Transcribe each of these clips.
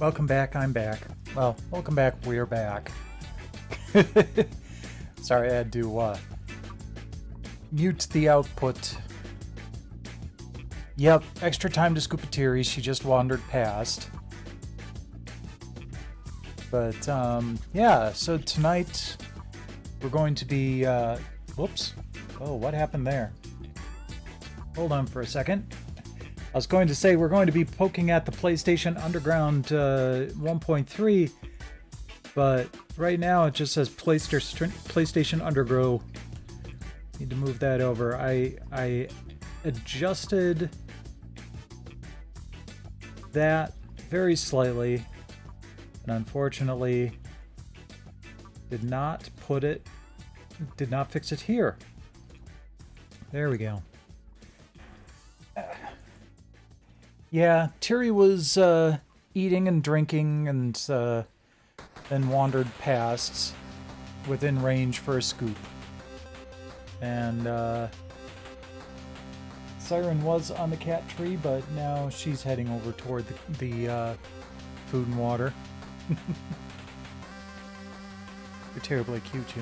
Welcome back, I'm back. Well, welcome back, we're back. Sorry, I had to mute the output. Yep, extra time to Scoopatiri, she just wandered past. But, yeah, so tonight we're going to be, whoops. Oh, what happened there? Hold on for a second. I was going to say we're going to be poking at the PlayStation Underground 1.3, but right now it just says PlayStation Undergrow. Need to move that over. I adjusted that very slightly, and unfortunately did not fix it here. There we go. Yeah, Tiri was eating and drinking and then wandered past within range for a scoop. And Siren was on the cat tree, but now she's heading over toward the food and water. You're terribly cute, you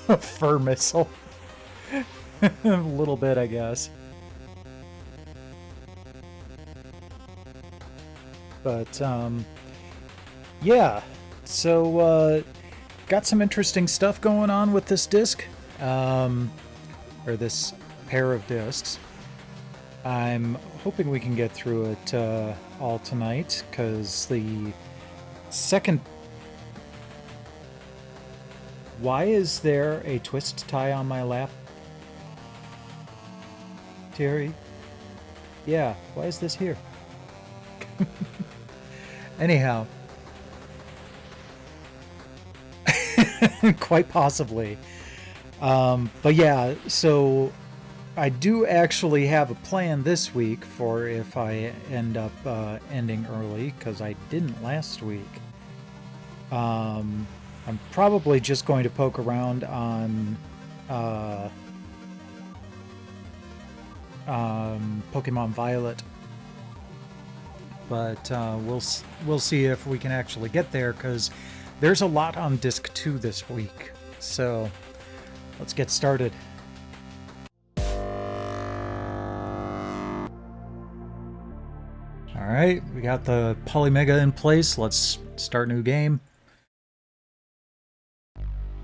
know. Fur missile. A little bit, I guess. But, yeah. So, got some interesting stuff going on with this disc. Or this pair of discs. I'm hoping we can get through it all tonight, because the second... Why is there a twist tie on my lap? Terry? Yeah, why is this here? Anyhow. Quite possibly. But yeah, so I do actually have a plan this week for if I end up ending early, because I didn't last week. I'm probably just going to poke around on Pokemon Violet, but we'll see if we can actually get there, because there's a lot on disc 2 this week. So let's get started. Alright, we got the Polymega in place. Let's start a new game.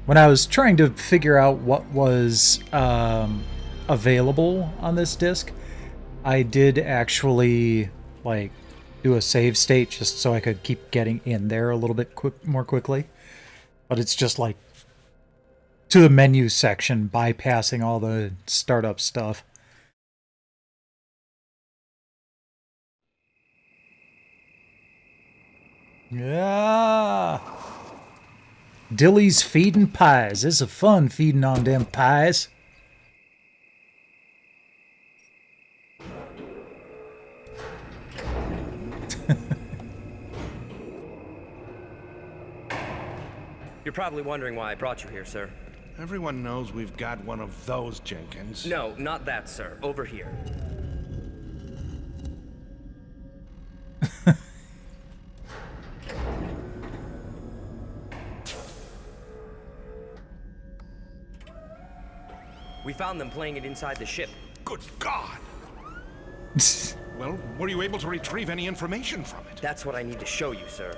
When I was trying to figure out what was available on this disc, I did actually do a save state just so I could keep getting in there a little bit more quickly. But it's just to the menu section, bypassing all the startup stuff. Yeah. Dilly's feeding pies. It's a fun feeding on them pies. You're probably wondering why I brought you here, sir. Everyone knows we've got one of those, Jenkins. No, not that, sir. Over here. We found them playing it inside the ship. Good God! Well, were you able to retrieve any information from it? That's what I need to show you, sir.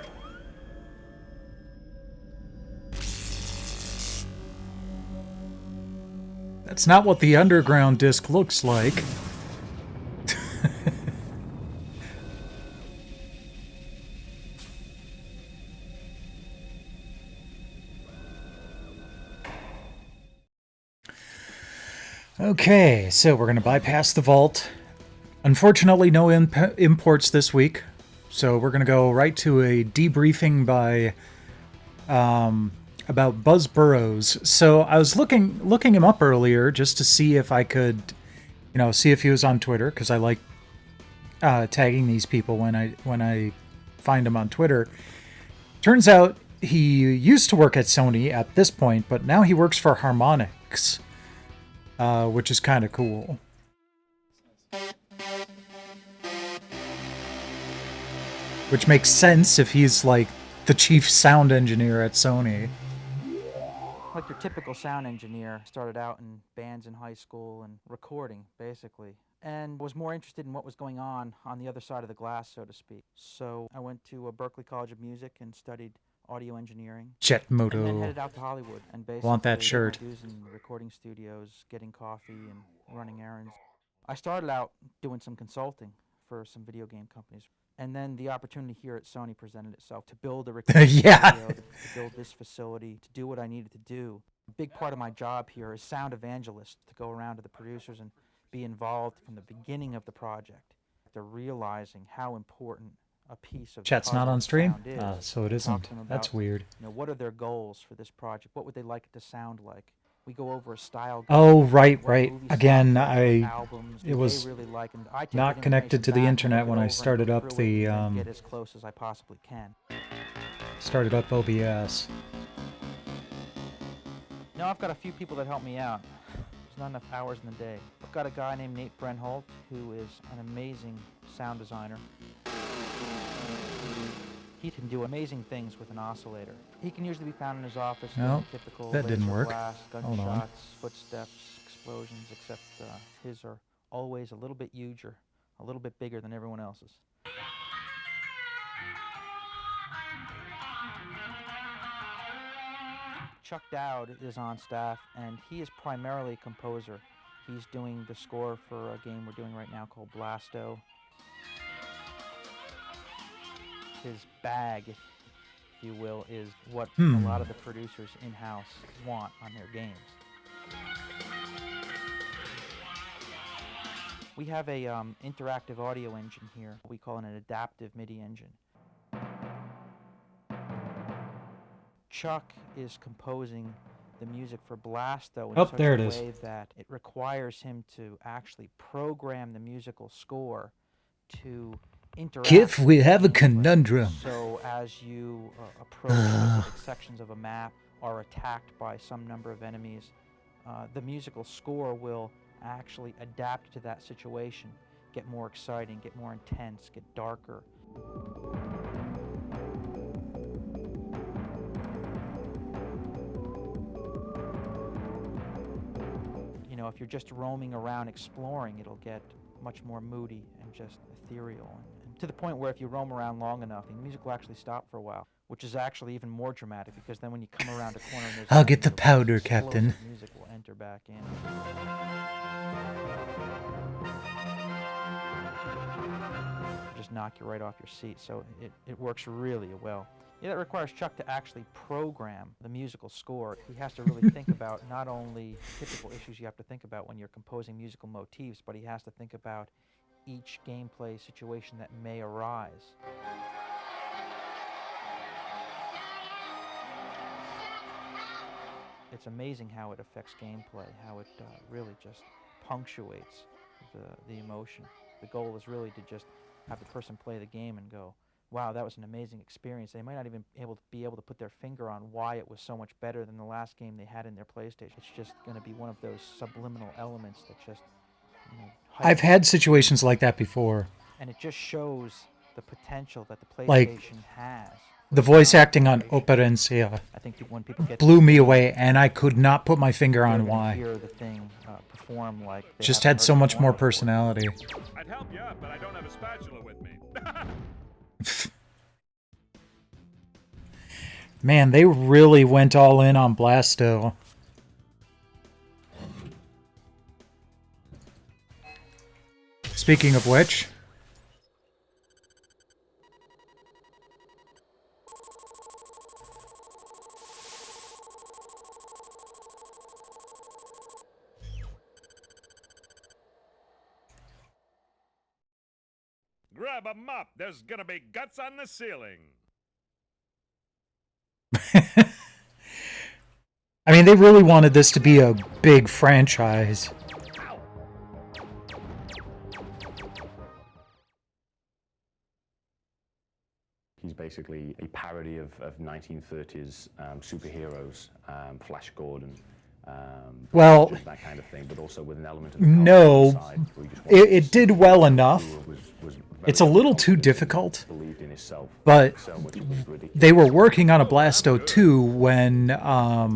That's not what the underground disc looks like. Okay, so we're going to bypass the vault. Unfortunately, no imports this week, so we're going to go right to a debriefing by about Buzz Burrows. So I was looking him up earlier just to see if I could, see if he was on Twitter, because I like tagging these people when I find them on Twitter. Turns out he used to work at Sony at this point, but now he works for Harmonix, which is kind of cool. Which makes sense if he's like the chief sound engineer at Sony. Like your typical sound engineer, started out in bands in high school and recording, basically, and was more interested in what was going on the other side of the glass, so to speak. So I went to Berklee College of Music and studied audio engineering. Jet And then Moto. headed out to Hollywood and basically Want that shirt. did my dues in recording studios, getting coffee and running errands. I started out doing some consulting for some video game companies. And then the opportunity here at Sony presented itself to build a recording Yeah. studio, to build this facility, to do what I needed to do. A big part of my job here is sound evangelist, to go around to the producers and be involved from the beginning of the project. They're realizing how important a piece of Chat's the not puzzle on stream? sound is. Ah, so it Talk isn't. to them That's about, weird. you know, what are their goals for this project? What would they like it to sound like? We go over a style. Oh, guide, right, what right. movie Again, soundtracks, what I albums it do was they really like, and I take not that connected to the information back, internet look it when I over and started go up through it, the and then get as close as I possibly can. started up OBS. Now I've got a few people that help me out. There's not enough hours in the day. I've got a guy named Nate Brenholt, who is an amazing sound designer. He can do amazing things with an oscillator. He can usually be found in his office doing No, typical that didn't laser work. blasts, Hold on. gunshots, footsteps, explosions, except his are always a little bit huger, a little bit bigger than everyone else's. Chuck Dowd is on staff, and he is primarily a composer. He's doing the score for a game we're doing right now called Blasto. His bag, if you will, is what a lot of the producers in-house want on their games. We have a interactive audio engine here. We call it an adaptive MIDI engine. Chuck is composing the music for Blasto in Oh, such there a it is. way that it requires him to actually program the musical score to interact. Kif, we with have a the gameplay. conundrum. So as you approach specific sections of a map, are attacked by some number of enemies, the musical score will actually adapt to that situation, get more exciting, get more intense, get darker. You know, if you're just roaming around exploring, it'll get much more moody and just ethereal. And to the point where if you roam around long enough, the music will actually stop for a while, which is actually even more dramatic, because then when you come around a corner and there's I'll an get enemy, the the powder, explosive Captain. music will enter back in. Just knock you right off your seat, so it works really well. Yeah, that requires Chuck to actually program the musical score. He has to really think about not only typical issues you have to think about when you're composing musical motifs, but he has to think about each gameplay situation that may arise. It's amazing how it affects gameplay, how it really just punctuates the emotion. The goal is really to just have the person play the game and go, wow, that was an amazing experience. They might not even be able to put their finger on why it was so much better than the last game they had in their PlayStation. It's just going to be one of those subliminal elements that just, you know, I've had situations like that before. and it just shows the potential that the PlayStation Like, has. The voice acting on Operencia I think when people get blew me away, and I could not put my finger they're on gonna why. hear the thing perform like they Just haven't had so heard it much more perform before. personality. I'd help you out, but I don't have a spatula with me. Man, they really went all in on Blasto. Speaking of which, Grab a mop. There's gonna be guts on the ceiling. I mean, they really wanted this to be a big franchise. He's basically a parody of 1930s superheroes, Flash Gordon, Well, just that kind of thing, but also with an element of no, side, where you just want to it see did well enough. who was very It's a little too confident, difficult. believed in itself. But So much of it was ridiculous. they were working on a Blasto 2 when, I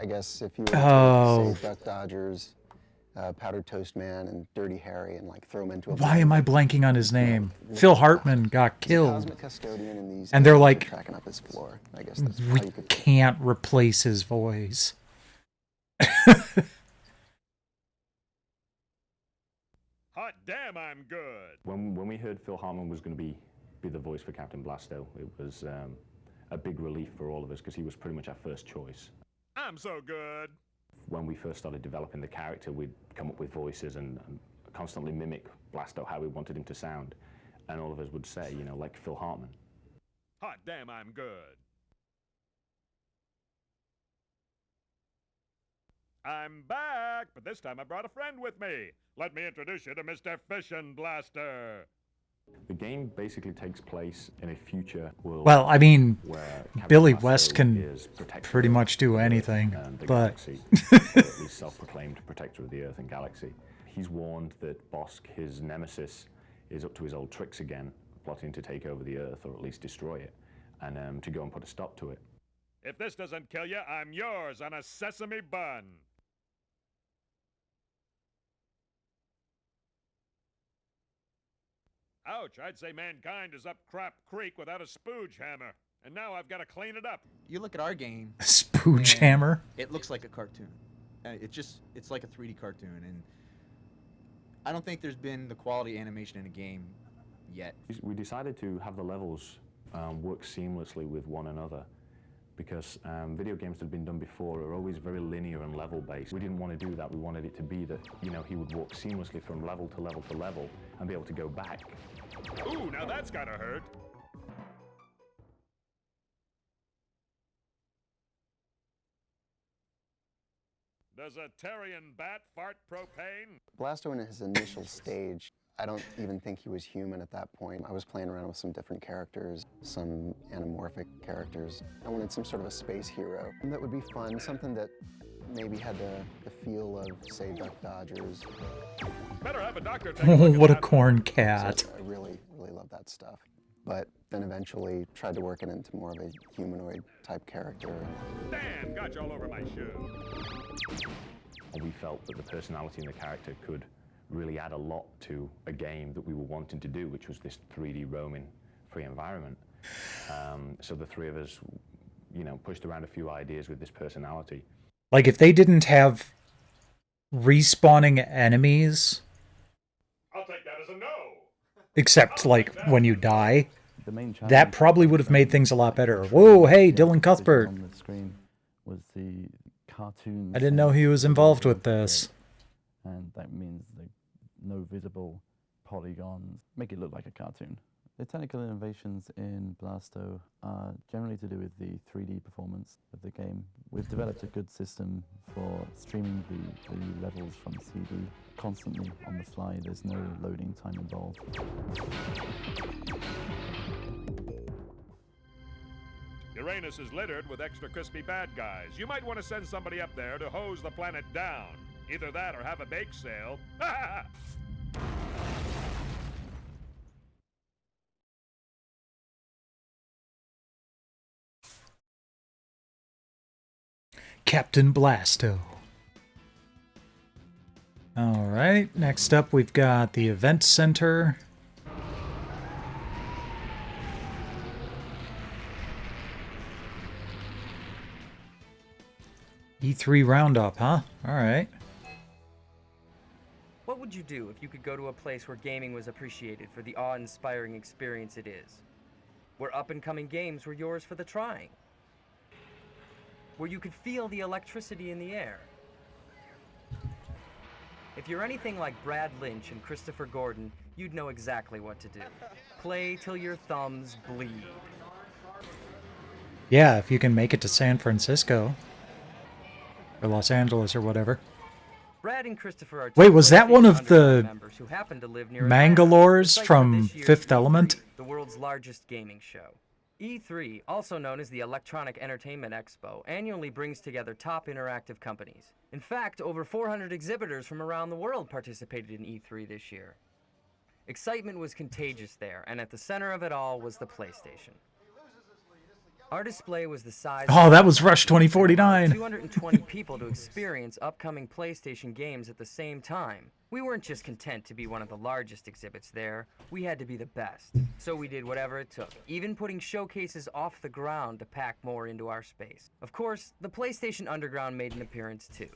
guess if you were to Oh. take, say, Duck Dodgers, Powdered Toast Man, and Dirty Harry, and like throw them into a why am I blender, blanking on his name? mix Phil it up. Hartman got He's a killed. cosmic custodian, and these And they're aliens are like, tracking up his floor. I guess that's how We you could. can't replace his voice. Hot damn, I'm good. When we heard Phil Hartman was going to be the voice for Captain Blasto, it was a big relief for all of us because he was pretty much our first choice. I'm so good. When we first started developing the character, we'd come up with voices and constantly mimic Blasto how we wanted him to sound. And all of us would say, you know, like Phil Hartman. Hot damn, I'm good. I'm back, but this time I brought a friend with me. Let me introduce you to Mr. Fission Blaster. The game basically takes place in a future world. Well, I mean, where Captain Billy Blasto West can is protector pretty of much do the Earth anything, and the but galaxy, or at least self-proclaimed protector of the Earth and galaxy. He's warned that Bosk, his nemesis, is up to his old tricks again, plotting to take over the Earth or at least destroy it, and to go and put a stop to it. If this doesn't kill you, I'm yours on a sesame bun. Ouch, I'd say mankind is up crap creek without a spooge hammer. And now I've got to clean it up. You look at our game, Spooge and Hammer. it looks like a cartoon. It's like a 3D cartoon, and I don't think there's been the quality animation in a game yet. We decided to have the levels work seamlessly with one another because video games that had been done before are always very linear and level-based. We didn't want to do that. We wanted it to be that, you know, he would walk seamlessly from level to level to level and be able to go back. Ooh, now that's gotta hurt. Does a Terrian bat fart propane? Blasto in his initial stage, I don't even think he was human at that point. I was playing around with some different characters, some anamorphic characters. I wanted some sort of a space hero that would be fun, something that maybe had the feel of, say, Duck Dodgers. Better have a doctor take a look at What a that. corn cat. So I really, really love that stuff. But then eventually tried to work it into more of a humanoid type character. Damn, got you all over my shoe. We felt that the personality in the character could really add a lot to a game that we were wanting to do, which was this 3D roaming free environment. So the three of us, you know, pushed around a few ideas with this personality. Like, if they didn't have respawning enemies, I'll take that as a no. except, like, when you die, The main that challenge probably would have made things a lot better. Whoa, hey, Dylan Cuthbert. on the screen was the cartoon. I didn't know he was involved with this. And that means no visible polygons. Make it look like a cartoon. The technical innovations in Blasto are generally to do with the 3D performance of the game. We've developed a good system for streaming the levels from CD constantly on the fly. There's no loading time involved. Uranus is littered with extra crispy bad guys. You might want to send somebody up there to hose the planet down. Either that or have a bake sale. Captain Blasto. Alright, next up we've got the Event Center. E3 Roundup, huh? Alright. What would you do if you could go to a place where gaming was appreciated for the awe-inspiring experience it is? Where up-and-coming games were yours for the trying? Where you could feel the electricity in the air? If you're anything like Brad Lynch and Christopher Gordon, you'd know exactly what to do. Play till your thumbs bleed. Yeah, if you can make it to San Francisco. Or Los Angeles or whatever. Brad and Christopher are Wait, was that one of PlayStation the Underground members who happen to live near Atlanta, Mangalores the site for from this year's Fifth E3, Element? the world's largest gaming show. E3, also known as the Electronic Entertainment Expo, annually brings together top interactive companies. In fact, over 400 exhibitors from around the world participated in E3 this year. Excitement was contagious there, and at the center of it all was the PlayStation. Our display was the size Oh, of that was Rush 2049. 220 people to experience upcoming PlayStation games at the same time. We weren't just content to be one of the largest exhibits there, we had to be the best. So we did whatever it took, even putting showcases off the ground to pack more into our space. Of course, the PlayStation Underground made an appearance too.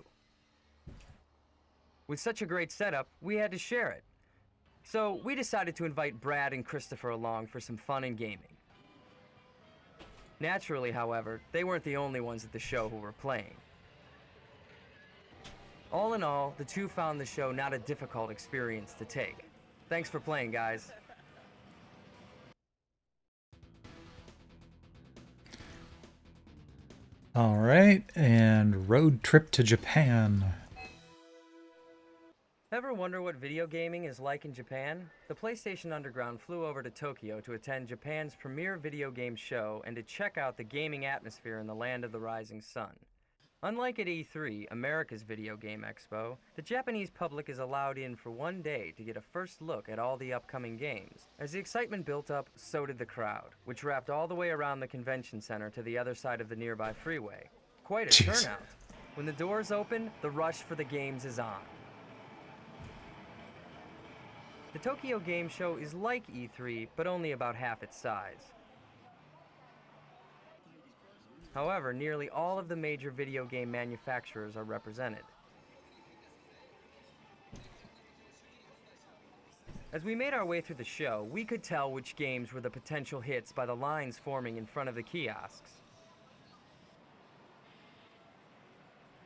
With such a great setup, we had to share it. So we decided to invite Brad and Christopher along for some fun and gaming. Naturally, however, they weren't the only ones at the show who were playing. All in all, the two found the show not a difficult experience to take. Thanks for playing, guys. All right, and road trip to Japan. Ever wonder what video gaming is like in Japan? The PlayStation Underground flew over to Tokyo to attend Japan's premier video game show and to check out the gaming atmosphere in the land of the rising sun. Unlike at E3, America's video game expo, the Japanese public is allowed in for one day to get a first look at all the upcoming games. As the excitement built up, so did the crowd, which wrapped all the way around the convention center to the other side of the nearby freeway. Quite a Jeez. turnout. When the doors open, the rush for the games is on. The Tokyo Game Show is like E3, but only about half its size. However, nearly all of the major video game manufacturers are represented. As we made our way through the show, we could tell which games were the potential hits by the lines forming in front of the kiosks.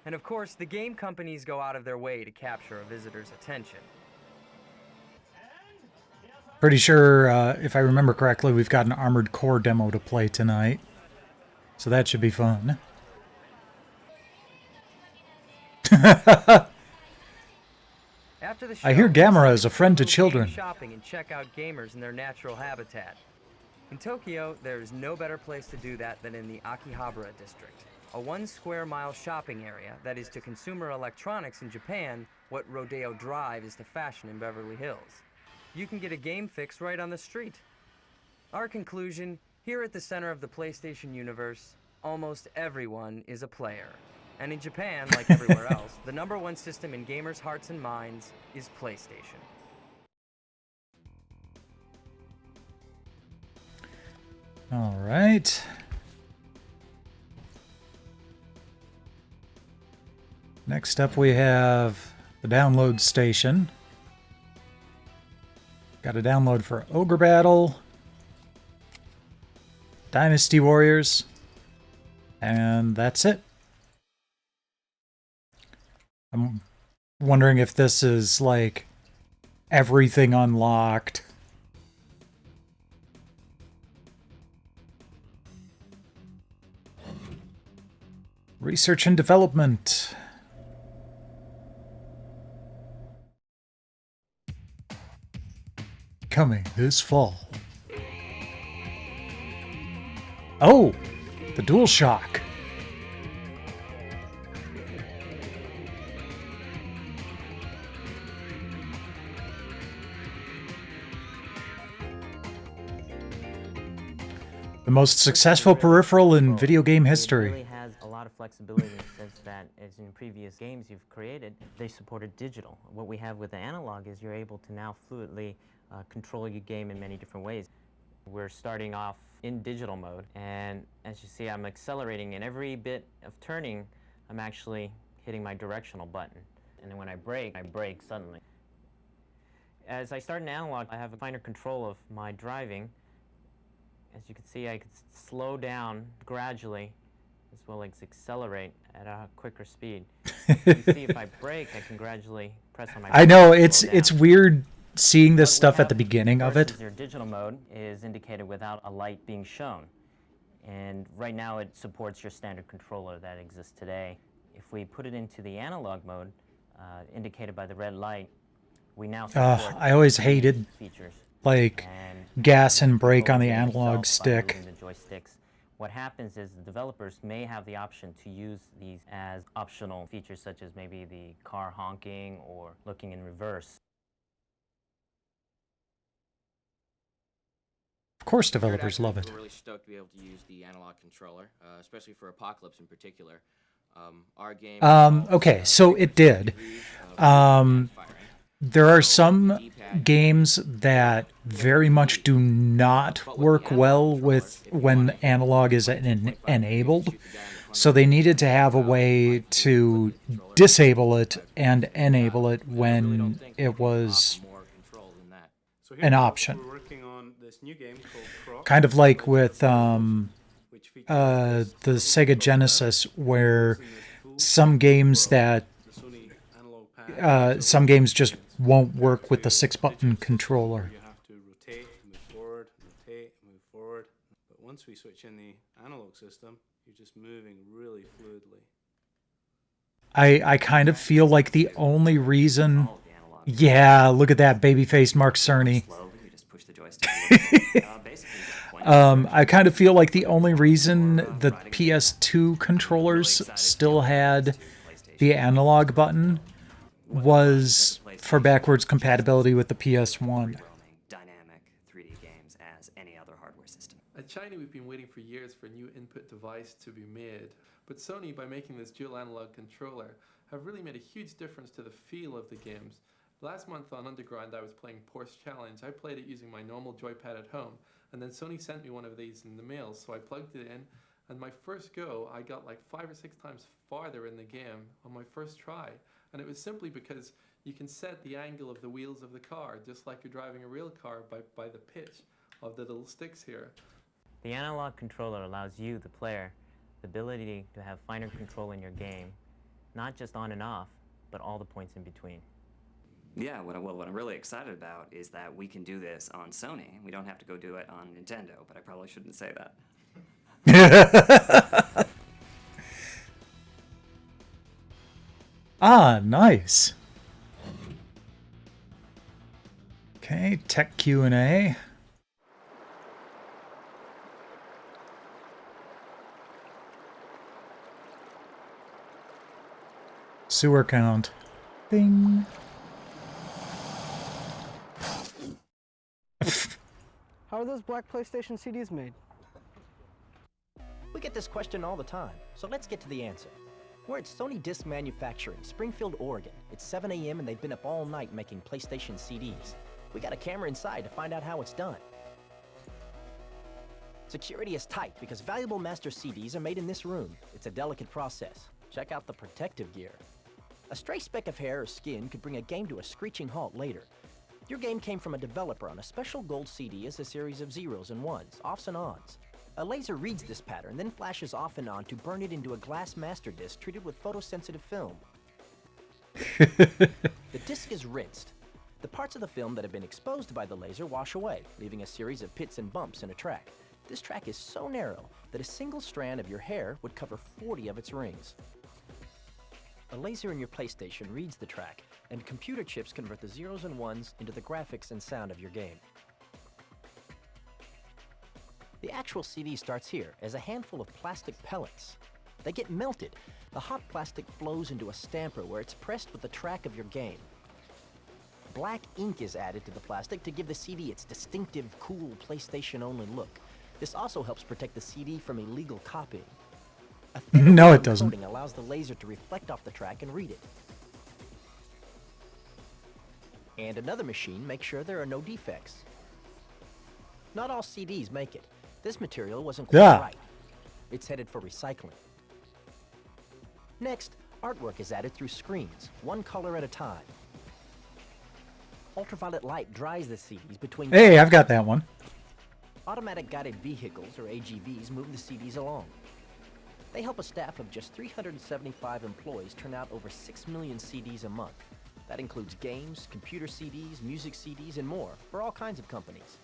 And of course, the game companies go out of their way to capture a visitor's attention. Pretty sure, if I remember correctly, we've got an Armored Core demo to play tonight. So that should be fun. After the show, I hear we Gamera decided is a to friend do to little children. game shopping and check out gamers in their natural habitat. In Tokyo, there is no better place to do that than in the Akihabara district, a 1 square mile shopping area that is to consumer electronics in Japan what Rodeo Drive is to fashion in Beverly Hills. You can get a game fix right on the street. Our conclusion, here at the center of the PlayStation universe, almost everyone is a player. And in Japan, like everywhere else, the #1 system in gamers' hearts and minds is PlayStation. All right. Next up we have the download station. Got a download for Ogre Battle, Dynasty Warriors, and that's it. I'm wondering if this is like everything unlocked. Research and development. Coming this fall. Oh, the DualShock. The most successful peripheral in video game It history. really has a lot of flexibility in the sense that, as in previous games you've created, they supported digital. What we have with the analog is you're able to now fluidly control your game in many different ways. We're starting off in digital mode, and as you see, I'm accelerating in every bit of turning. I'm actually hitting my directional button, and then when I brake suddenly. As I start in analog, I have a finer control of my driving. As you can see, I can slow down gradually as well as accelerate at a quicker speed. You see, if I brake, I can gradually press on my I know brake and slow it's down. weird seeing this What we stuff at have the beginning of it. versus your digital mode is indicated without a light being shown. And right now it supports your standard controller that exists today. If we put it into the analog mode, indicated by the red light, we now support I always these hated features. like And gas and you brake control on the game analog itself by stick. moving the joysticks. What happens is the developers may have the option to use these as optional features, such as maybe the car honking or looking in reverse. Of course Here at developers love Activision, it. We're really stoked to be able to use the analog controller, especially for Apocalypse in particular. Our game Okay, so it did. There are some games that very much do not work well with when analog is enabled, so they needed to have a way to disable it and enable it when it was an option. Kind of like with the Sega Genesis, where some games just won't work with the 6-button controller. You have to rotate, move forward. But once we switch in the analog system, you're just moving really fluidly. I kind of feel like the only reason... Yeah, look at that baby-faced Mark Cerny. I kind of feel like the only reason the PS2 controllers still had the analog button was for backwards compatibility with the PS1. Dynamic 3D games as any other hardware system. At China, we've been waiting for years for a new input device to be made. But Sony, by making this dual analog controller, have really made a huge difference to the feel of the games. Last month on Underground, I was playing Porsche Challenge. I played it using my normal joypad at home, and then Sony sent me one of these in the mail, so I plugged it in, and my first go, I got like 5 or 6 times farther in the game on my first try. And it was simply because you can set the angle of the wheels of the car, just like you're driving a real car, by the pitch of the little sticks here. The analog controller allows you, the player, the ability to have finer control in your game, not just on and off, but all the points in between. Yeah, what I'm really excited about is that we can do this on Sony. We don't have to go do it on Nintendo, but I probably shouldn't say that. Ah, nice. Okay, tech Q&A. Sewer count. Bing. How are those black PlayStation CDs made? We get this question all the time, so let's get to the answer. We're at Sony Disc Manufacturing, Springfield, Oregon. It's 7 a.m. and they've been up all night making PlayStation CDs. We got a camera inside to find out how it's done. Security is tight because valuable master CDs are made in this room. It's a delicate process. Check out the protective gear. A stray speck of hair or skin could bring a game to a screeching halt later. Your game came from a developer on a special gold CD as a series of zeros and ones, offs and ons. A laser reads this pattern, then flashes off and on to burn it into a glass master disc treated with photosensitive film. The disc is rinsed. The parts of the film that have been exposed by the laser wash away, leaving a series of pits and bumps in a track. This track is so narrow that a single strand of your hair would cover 40 of its rings. A laser in your PlayStation reads the track, and computer chips convert the zeros and ones into the graphics and sound of your game. The actual CD starts here as a handful of plastic pellets. They get melted. The hot plastic flows into a stamper where it's pressed with the track of your game. Black ink is added to the plastic to give the CD its distinctive, cool PlayStation-only look. This also helps protect the CD from illegal copying. A thin No, it film doesn't. coating allows the laser to reflect off the track and read it. And another machine makes sure there are no defects. Not all CDs make it. This material wasn't quite Yeah. right. It's headed for recycling. Next, artwork is added through screens, one color at a time. Ultraviolet light dries the CDs between... Hey, I've got that one. Automatic guided vehicles, or AGVs, move the CDs along. They help a staff of just 375 employees turn out over 6 million CDs a month. That includes games, computer CDs, music CDs, and more, for all kinds of companies.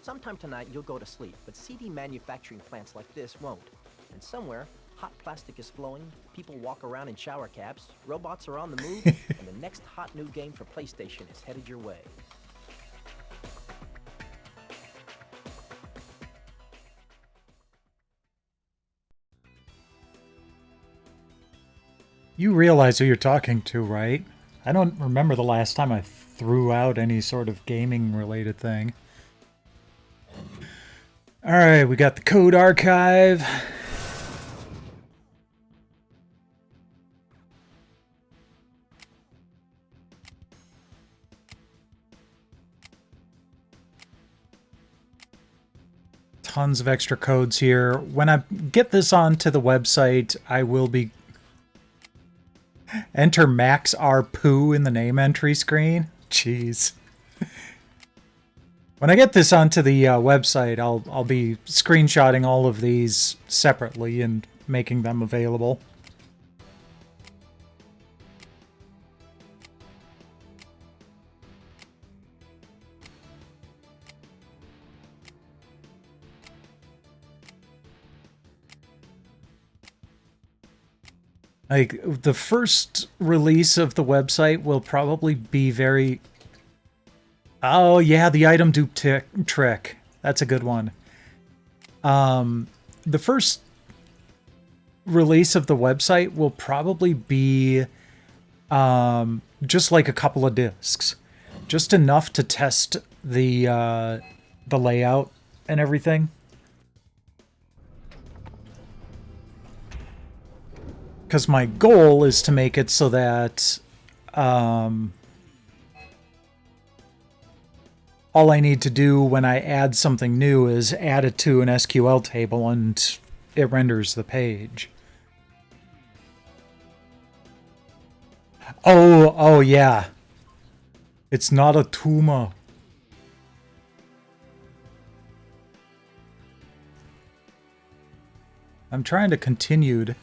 Sometime tonight you'll go to sleep, but CD manufacturing plants like this won't. And somewhere, hot plastic is flowing, people walk around in shower caps, robots are on the move, and the next hot new game for PlayStation is headed your way. You realize who you're talking to, right? I don't remember the last time I threw out any sort of gaming-related thing. All right, we got the code archive. Tons of extra codes here. When I get this onto the website, I will be... Enter Max R. Poo in the name entry screen. Jeez. When I get this onto the website, I'll be screenshotting all of these separately and making them available. Like, the first release of the website will probably be very... Oh, yeah, the item dupe trick. That's a good one. The first release of the website will probably be just like a couple of discs. Just enough to test the layout and everything. Because my goal is to make it so that all I need to do when I add something new is add it to an SQL table and it renders the page. Oh yeah. It's not a tumor. I'm trying to continued.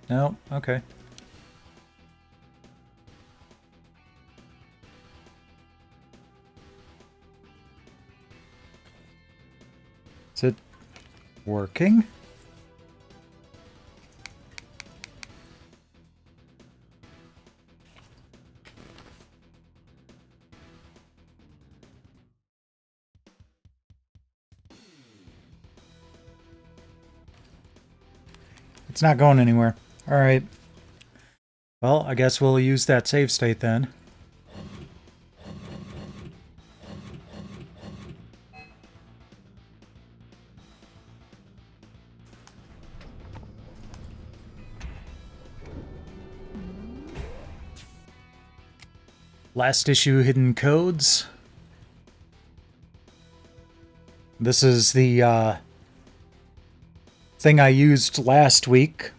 No, okay. Is it working? It's not going anywhere. All right. Well, I guess we'll use that save state then. Last issue hidden codes. This is the thing I used last week.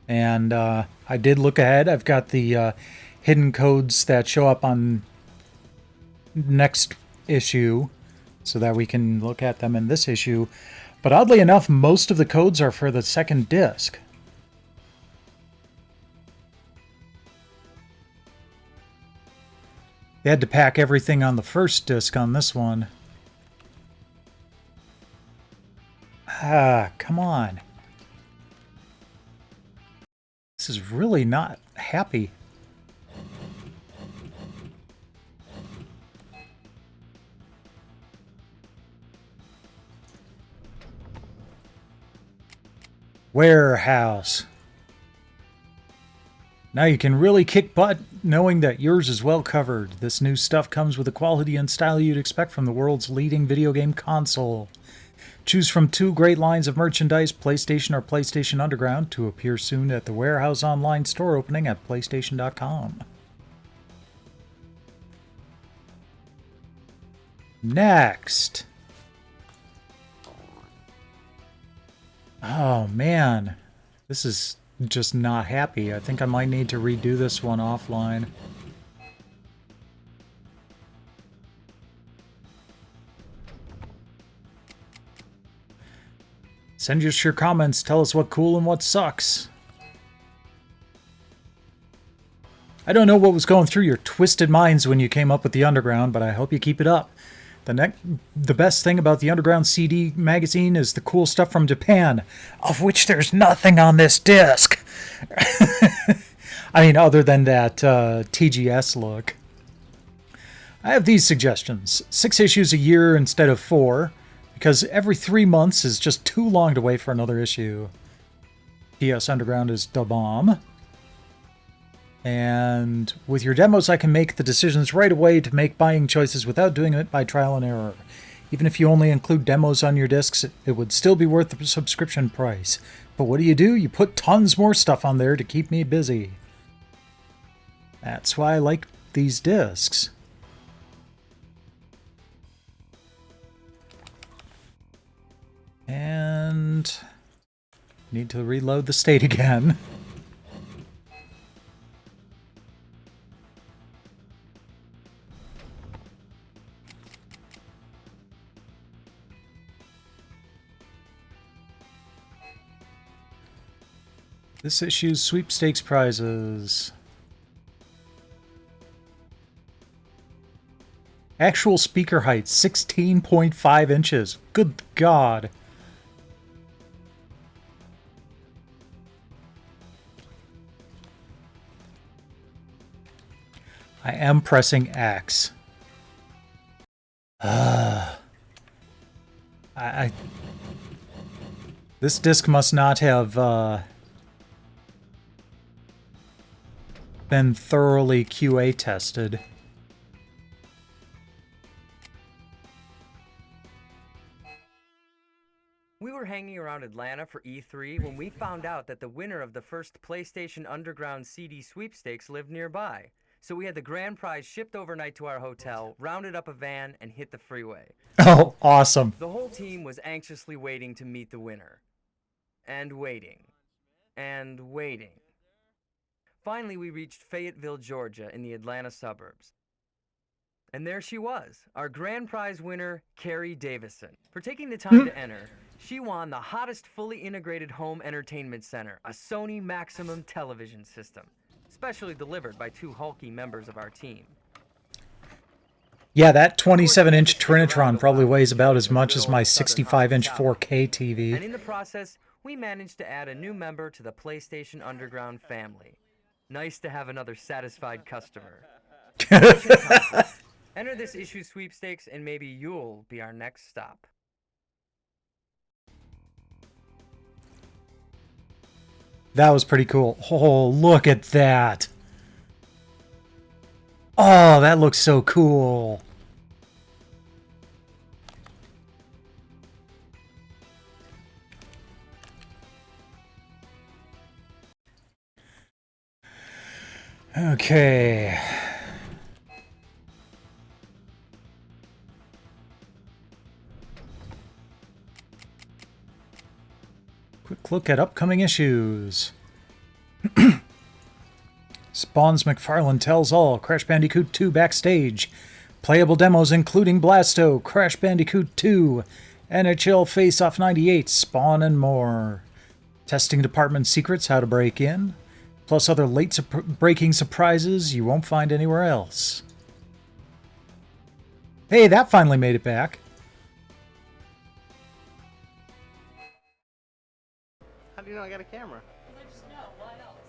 And I did look ahead. I've got the hidden codes that show up on next issue so that we can look at them in this issue. But oddly enough, most of the codes are for the second disc. They had to pack everything on the first disc on this one. Ah, come on. This is really not happy. Warehouse. Now you can really kick butt knowing that yours is well covered. This new stuff comes with the quality and style you'd expect from the world's leading video game console. Choose from 2 great lines of merchandise, PlayStation or PlayStation Underground, to appear soon at the Warehouse Online store opening at PlayStation.com. Next. Oh man, this is just not happy. I think I might need to redo this one offline. Send us your comments. Tell us what cool and what sucks. I don't know what was going through your twisted minds when you came up with the Underground, but I hope you keep it up. The best thing about the Underground CD magazine is the cool stuff from Japan, of which there's nothing on this disc. I mean, other than that TGS look. I have these suggestions. 6 issues a year instead of 4. Because every 3 months is just too long to wait for another issue. PS Underground is da bomb. And with your demos, I can make the decisions right away to make buying choices without doing it by trial and error. Even if you only include demos on your discs, it would still be worth the subscription price. But what do? You put tons more stuff on there to keep me busy. That's why I like these discs. And need to reload the state again. This issue's sweepstakes prizes. Actual speaker height, 16.5 inches. Good God. I am pressing X. This disc must not have been thoroughly QA tested. We were hanging around Atlanta for E3 when we found out that the winner of the first PlayStation Underground CD sweepstakes lived nearby. So we had the grand prize shipped overnight to our hotel, rounded up a van, and hit the freeway. Oh, awesome. The whole team was anxiously waiting to meet the winner. And waiting. And waiting. Finally, we reached Fayetteville, Georgia, in the Atlanta suburbs. And there she was, our grand prize winner, Carrie Davison. For taking the time to enter, she won the hottest fully integrated home entertainment center, a Sony Maximum television system, specially delivered by 2 hulky members of our team. Yeah, that 27-inch Trinitron probably weighs about as much as my 65-inch 4K TV. And in the process, we managed to add a new member to the PlayStation Underground family. Nice to have another satisfied customer. Enter this issue sweepstakes and maybe you'll be our next stop. That was pretty cool. Oh, look at that. Oh, that looks so cool. Okay. Quick look at upcoming issues. Spawn's McFarlane Tells All, Crash Bandicoot 2 Backstage. Playable demos including Blasto, Crash Bandicoot 2, NHL Face-Off 98, Spawn, and more. Testing Department Secrets, How to Break In. Plus other late-breaking surprises you won't find anywhere else. Hey, that finally made it back. How do you know I got a camera? I just know. Why else?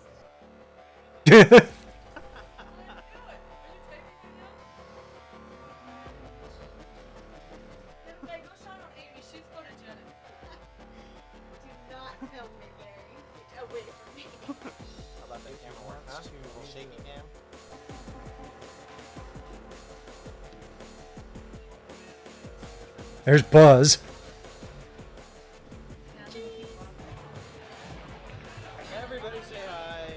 There's Buzz. Everybody say hi.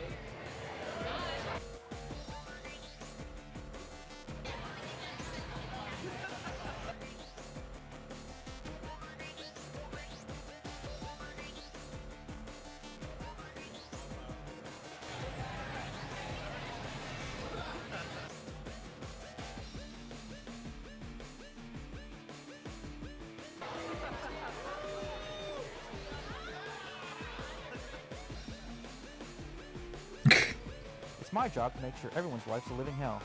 It's my job to make sure everyone's life's a living hell.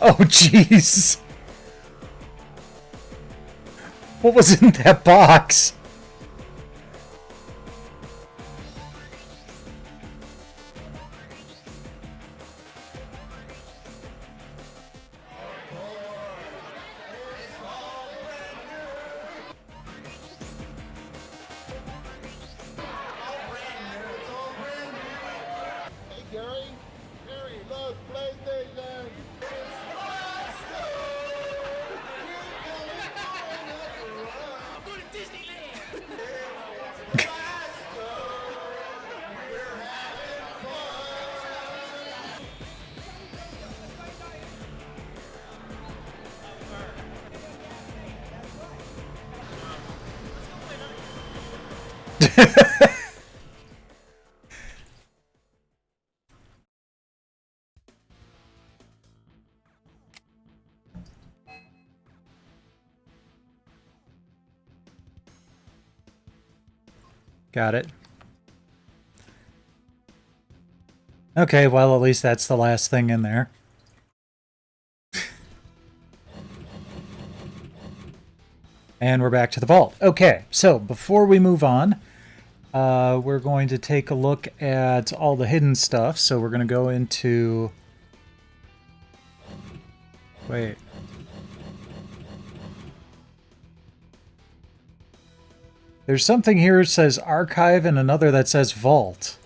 Oh, jeez. What was in that box? Got it. Okay, well, at least that's the last thing in there. And we're back to the vault. Okay, so before we move on, we're going to take a look at all the hidden stuff. So we're going to go into... Wait. There's something here that says archive and another that says vault.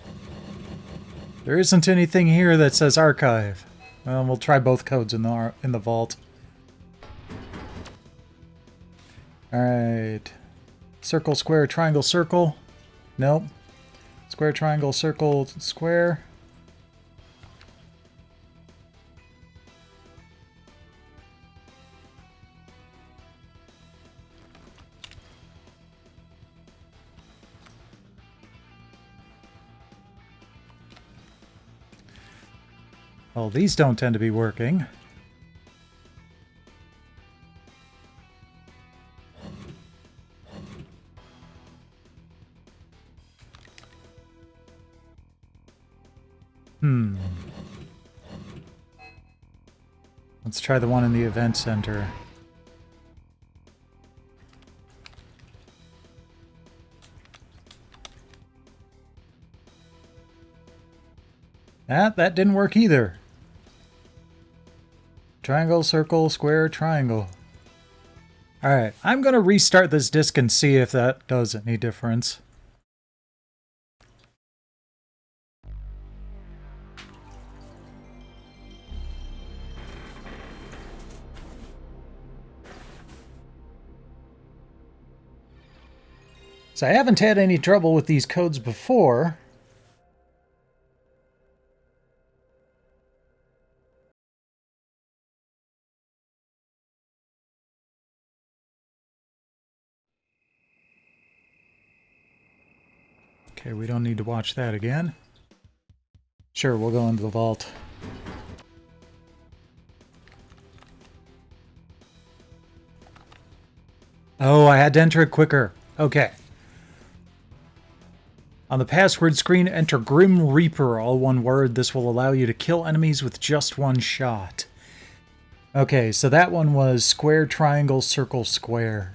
There isn't anything here that says archive. Well, we'll try both codes in the vault. Alright. Circle, square, triangle, circle. Nope. Square, triangle, circle, square. Well, these don't tend to be working. Let's try the one in the event center. That didn't work either. Triangle, circle, square, triangle. Alright, I'm going to restart this disk and see if that does any difference. So I haven't had any trouble with these codes before. Okay, we don't need to watch that again. Sure, we'll go into the vault. Oh, I had to enter it quicker. Okay. On the password screen, enter Grim Reaper, all one word. This will allow you to kill enemies with just one shot. Okay, so that one was square, triangle, circle, square.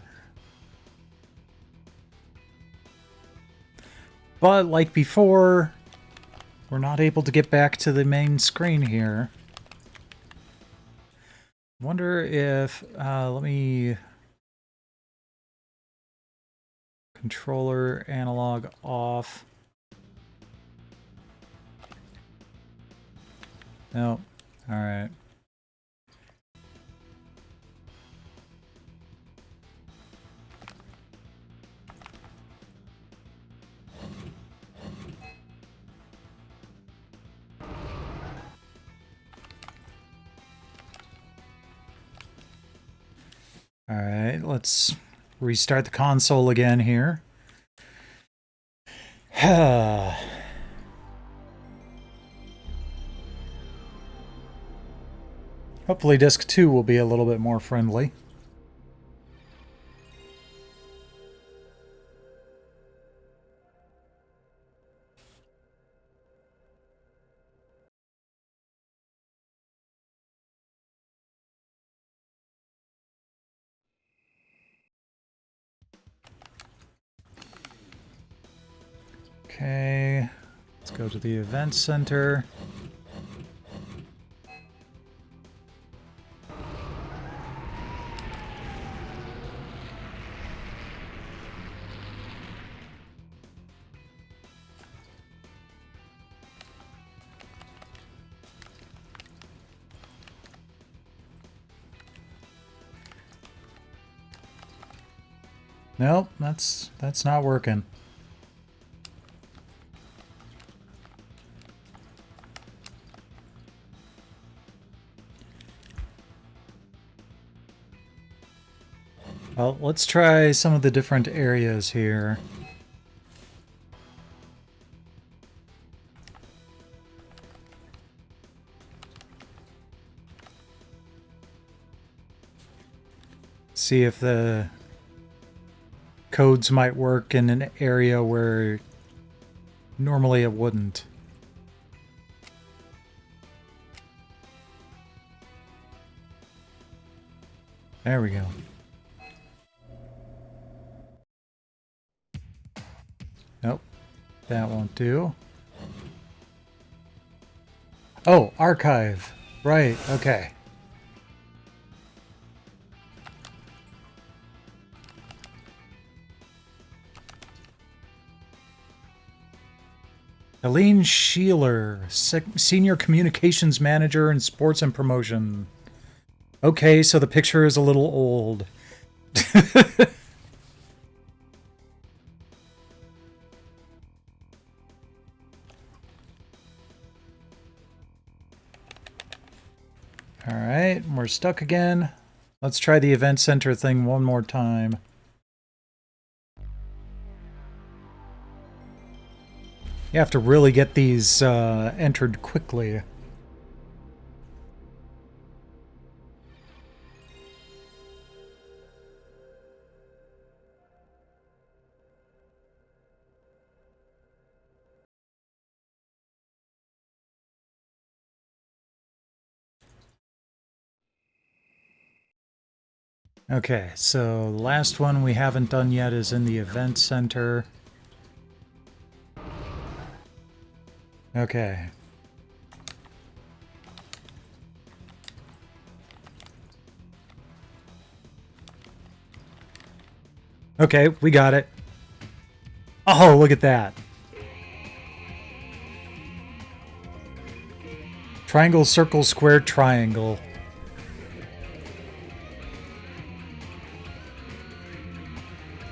But like before, we're not able to get back to the main screen here. Wonder if, let me... Controller, analog off. Nope. Alright. Alright, let's restart the console again here. Hopefully disc 2 will be a little bit more friendly. Okay, let's go to the event center. Nope, that's not working. Well, let's try some of the different areas here. See if the codes might work in an area where normally it wouldn't. There we go. Nope, that won't do. Oh, archive. Right, okay. Helene Sheeler, Senior Communications Manager in Sports and Promotion. Okay, so the picture is a little old. Alright, we're stuck again. Let's try the event center thing one more time. You have to really get these entered quickly. Okay, so the last one we haven't done yet is in the event center. Okay. Okay, we got it. Oh, look at that. Triangle, circle, square, triangle.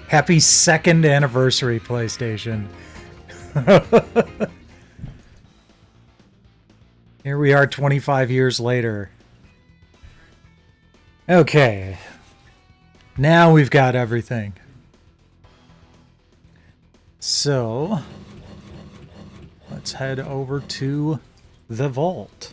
Happy 2nd anniversary, PlayStation. Here we are 25 years later. Okay. Now we've got everything. So, let's head over to the vault.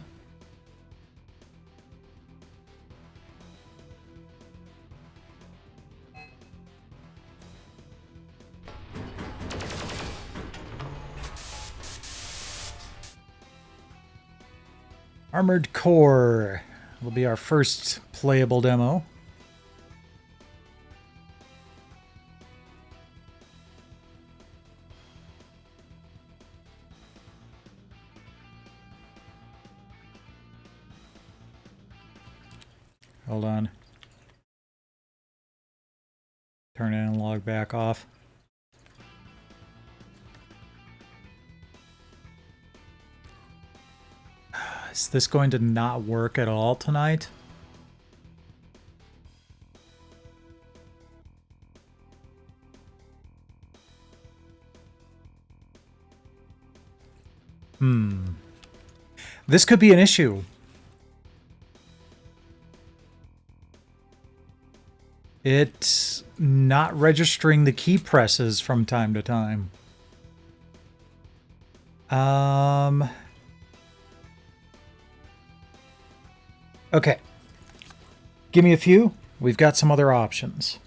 Armored Core will be our first playable demo. Hold on. Turn analog back off. Is this going to not work at all tonight? This could be an issue. It's not registering the key presses from time to time. Okay. Give me a few. We've got some other options.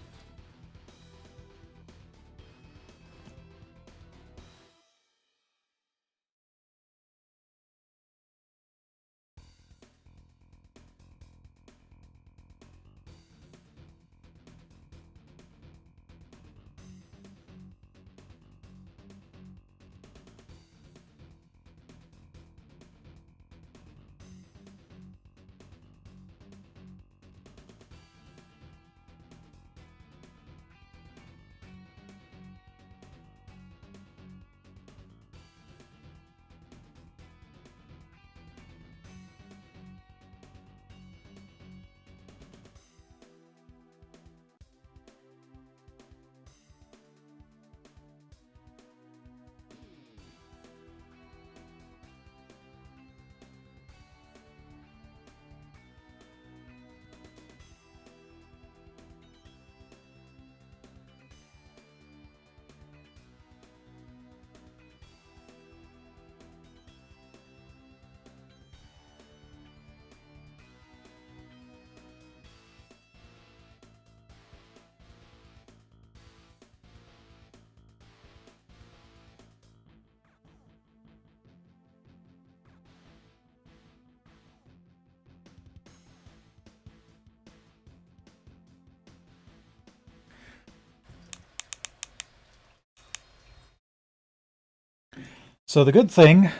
So the good thing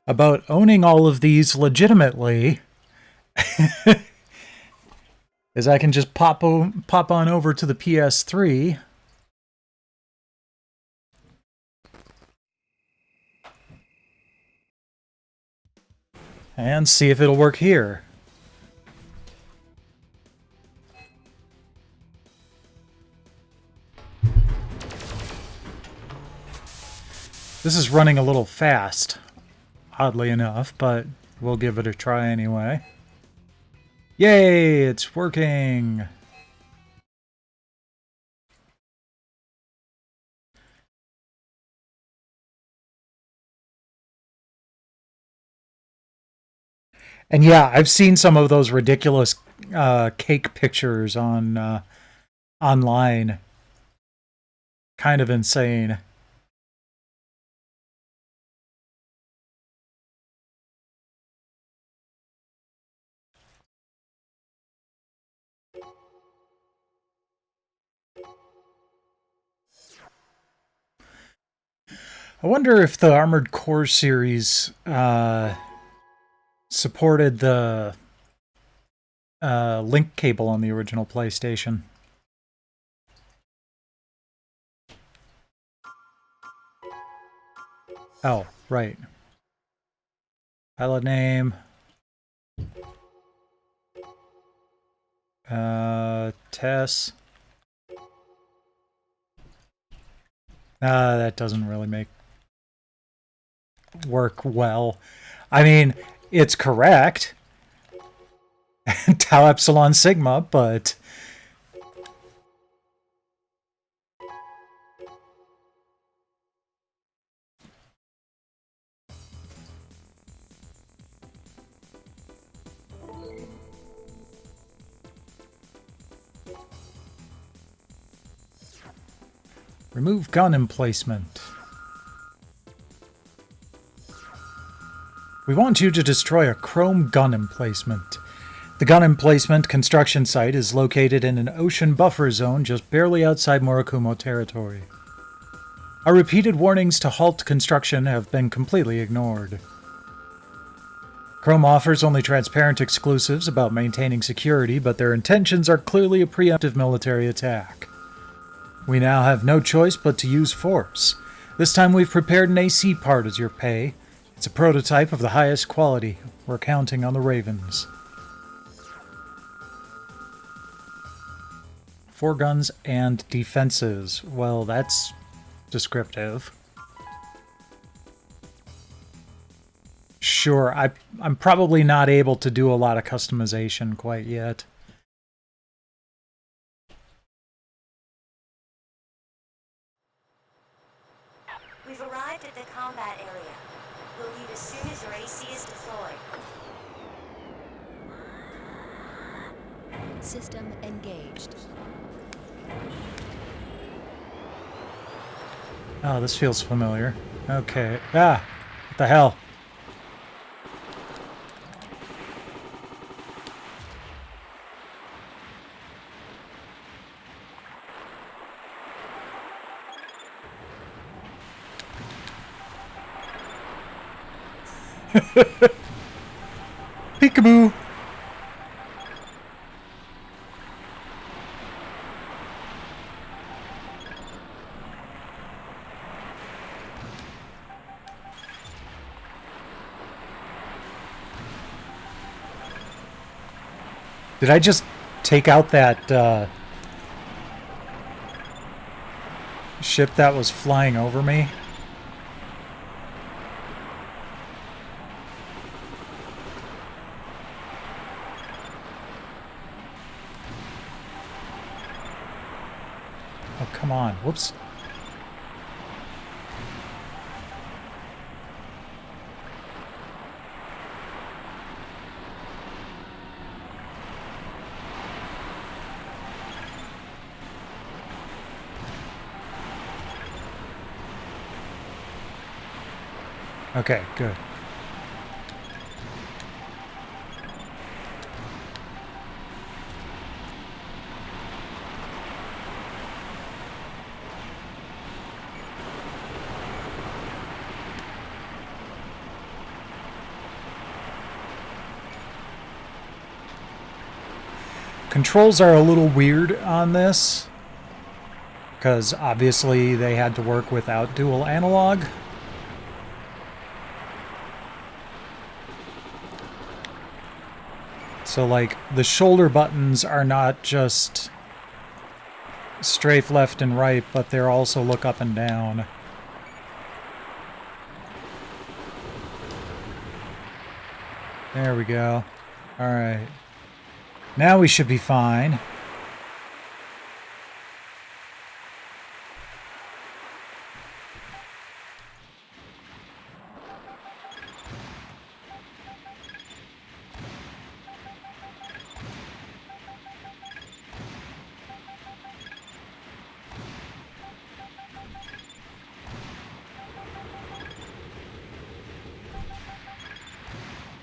about owning all of these legitimately is I can just pop on over to the PS3 and see if it'll work here. This is running a little fast, oddly enough, but we'll give it a try anyway. Yay, it's working! And yeah, I've seen some of those ridiculous cake pictures on online. Kind of insane. I wonder if the Armored Core series supported the link cable on the original PlayStation. Oh, right. Pilot name. Tess. That doesn't really work well. I mean, it's correct. Tau Epsilon Sigma, but... Remove gun emplacement. We want you to destroy a chrome gun emplacement. The gun emplacement construction site is located in an ocean buffer zone just barely outside Murakumo territory. Our repeated warnings to halt construction have been completely ignored. Chrome offers only transparent exclusives about maintaining security, but their intentions are clearly a preemptive military attack. We now have no choice but to use force. This time we've prepared an AC part as your pay. It's a prototype of the highest quality. We're counting on the Ravens. 4 guns and defenses. Well, that's descriptive. Sure, I'm probably not able to do a lot of customization quite yet. We've arrived at the combat area. We'll leave as soon as your AC is deployed. System engaged. Oh, this feels familiar. Okay. Ah! What the hell? Peekaboo! Did I just take out that ship that was flying over me? Oh, come on. Whoops. Okay, good. Controls are a little weird on this, because obviously they had to work without dual analog. So like the shoulder buttons are not just strafe left and right, but they're also look up and down. There we go. Alright. Now we should be fine.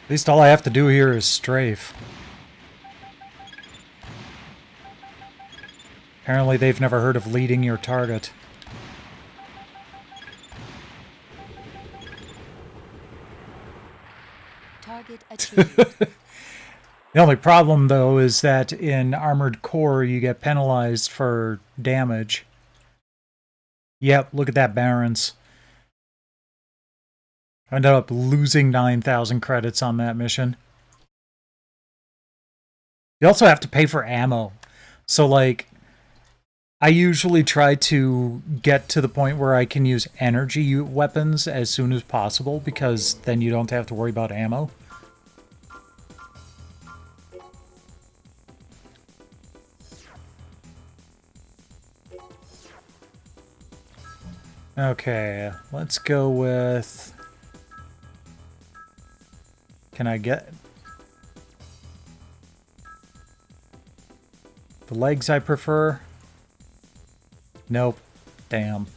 At least all I have to do here is strafe. Apparently they've never heard of leading your target. Target achieved. The only problem, though, is that in Armored Core you get penalized for damage. Yep, look at that balance. I ended up losing 9,000 credits on that mission. You also have to pay for ammo. So, like, I usually try to get to the point where I can use energy weapons as soon as possible, because then you don't have to worry about ammo. Okay, let's go with... Can I get... the legs I prefer? Nope. Damn.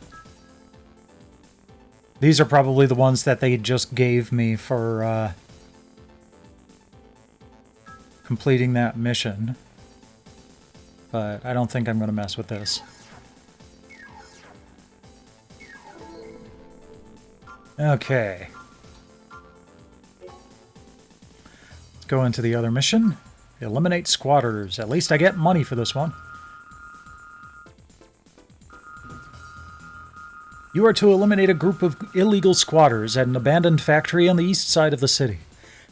These are probably the ones that they just gave me for completing that mission. But I don't think I'm going to mess with this. Okay. Let's go into the other mission. Eliminate squatters. At least I get money for this one. You are to eliminate a group of illegal squatters at an abandoned factory on the east side of the city.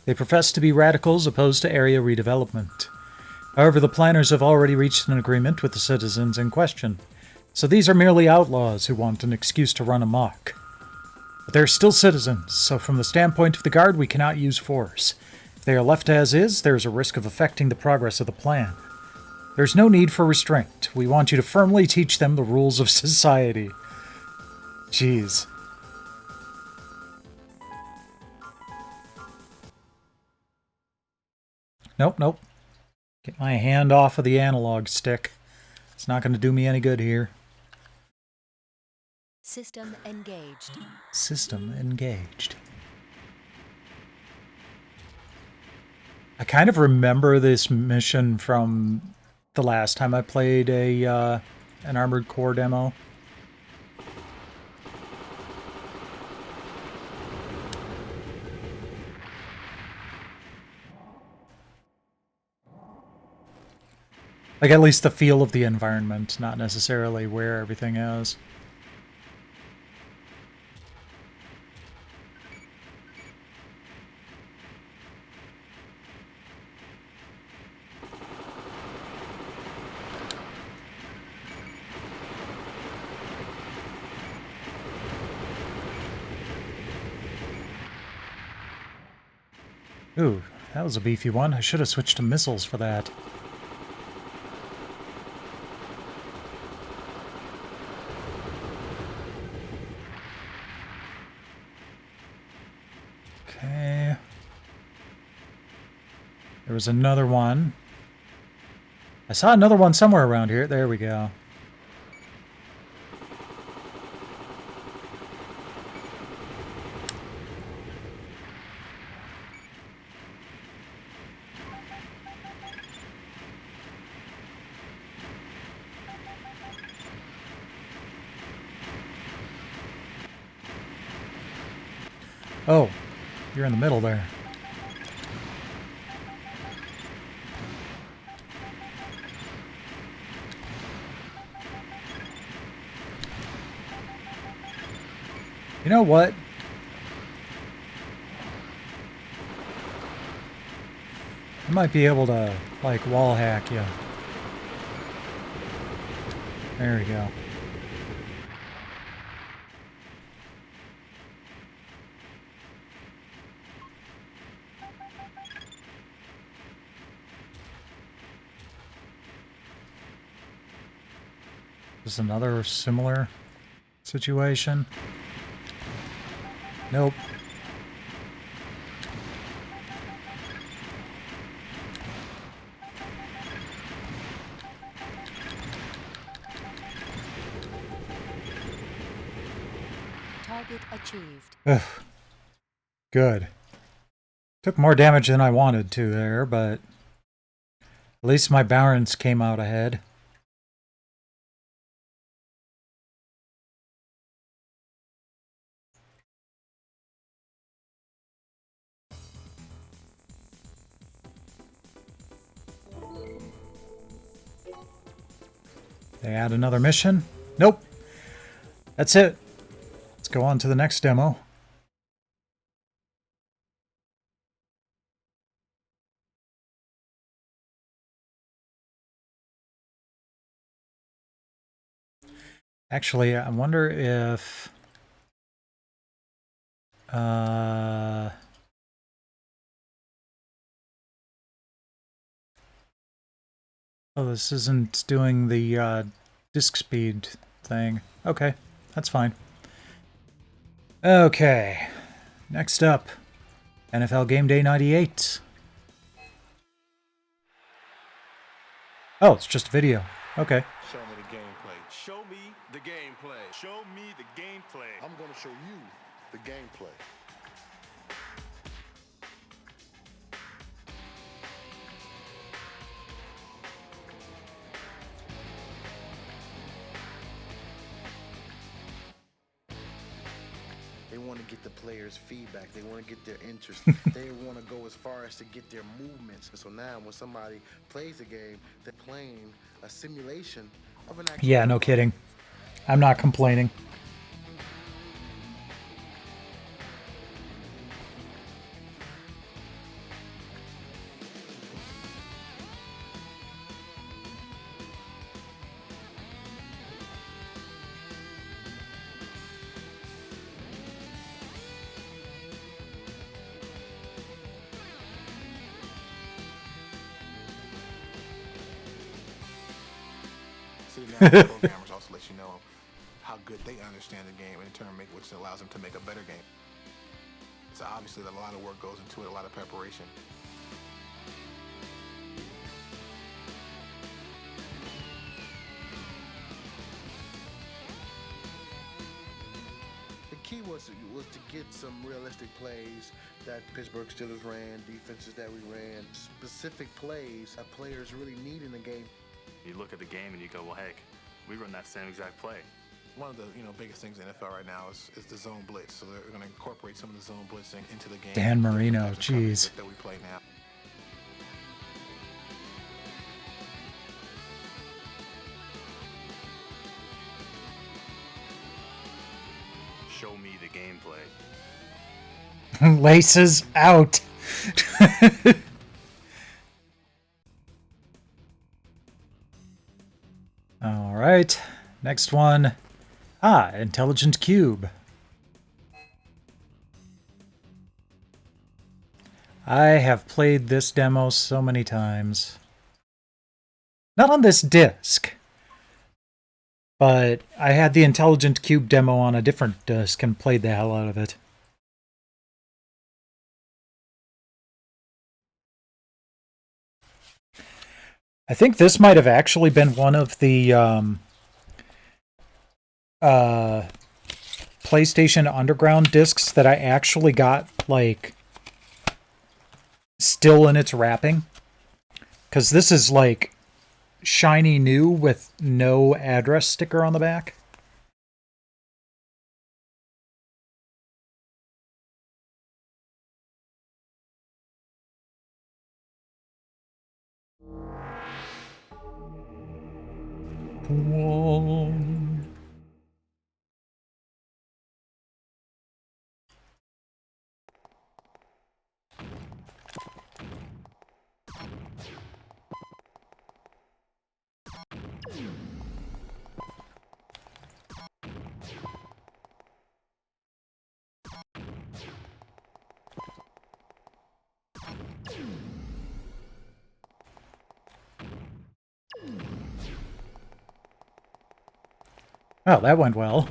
They profess to be radicals opposed to area redevelopment. However, the planners have already reached an agreement with the citizens in question, so these are merely outlaws who want an excuse to run amok. But they're still citizens, so from the standpoint of the Guard, we cannot use force. If they are left as is, there is a risk of affecting the progress of the plan. There's no need for restraint. We want you to firmly teach them the rules of society. Jeez. Nope, nope. Get my hand off of the analog stick. It's not going to do me any good here. System engaged. System engaged. I kind of remember this mission from the last time I played an Armored Core demo. Like, at least the feel of the environment, not necessarily where everything is. Ooh, that was a beefy one. I should have switched to missiles for that. Okay. There was another one. I saw another one somewhere around here. There we go. Oh, you're in the middle there. You know what? I might be able to, like, wall hack you. There we go. Is another similar situation? Nope. Target achieved. Ugh. Good. Took more damage than I wanted to there, but at least my balance came out ahead. They add another mission? Nope. That's it. Let's go on to the next demo. Actually, I wonder if... Oh, this isn't doing the disk speed thing. Okay, that's fine. Okay, next up, NFL Game Day 98. Oh, it's just a video. Okay. Show me the gameplay. Show me the gameplay. Show me the gameplay. I'm going to show you the gameplay. They want to get the players' feedback. They want to get their interest. They want to go as far as to get their movements. So now when somebody plays a game, they're playing a simulation of an actual Yeah, no kidding. I'm not complaining. See, now the programmers also let you know how good they understand the game, and in turn, which allows them to make a better game. So obviously, a lot of work goes into it, a lot of preparation. The key was to get some realistic plays that Pittsburgh Steelers ran, defenses that we ran, specific plays that players really need in the game. You look at the game and you go, well, heck, we run that same exact play. One of the biggest things in NFL right now is the zone blitz. So they're going to incorporate some of the zone blitzing into the game. Dan Marino, jeez. That we play now. Show me the gameplay. Laces out. All right, next one. Intelligent Cube. I have played this demo so many times. Not on this disc, but I had the Intelligent Cube demo on a different disc and played the hell out of it. I think this might have actually been one of the PlayStation Underground discs that I actually got, like, still in its wrapping. Because this is, like, shiny new with no address sticker on the back. Oh, that went well.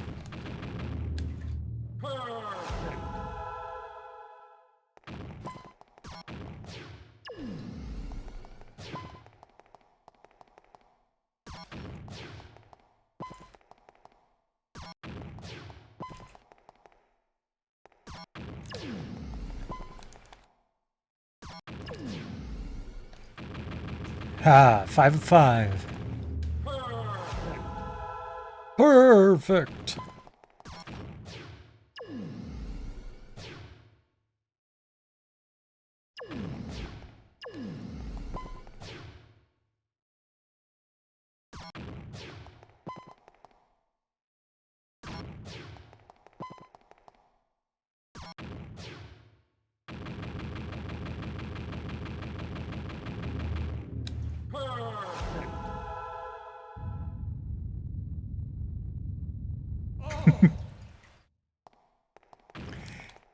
Ah, 5 of 5. Perfect.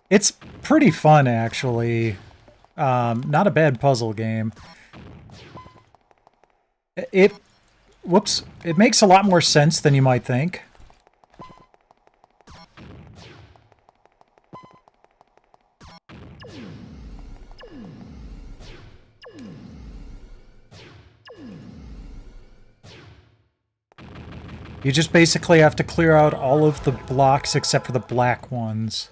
It's pretty fun, actually. Not a bad puzzle game. Whoops. It makes a lot more sense than you might think. You just basically have to clear out all of the blocks except for the black ones.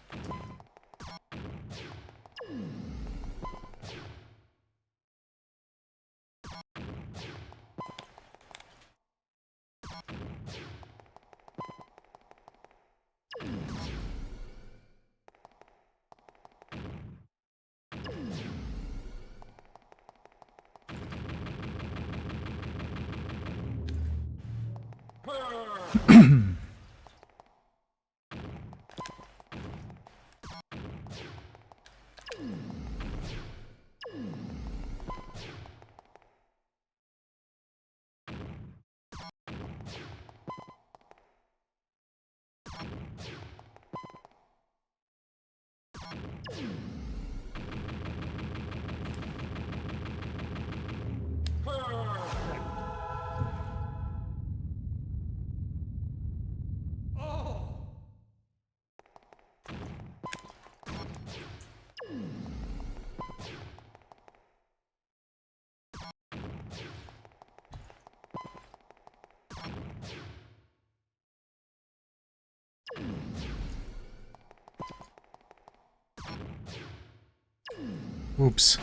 Oops.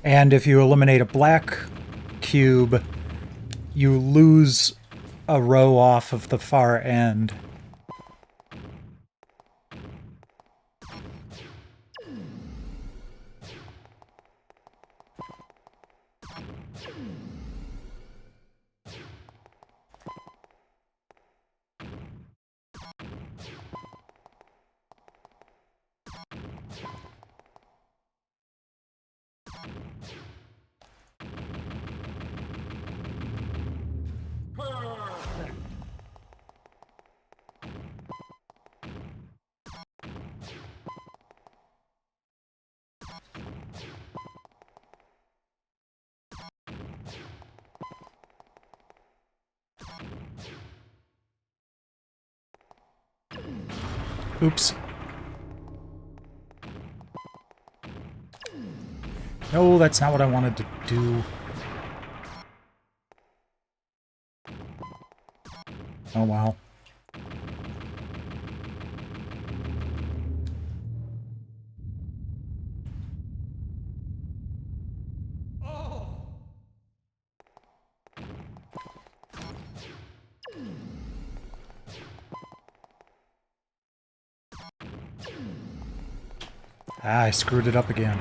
And if you eliminate a black cube, you lose a row off of the far end. Oops. No, that's not what I wanted to do. Oh, wow. Ah, I screwed it up again.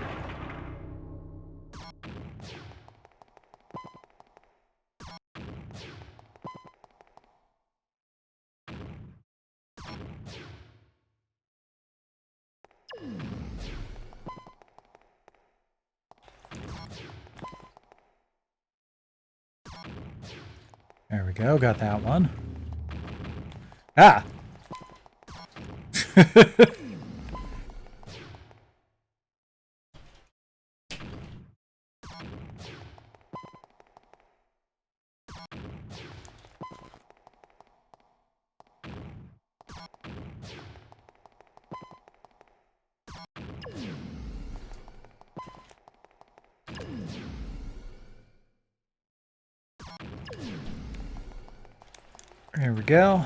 There we go, got that one. Ah! There we go.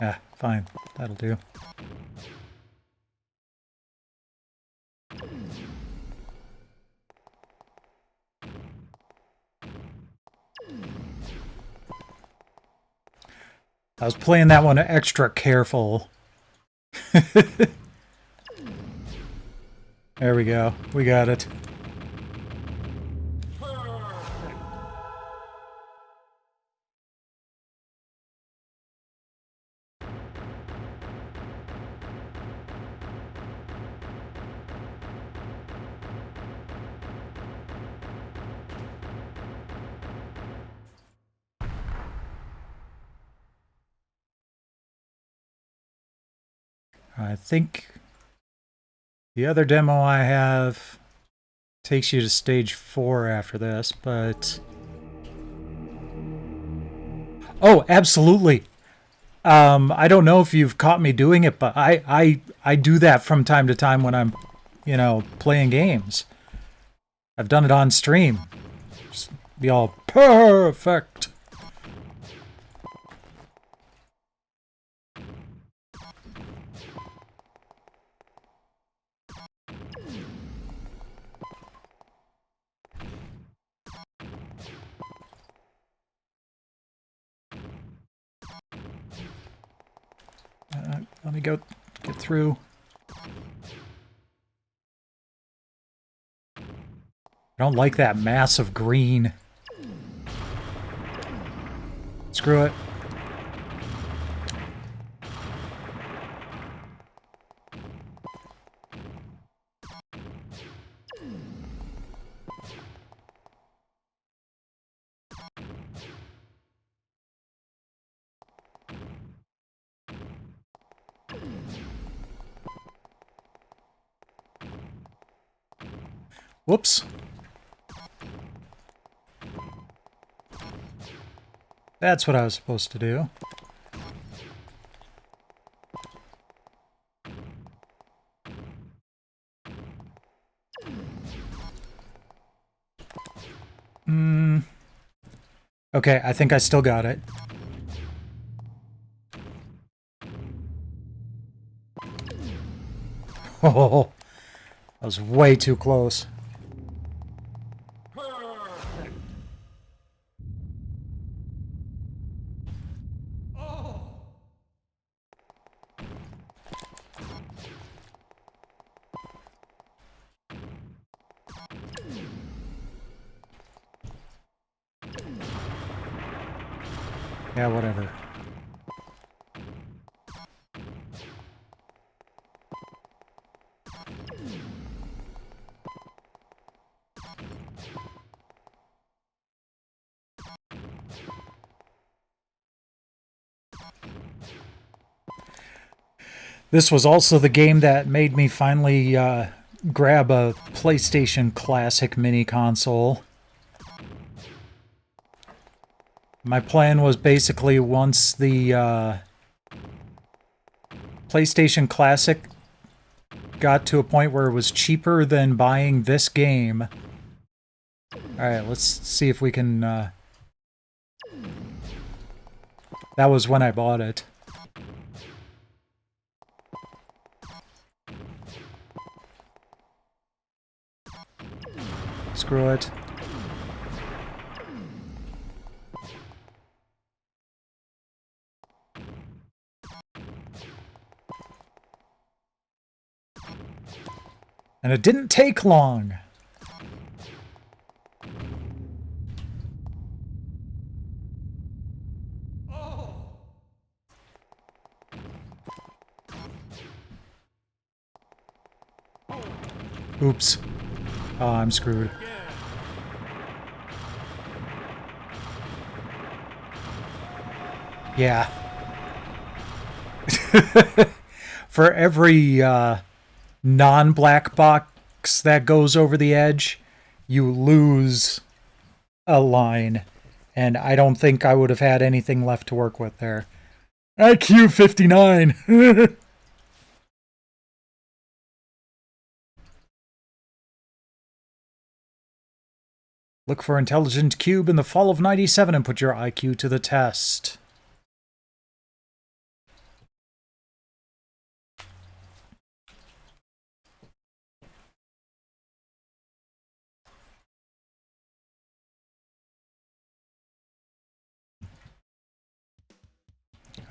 Ah, fine. That'll do. I was playing that one extra careful. There we go. We got it. I think the other demo I have takes you to stage 4 after this, but... Oh, absolutely! I don't know if you've caught me doing it, but I do that from time to time when I'm, you know, playing games. I've done it on stream. Just be all perfect. Let me go get through. I don't like that mass of green. Screw it. Whoops. That's what I was supposed to do. Okay, I think I still got it. Oh, that was way too close. Yeah, whatever. This was also the game that made me finally grab a PlayStation Classic mini console. My plan was basically once the PlayStation Classic got to a point where it was cheaper than buying this game. Alright, let's see if we can... That was when I bought it. Screw it. And it didn't take long. Oops. Oh, I'm screwed. Yeah. For every non-black box that goes over the edge, you lose a line. And I don't think I would have had anything left to work with there. IQ 59! Look for Intelligent Cube in the fall of 97 and put your IQ to the test.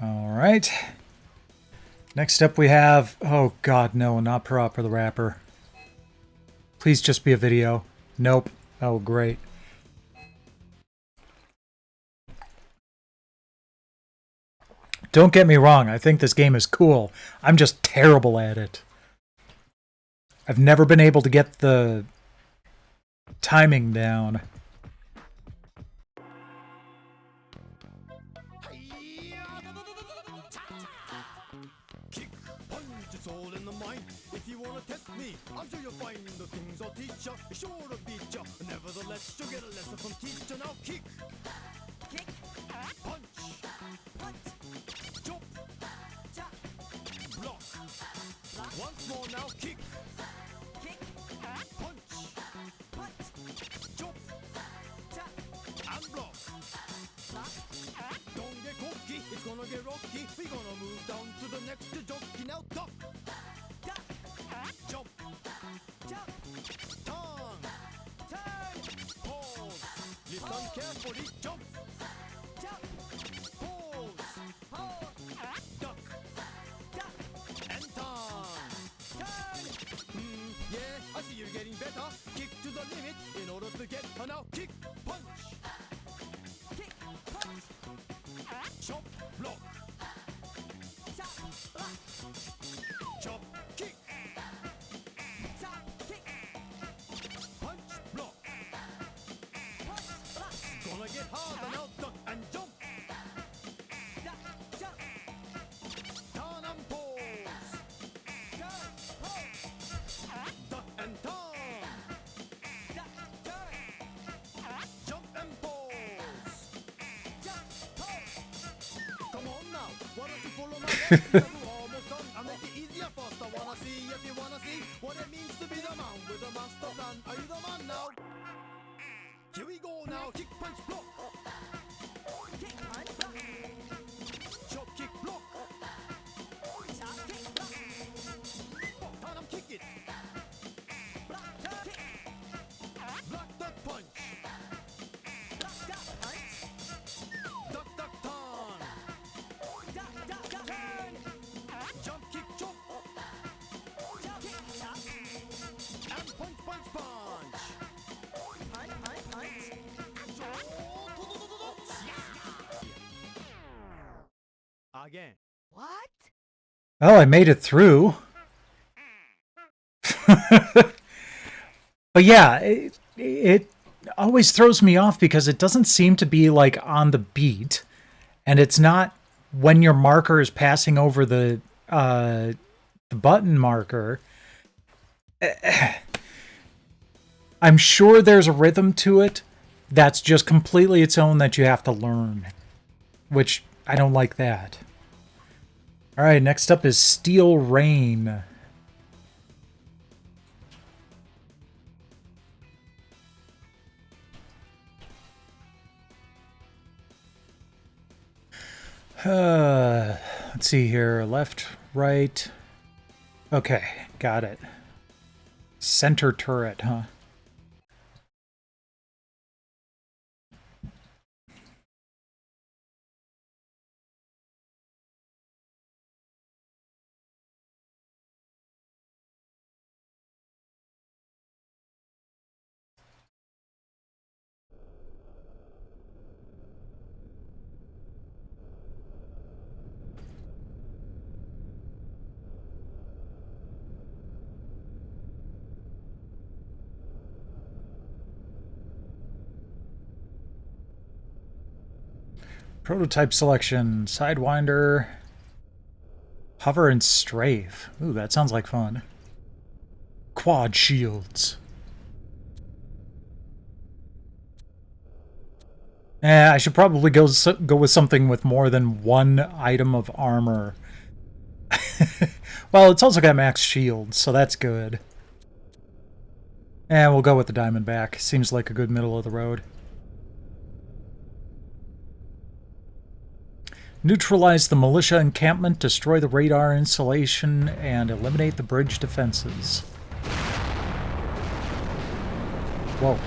Alright. Next up we have... Oh god, no, not Parappa the Rapper. Please just be a video. Nope. Oh, great. Don't get me wrong, I think this game is cool. I'm just terrible at it. I've never been able to get the timing down. Kick, punch, it's all in the mind. If you wanna test me, I'm sure you'll find the things I'll teach ya. Sure to beat ya. Nevertheless, you'll get a lesson from teacher. Now kick, kick, punch, punch, jump, jump, block. Once more now, kick, kick, punch, punch, jump, jump, and block. Don't get cocky, it's gonna get rocky. We're gonna move down to the next jockey. Now duck, duck, jump, jump, turn, turn, pause. Listen carefully, jump, jump, pause, pause, duck, duck, and turn, turn. Yeah, I see you're getting better. Kick to the limit in order to get her. Now kick, punch. Chop, block. Chop, block. Chop, kick. Chop, kick. Punch, block. Punch, block. Gonna get harder now. Duck and jump. Duck, jump. Turn and pause. Turn, pause. Duck and turn. Duck, turn. Jump and pause. Jump, pause. Come on now, why don't you follow my lead? We're almost done. I'll make it easier first. I wanna see if you wanna see what it means to be the man with the master plan. Are you the man now? Here we go now. Kick, punch, block. Kick, punch, block. Chop, kick, block. Chop, kick, block. Turn and kick it. Block, turn, kick. Block, duck, punch. Block, duck, punch. Duck, duck, turn. Duck, duck, duck, turn. Jump, kick, jump. Jump, kick, jump. And punch, punch, punch. Punch, punch, punch. Again. What? Well, I made it through. But yeah, it always throws me off because it doesn't seem to be like on the beat, and it's not when your marker is passing over the button marker. I'm sure there's a rhythm to it that's just completely its own that you have to learn, which I don't like that. All right, next up is Steel Rain. Let's see here. Left, right. Okay, got it. Center turret, huh? Prototype selection, Sidewinder, hover and strafe. Ooh, that sounds like fun. Quad shields. I should probably go with something with more than one item of armor. Well, it's also got max shields, so that's good. We'll go with the Diamondback. Seems like a good middle of the road. Neutralize the militia encampment, destroy the radar installation, and eliminate the bridge defenses. Whoa.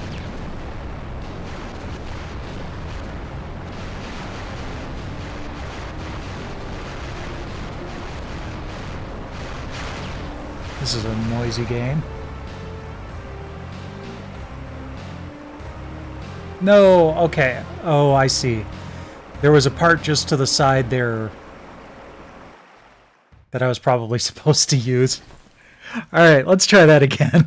This is a noisy game. No, okay. Oh, I see. There was a part just to the side there that I was probably supposed to use. Alright, let's try that again.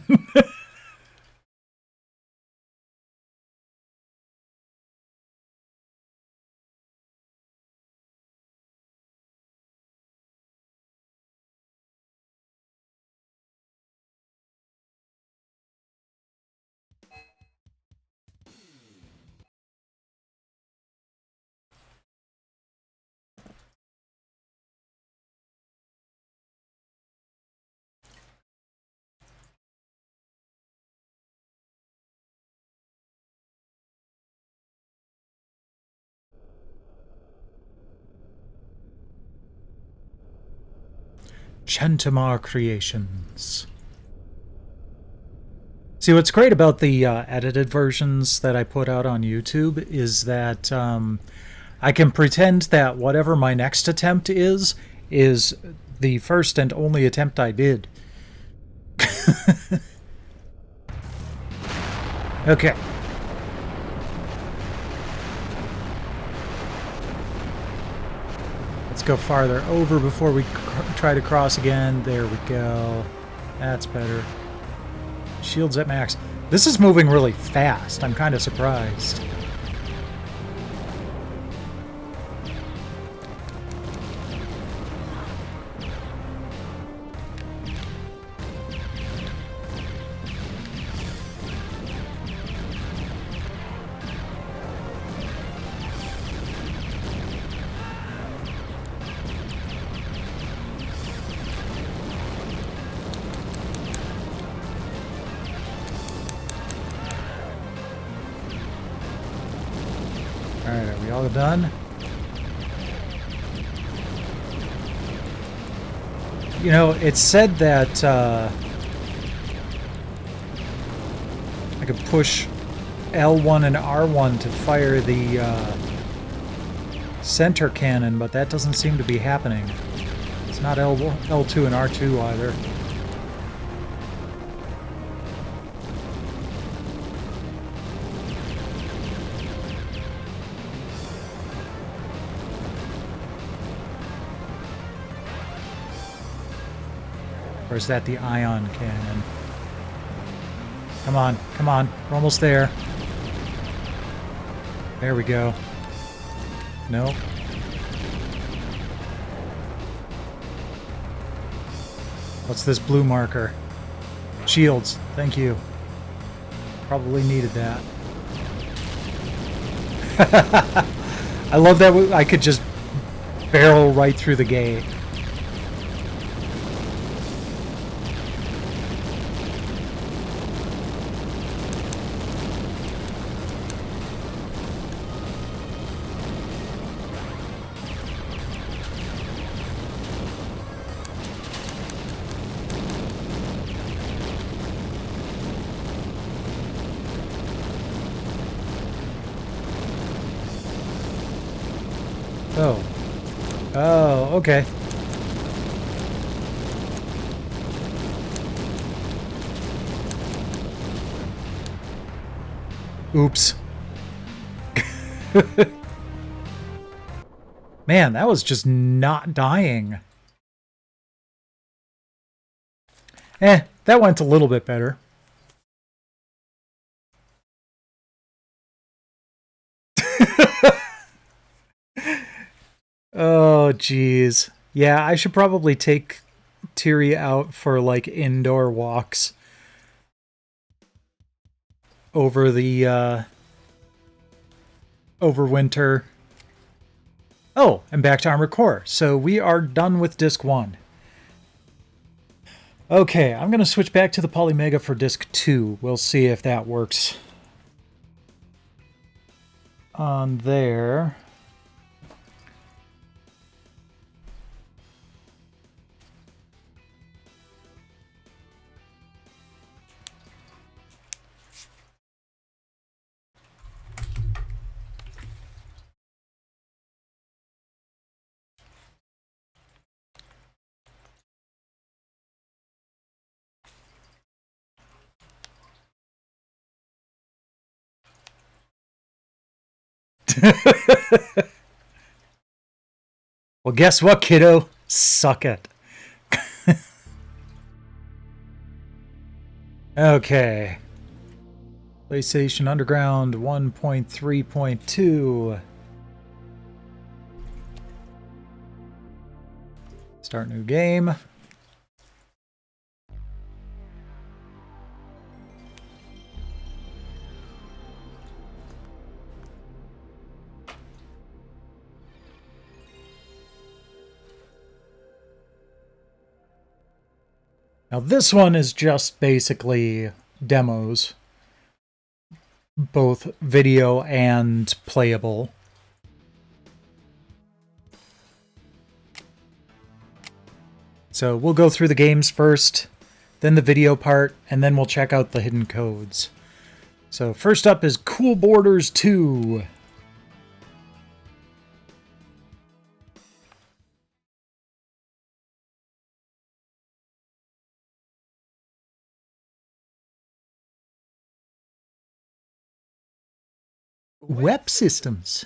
Chantamar Creations. See, what's great about the edited versions that I put out on YouTube is that I can pretend that whatever my next attempt is the first and only attempt I did. Okay. Let's go farther over before we try to cross again. There we go. That's better. Shields at max. This is moving really fast. I'm kind of surprised. Alright, are we all done? You know, it said that I could push L1 and R1 to fire the center cannon, but that doesn't seem to be happening. It's not L2 and R2 either. Or is that the ion cannon? Come on, come on. We're almost there. There we go. No. What's this blue marker? Shields. Thank you. Probably needed that. I love that I could just barrel right through the gate. Oh. Oh, okay. Oops. Man, that was just not dying. That went a little bit better. Oh, jeez. Yeah, I should probably take Tiri out for, like, indoor walks over the, over winter. Oh, and back to Armored Core. So we are done with Disc 1. Okay, I'm going to switch back to the Polymega for Disc 2. We'll see if that works on there. Well, guess what, kiddo? Suck it. Okay. PlayStation Underground 1.3.2. Start new game. Now this one is just basically demos, both video and playable. So we'll go through the games first, then the video part, and then we'll check out the hidden codes. So first up is Cool Borders 2. Web systems.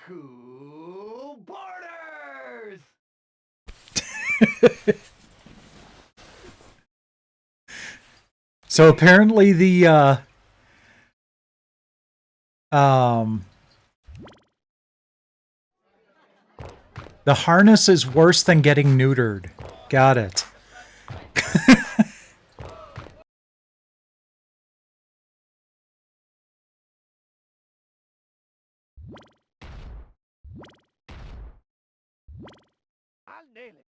Cool Borders! So apparently the harness is worse than getting neutered. Got it. I'll nail it.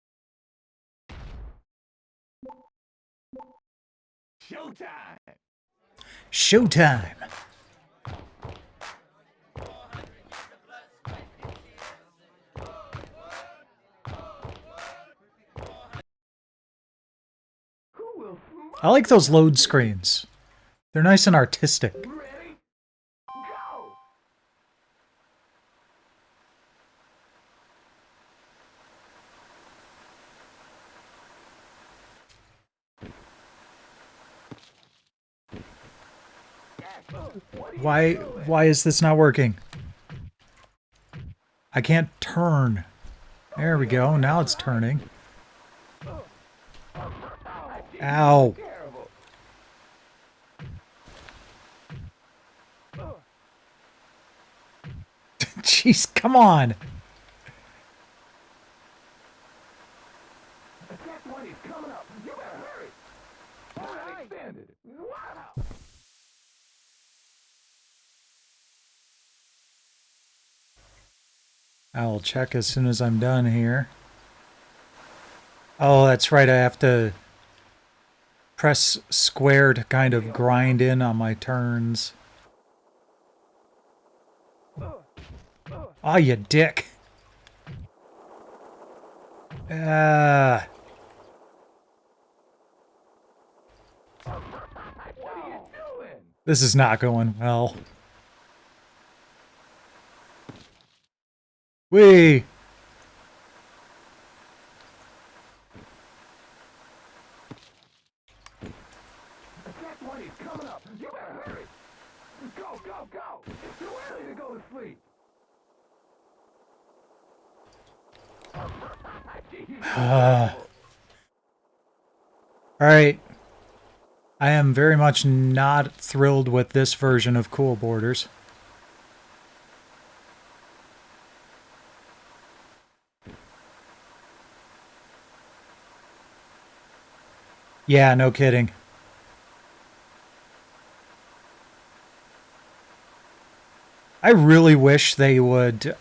Showtime! Showtime. I like those load screens. They're nice and artistic. Ready? Go! Why is this not working? I can't turn. There we go. Now it's turning. Ow. Jeez, come on. Attack one is coming up. You better hurry. All right. Expanded. Wow. I'll check as soon as I'm done here. Oh, that's right. I have to press square to kind of grind in on my turns. Oh, you dick. This is not going well. Whee! Attack one is coming up. You better hurry. Go, go, go. It's too early to go to sleep. Alright. I am very much not thrilled with this version of Cool Borders. Yeah, no kidding. I really wish they would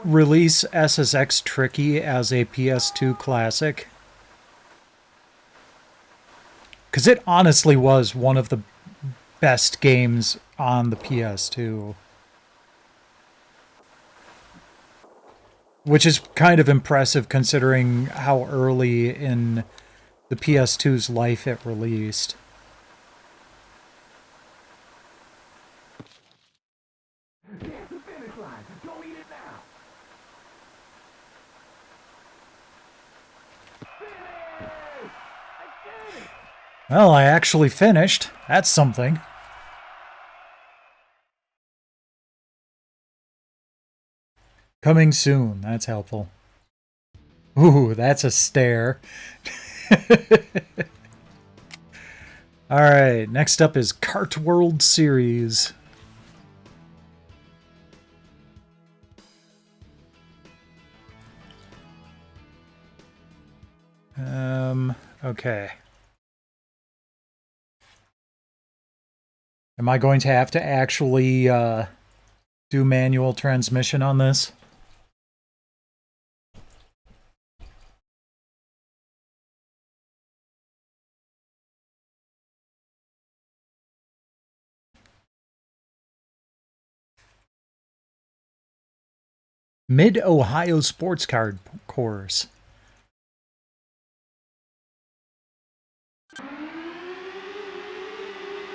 release SSX Tricky as a PS2 classic. Because it honestly was one of the best games on the PS2. Which is kind of impressive considering how early in the PS2's life it released. Well, I actually finished. That's something. Coming soon. That's helpful. Ooh, that's a stare. Alright, next up is Kart World Series. Okay. Am I going to have to actually do manual transmission on this? Mid-Ohio Sports Card Course.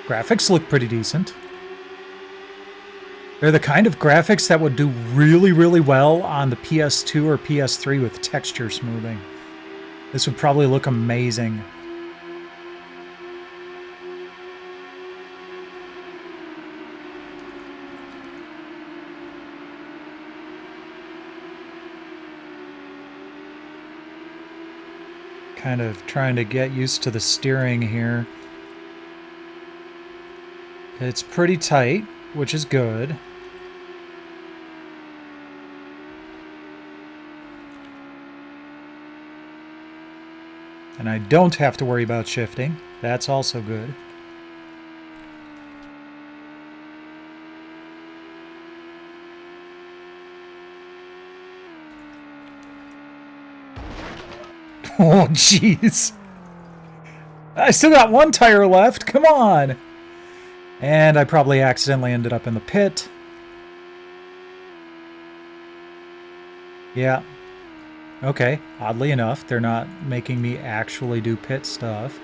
Graphics look pretty decent. They're the kind of graphics that would do really, really well on the PS2 or PS3 with texture smoothing. This would probably look amazing. Kind of trying to get used to the steering here. It's pretty tight, which is good. And I don't have to worry about shifting. That's also good. Oh, jeez. I still got one tire left. Come on. And I probably accidentally ended up in the pit. Yeah. Okay. Oddly enough, they're not making me actually do pit stuff.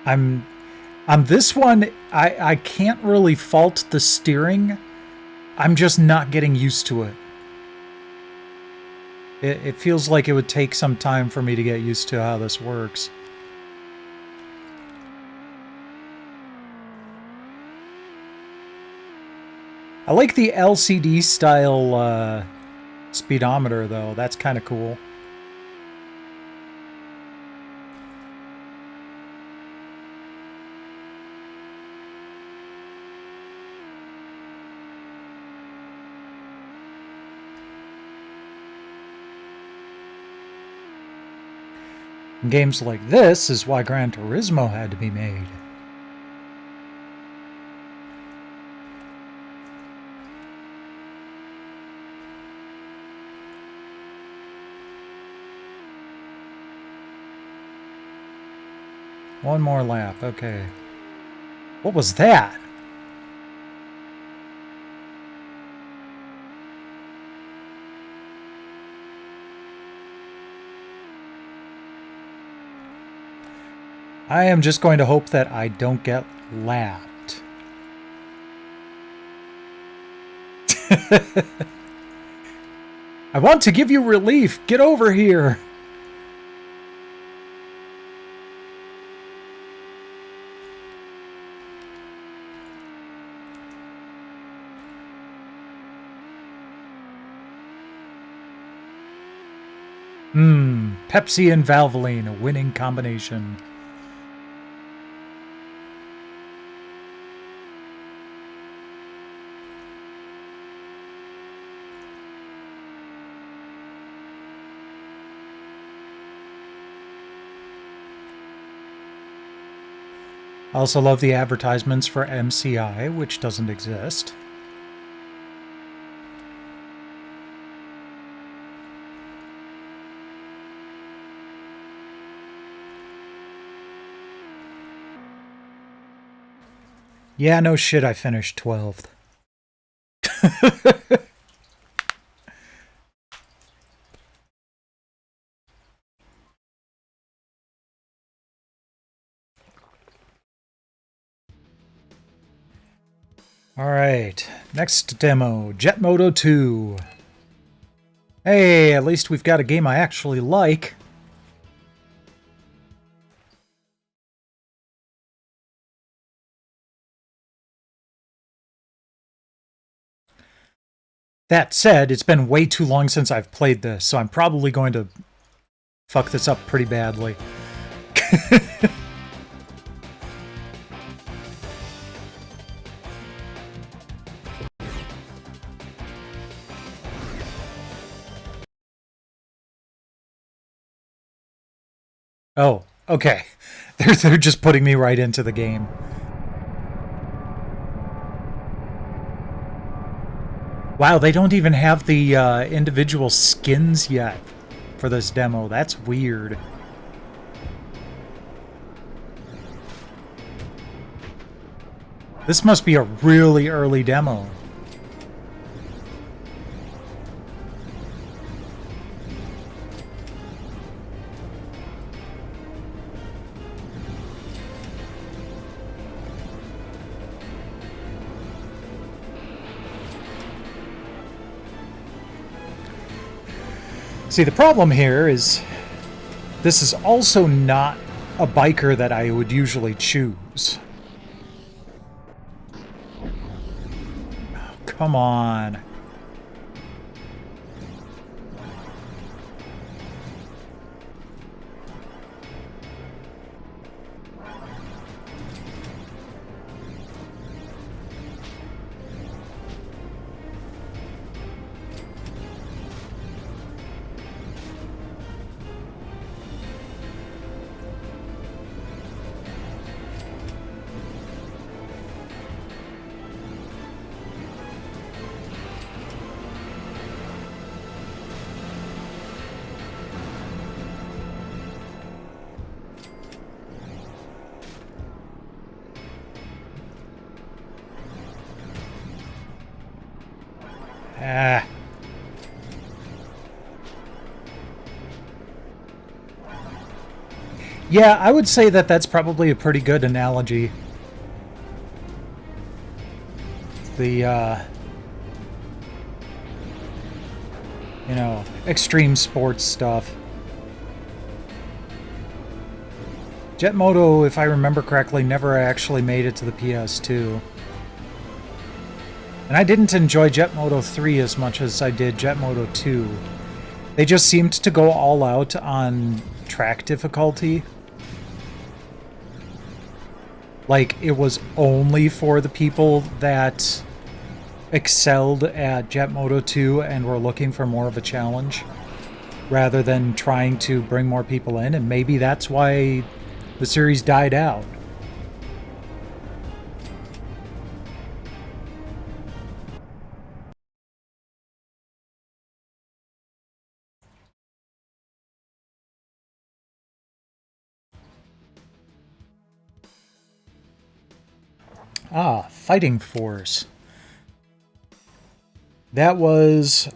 On this one, I can't really fault the steering. I'm just not getting used to it. It feels like it would take some time for me to get used to how this works. I like the LCD style speedometer though. That's kind of cool. Games like this is why Gran Turismo had to be made. One more lap, okay. What was that? I am just going to hope that I don't get lapped. I want to give you relief. Get over here. Pepsi and Valvoline, a winning combination. I also love the advertisements for MCI, which doesn't exist. Yeah, no shit, I finished 12th. Alright, next demo, Jet Moto 2. Hey, at least we've got a game I actually like. That said, it's been way too long since I've played this, so I'm probably going to fuck this up pretty badly. Oh, okay. They're just putting me right into the game. Wow, they don't even have the individual skins yet for this demo. That's weird. This must be a really early demo. See, the problem here is this is also not a biker that I would usually choose. Oh, come on. Ah. Yeah, I would say that that's probably a pretty good analogy. The, you know, extreme sports stuff. Jet Moto, if I remember correctly, never actually made it to the PS2. And I didn't enjoy Jet Moto 3 as much as I did Jet Moto 2. They just seemed to go all out on track difficulty. Like, it was only for the people that excelled at Jet Moto 2 and were looking for more of a challenge, rather than trying to bring more people in, and maybe that's why the series died out. Ah, Fighting Force. That was,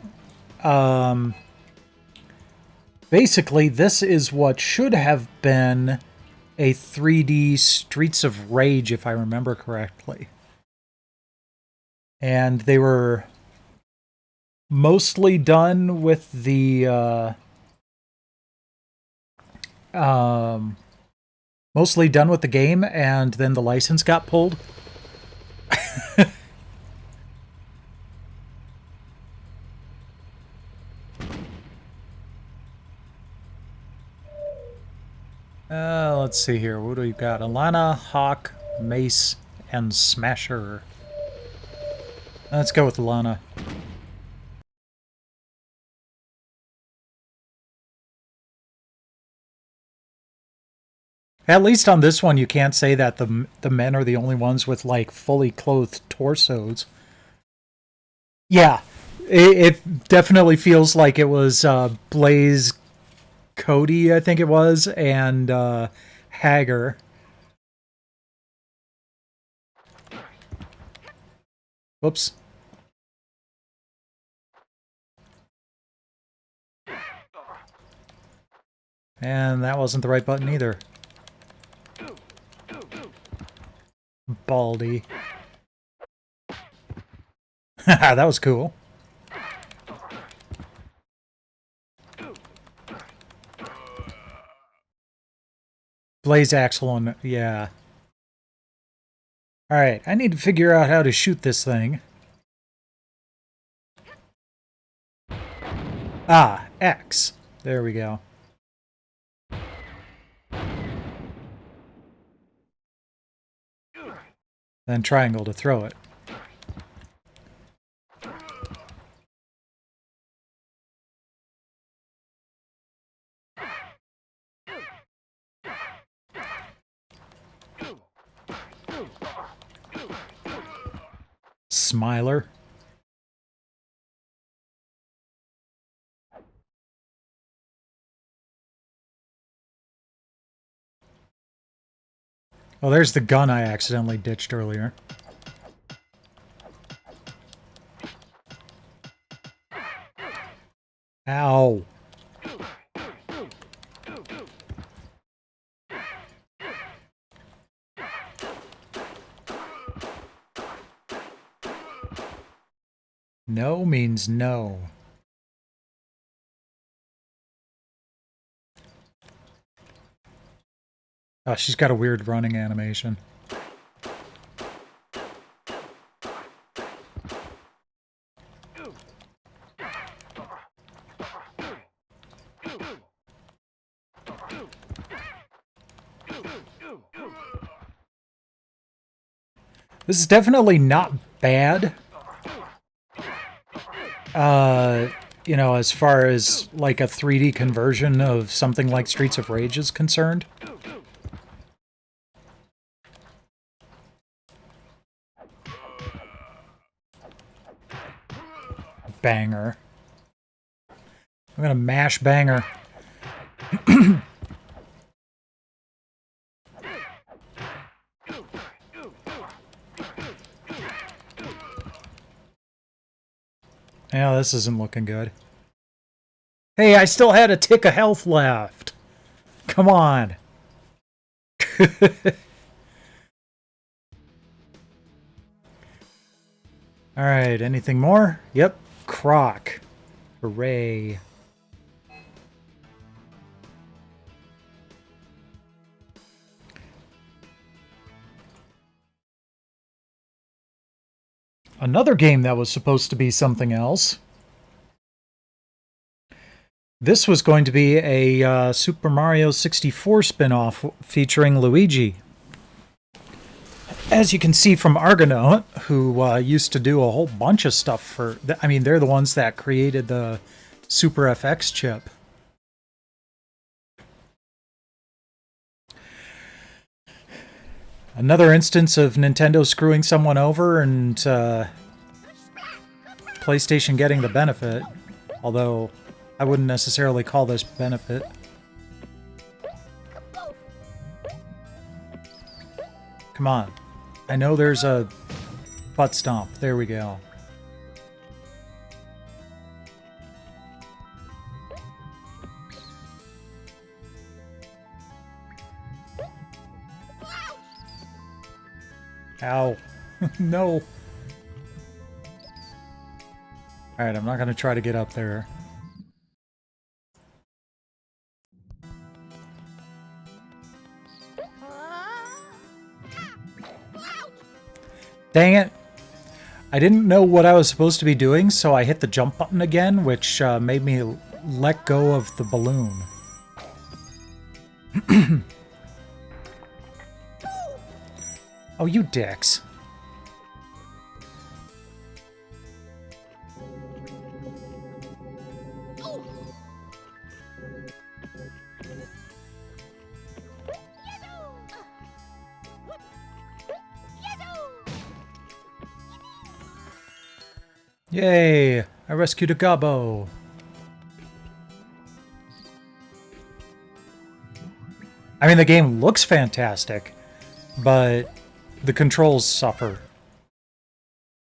basically, this is what should have been a 3D Streets of Rage, if I remember correctly. And they were mostly done with the, mostly done with the game, and then the license got pulled. Let's see here. What do we got? Alana, Hawk, Mace, and Smasher. Let's go with Alana. At least on this one, you can't say that the men are the only ones with, like, fully clothed torsos. Yeah, it definitely feels like it was Blaze, Cody, I think it was, and Hager. Whoops. And that wasn't the right button either. Baldy. That was cool. Blaze Axel on, yeah. Alright, I need to figure out how to shoot this thing. Ah, X. There we go. Then triangle to throw it. Smiler. Oh, there's the gun I accidentally ditched earlier. Ow. No means no. Oh, she's got a weird running animation. This is definitely not bad. You know, as far as like a 3D conversion of something like Streets of Rage is concerned. Banger. I'm gonna mash banger. Yeah, this isn't looking good. Hey, I still had a tick of health left. Come on. Alright, anything more? Yep, Croc. Hooray. Another game that was supposed to be something else. This was going to be a Super Mario 64 spin-off featuring Luigi. As you can see from Argonaut, who used to do a whole bunch of stuff for... I mean, they're the ones that created the Super FX chip. Another instance of Nintendo screwing someone over and PlayStation getting the benefit. Although, I wouldn't necessarily call this benefit. Come on. I know there's a butt stomp. There we go. Ow. No. Alright, I'm not going to try to get up there. Dang it. I didn't know what I was supposed to be doing, so I hit the jump button again, which made me let go of the balloon. Oh, you dicks. Yay! I rescued a gobbo. I mean, the game looks fantastic, but the controls suffer,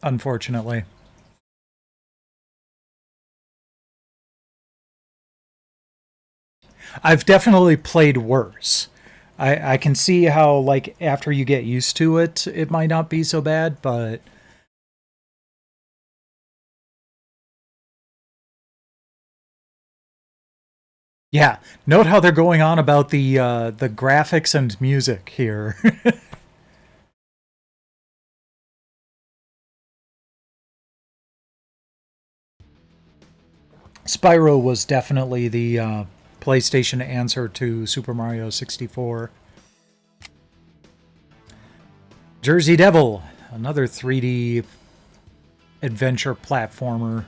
unfortunately. I've definitely played worse. I can see how, like, after you get used to it, it might not be so bad, but... Yeah, note how they're going on about the graphics and music here. Spyro was definitely the PlayStation answer to Super Mario 64. Jersey Devil, another 3D adventure platformer.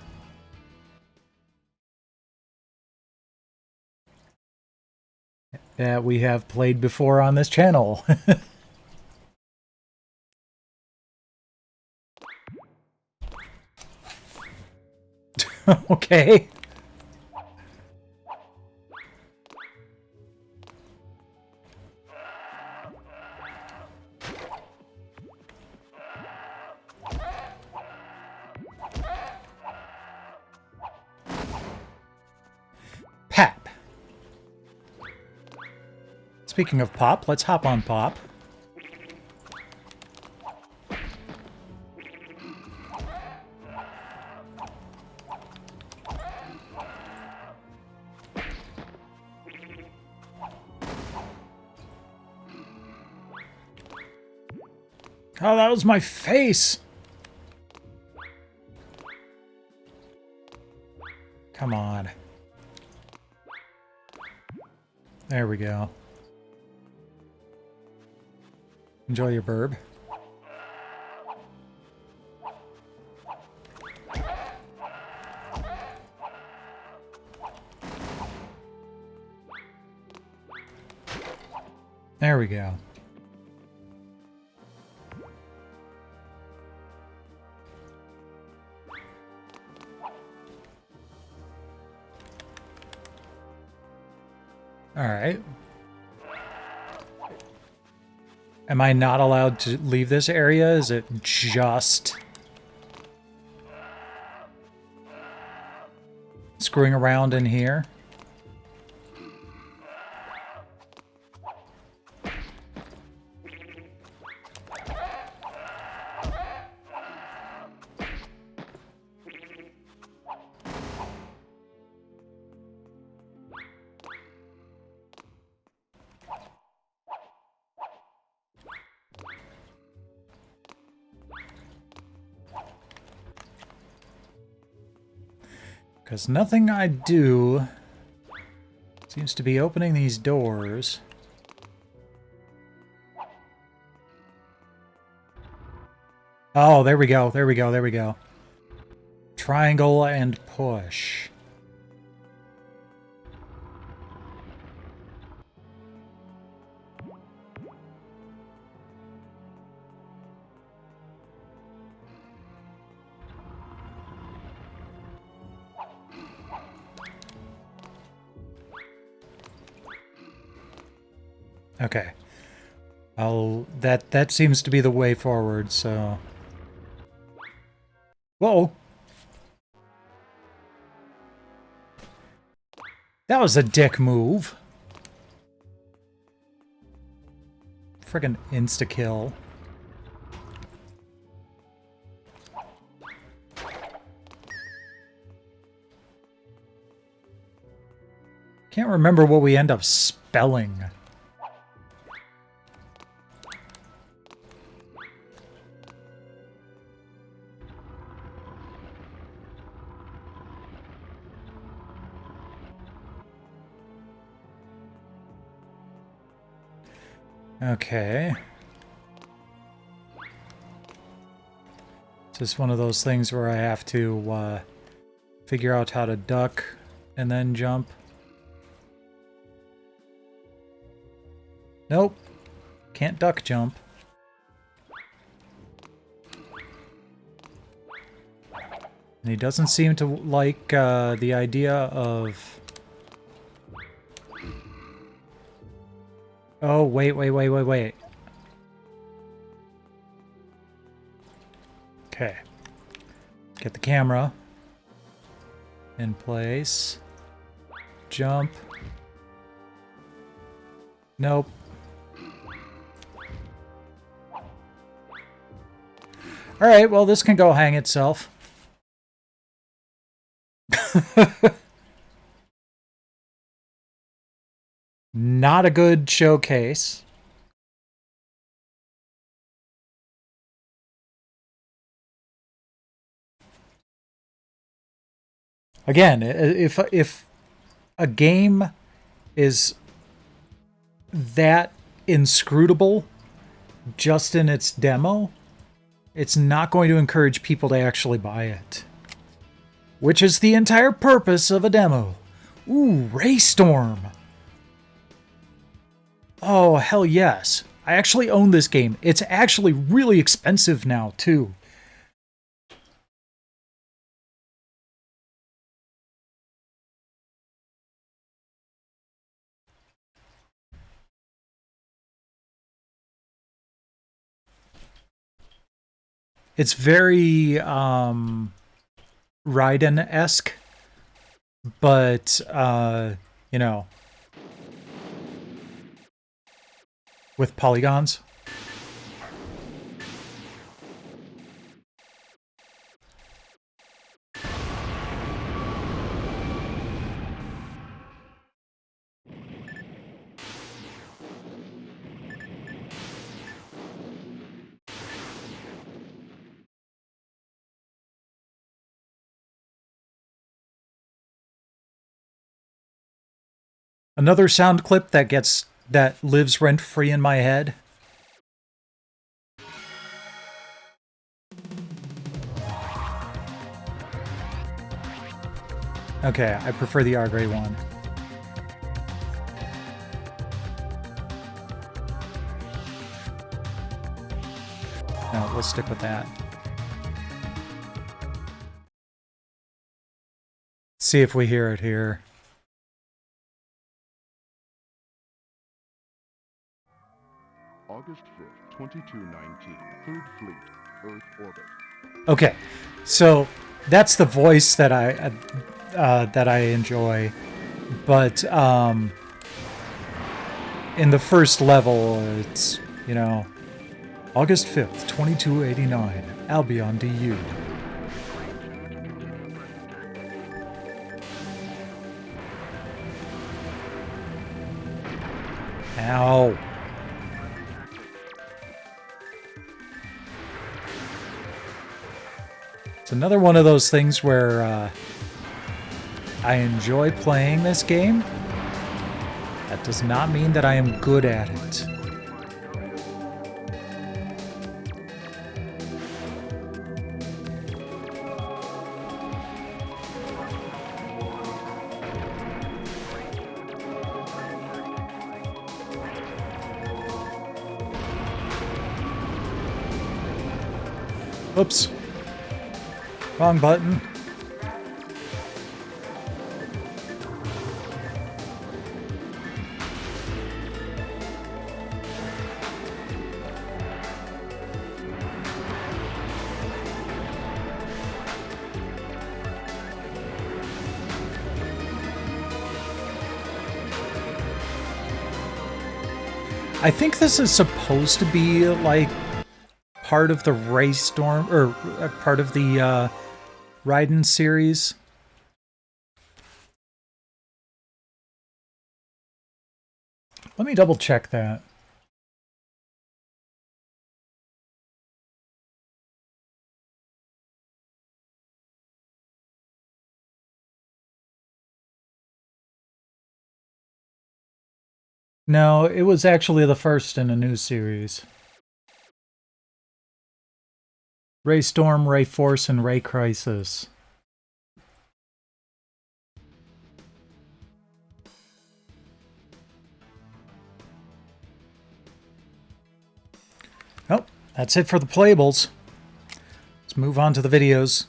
That we have played before on this channel. Okay. Pap. Speaking of Pop, let's hop on Pop. Oh, that was my face! Come on. There we go. Enjoy your burb. There we go. All right. Am I not allowed to leave this area? Is it just screwing around in here? Because nothing I do seems to be opening these doors. Oh, there we go, there we go, there we go. Triangle and push. Okay. That seems to be the way forward, so... Whoa! That was a dick move. Friggin' insta-kill. Can't remember what we end up spelling. Okay. It's just one of those things where I have to figure out how to duck and then jump. Nope. Can't duck jump. And he doesn't seem to like the idea of... Oh, wait. Okay. Get the camera in place. Jump. Nope. Alright, well, this can go hang itself. Not a good showcase. Again, if a game is that inscrutable just in its demo, it's not going to encourage people to actually buy it. Which is the entire purpose of a demo. Ooh, Raystorm! Oh, hell yes. I actually own this game. It's actually really expensive now, too. It's very Raiden-esque, but you know, with polygons. Another sound clip that lives rent-free in my head. Okay, I prefer the R-Gray one. No, we'll stick with that. See if we hear it here. August 5th, 2219, 3rd Fleet, Earth orbit. Okay, so that's the voice that I enjoy, but in the first level, it's, you know, August 5th, 2289, Albion DU. Ow. It's another one of those things where I enjoy playing this game. That does not mean that I am good at it. Oops. Wrong button. I think this is supposed to be like part of the Raystorm, or part of the Raiden series. Let me double check that. No, it was actually the first in a new series. Ray Storm, Ray Force, and Ray Crisis. Oh, that's it for the playables. Let's move on to the videos.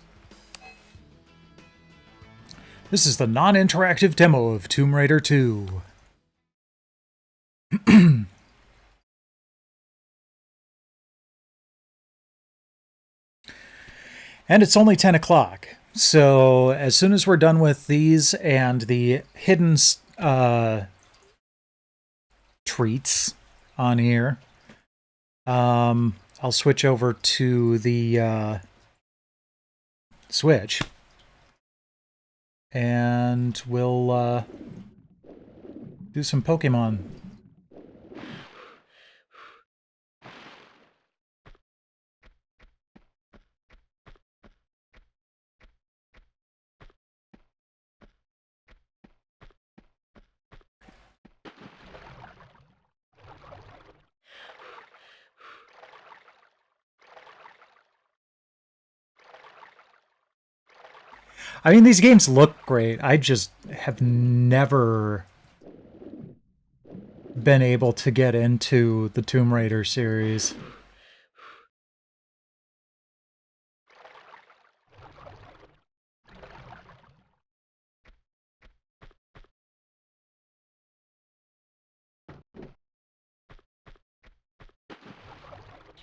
This is the non-interactive demo of Tomb Raider 2. And it's only 10 o'clock. So as soon as we're done with these and the hidden treats on here, I'll switch over to the Switch. And we'll do some Pokemon. I mean, these games look great. I just have never been able to get into the Tomb Raider series.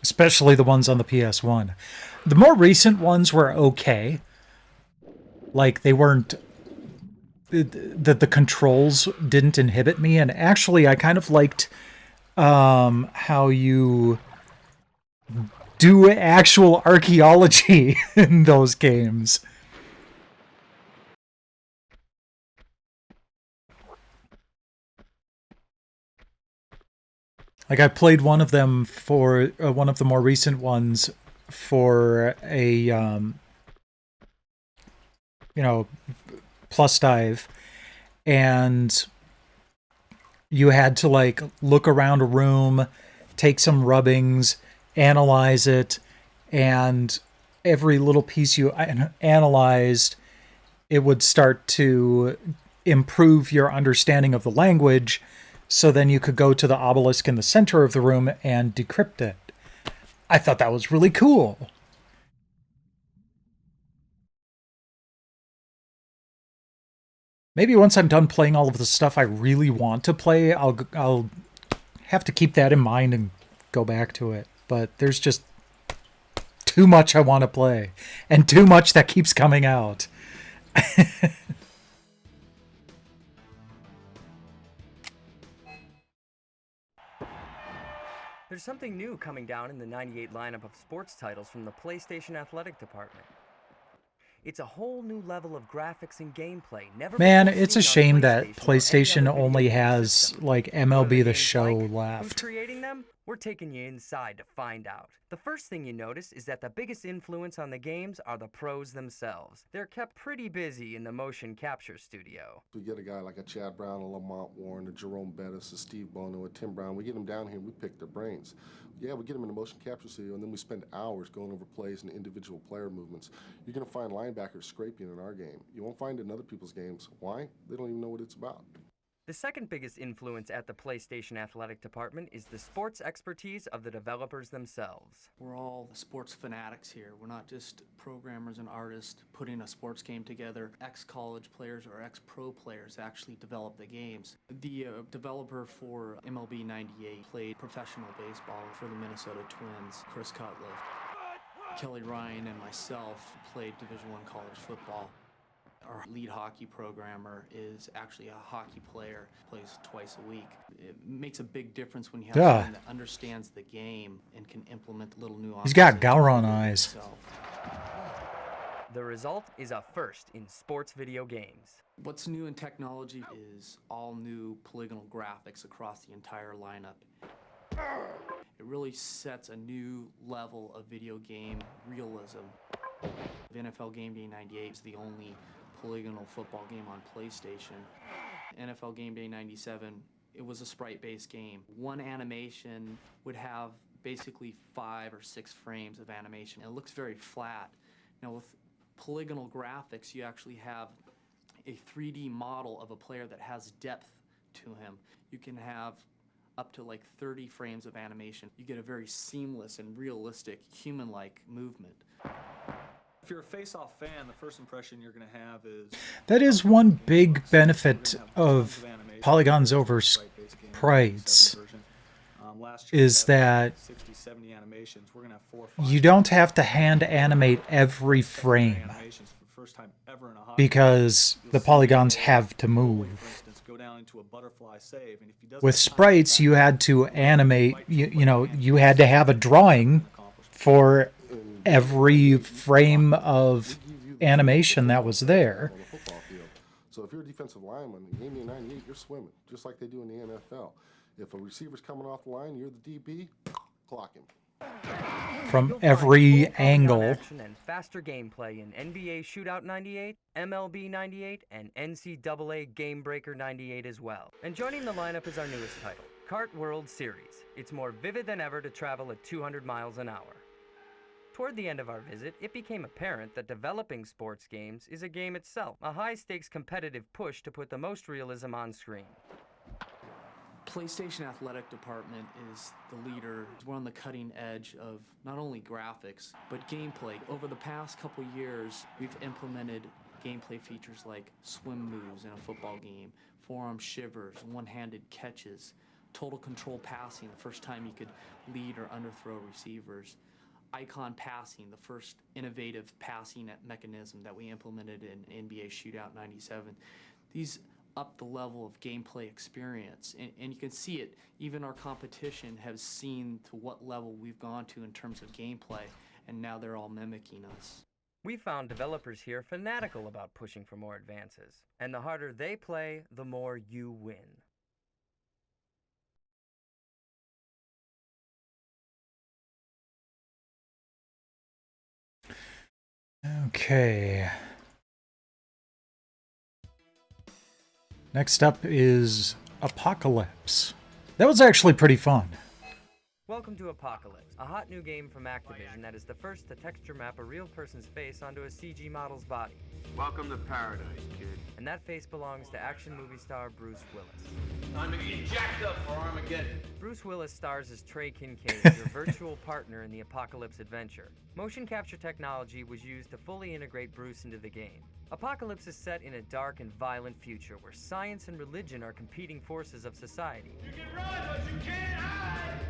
Especially the ones on the PS1. The more recent ones were okay. Like, they weren't... The controls didn't inhibit me, and actually I kind of liked how you do actual archaeology in those games. Like, I played one of them for one of the more recent ones for a you know, plus dive, and you had to like look around a room, take some rubbings, analyze it, and every little piece you analyzed, it would start to improve your understanding of the language, so then you could go to the obelisk in the center of the room and decrypt it. I thought that was really cool. Maybe once I'm done playing all of the stuff I really want to play, I'll have to keep that in mind and go back to it. But there's just too much I want to play, and too much that keeps coming out. There's something new coming down in the 98 lineup of sports titles from the PlayStation Athletic Department. It's a whole new level of graphics and gameplay. Man, it's a shame that PlayStation only has, like, MLB The Show Who's left. creating them? We're taking you inside to find out. The first thing you notice is that the biggest influence on the games are the pros themselves. They're kept pretty busy in the motion capture studio. We get a guy like a Chad Brown, a Lamont Warren, a Jerome Bettis, a Steve Bono, a Tim Brown. We get them down here and we pick their brains. Yeah, we get them in the motion capture studio, and then we spend hours going over plays and individual player movements. You're going to find linebackers scraping in our game. You won't find it in other people's games. Why? They don't even know what it's about. The second biggest influence at the PlayStation Athletic Department is the sports expertise of the developers themselves. We're all sports fanatics here. We're not just programmers and artists putting a sports game together. Ex-college players or ex-pro players actually develop the games. The developer for MLB 98 played professional baseball for the Minnesota Twins, Chris Cutliff. Kelly Ryan and myself played Division I college football. Our lead hockey programmer is actually a hockey player, plays twice a week. It makes a big difference when you have someone that understands the game and can implement little nuances. He's got Gowron eyes. The result is a first in sports video games. What's new in technology is all new polygonal graphics across the entire lineup. It really sets a new level of video game realism. NFL Game Day 98 is the only polygonal football game on PlayStation. NFL Game Day 97, it was a sprite-based game. One animation would have basically 5 or 6 frames of animation. It looks very flat. Now with polygonal graphics, you actually have a 3D model of a player that has depth to him. You can have up to like 30 frames of animation. You get a very seamless and realistic human-like movement. If you're a face-off fan, the first impression you're going to have is... That is one big benefit of polygons over sprites, is that you don't have to hand animate every frame, because the polygons have to move. With sprites, you had to animate, you had to have a drawing for every frame of animation that was there. So if you're a defensive lineman, in NBA 98, you're swimming, just like they do in the NFL. If a receiver's coming off the line, you're the DB, clock him. From every angle. Action and faster gameplay in NBA Shootout 98, MLB 98, and NCAA Game Breaker 98 as well. And joining the lineup is our newest title, Kart World Series. It's more vivid than ever to travel at 200 miles an hour. Toward the end of our visit, it became apparent that developing sports games is a game itself, a high-stakes competitive push to put the most realism on screen. PlayStation Athletic Department is the leader. We're on the cutting edge of not only graphics, but gameplay. Over the past couple years, we've implemented gameplay features like swim moves in a football game, forearm shivers, one-handed catches, total control passing, the first time you could lead or underthrow receivers, icon passing, the first innovative passing mechanism that we implemented in NBA Shootout 97. These up the level of gameplay experience, and you can see it. Even our competition has seen to what level we've gone to in terms of gameplay, and now they're all mimicking us. We found developers here fanatical about pushing for more advances, and the harder they play, the more you win. Okay. Next up is Apocalypse. That was actually pretty fun. Welcome to Apocalypse, a hot new game from Activision that is the first to texture map a real person's face onto a CG model's body. Welcome to paradise, kid. And that face belongs to action movie star Bruce Willis. Time to get jacked up for Armageddon. Bruce Willis stars as Trey Kincaid, your virtual partner in the Apocalypse adventure. Motion capture technology was used to fully integrate Bruce into the game. Apocalypse is set in a dark and violent future where science and religion are competing forces of society. You can run, but you can't hide!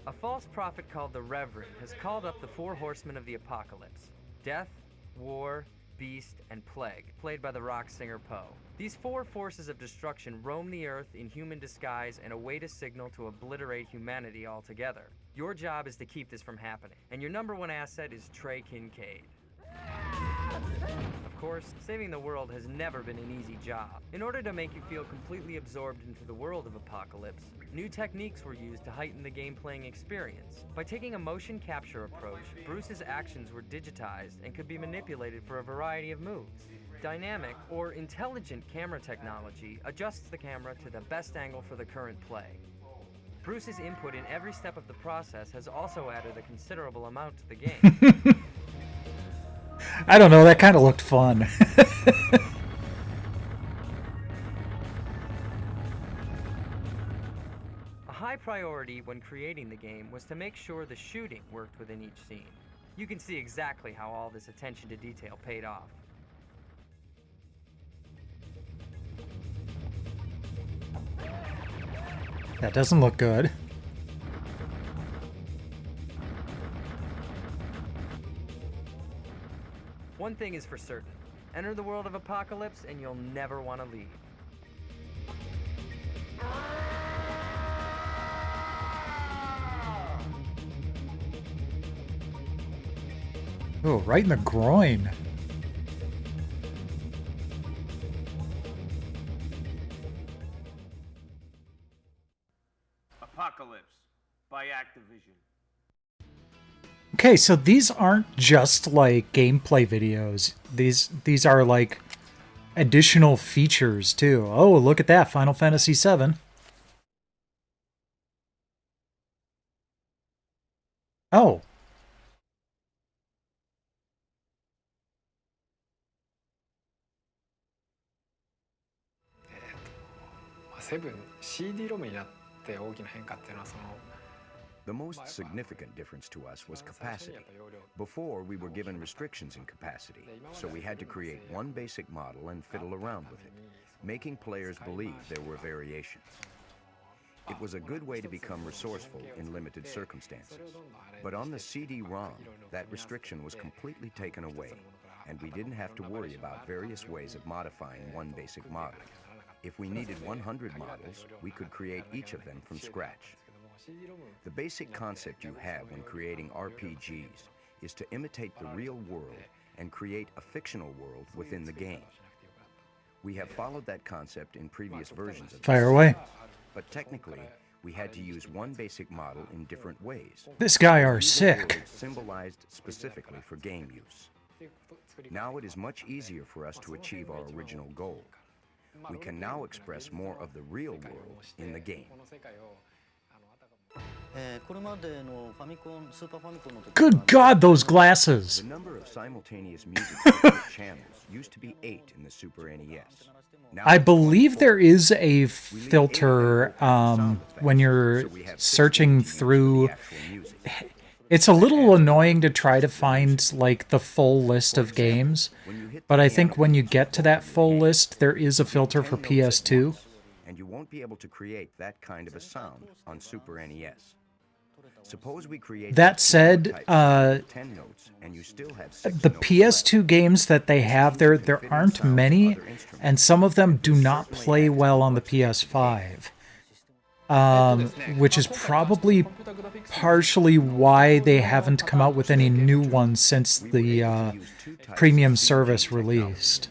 A false prophet called the Reverend has called up the 4 horsemen of the apocalypse: death, war, beast, and plague, played by the rock singer Poe. These 4 forces of destruction roam the earth in human disguise and await a signal to obliterate humanity altogether. Your job is to keep this from happening, and your #1 asset is Trey Kincaid. Of course, saving the world has never been an easy job. In order to make you feel completely absorbed into the world of Apocalypse, new techniques were used to heighten the game-playing experience. By taking a motion capture approach, Bruce's actions were digitized and could be manipulated for a variety of moves. Dynamic or intelligent camera technology adjusts the camera to the best angle for the current play. Bruce's input in every step of the process has also added a considerable amount to the game. I don't know, that kind of looked fun. A high priority when creating the game was to make sure the shooting worked within each scene. You can see exactly how all this attention to detail paid off. That doesn't look good. One thing is for certain. Enter the world of Apocalypse and you'll never want to leave. Oh, right in the groin. Apocalypse by Activision. Okay, so these aren't just like gameplay videos. These are like additional features too. Oh, look at that, Final Fantasy VII. Oh. The most significant difference to us was capacity. Before, we were given restrictions in capacity, so we had to create one basic model and fiddle around with it, making players believe there were variations. It was a good way to become resourceful in limited circumstances. But on the CD-ROM, that restriction was completely taken away, and we didn't have to worry about various ways of modifying one basic model. If we needed 100 models, we could create each of them from scratch. The basic concept you have when creating RPGs is to imitate the real world and create a fictional world within the game. We have followed that concept in previous versions of Fire away. But technically, we had to use one basic model in different ways. This guy are Using sick. words symbolized specifically for game use. Now it is much easier for us to achieve our original goal. We can now express more of the real world in the game. Good God, those glasses! The number of simultaneous music channels used to be 8 in the Super NES. Now I believe there is a filter when you're searching through. It's a little annoying to try to find like the full list of games, but I think when you get to that full list, there is a filter for PS2. And you won't be able to create that kind of a sound on Super NES. Suppose we create That said, 10 notes and you still have 6 the notes PS2 games that they have there aren't many, and some of them do not play well on the PS5. Which is probably partially why they haven't come out with any new ones since the premium service released.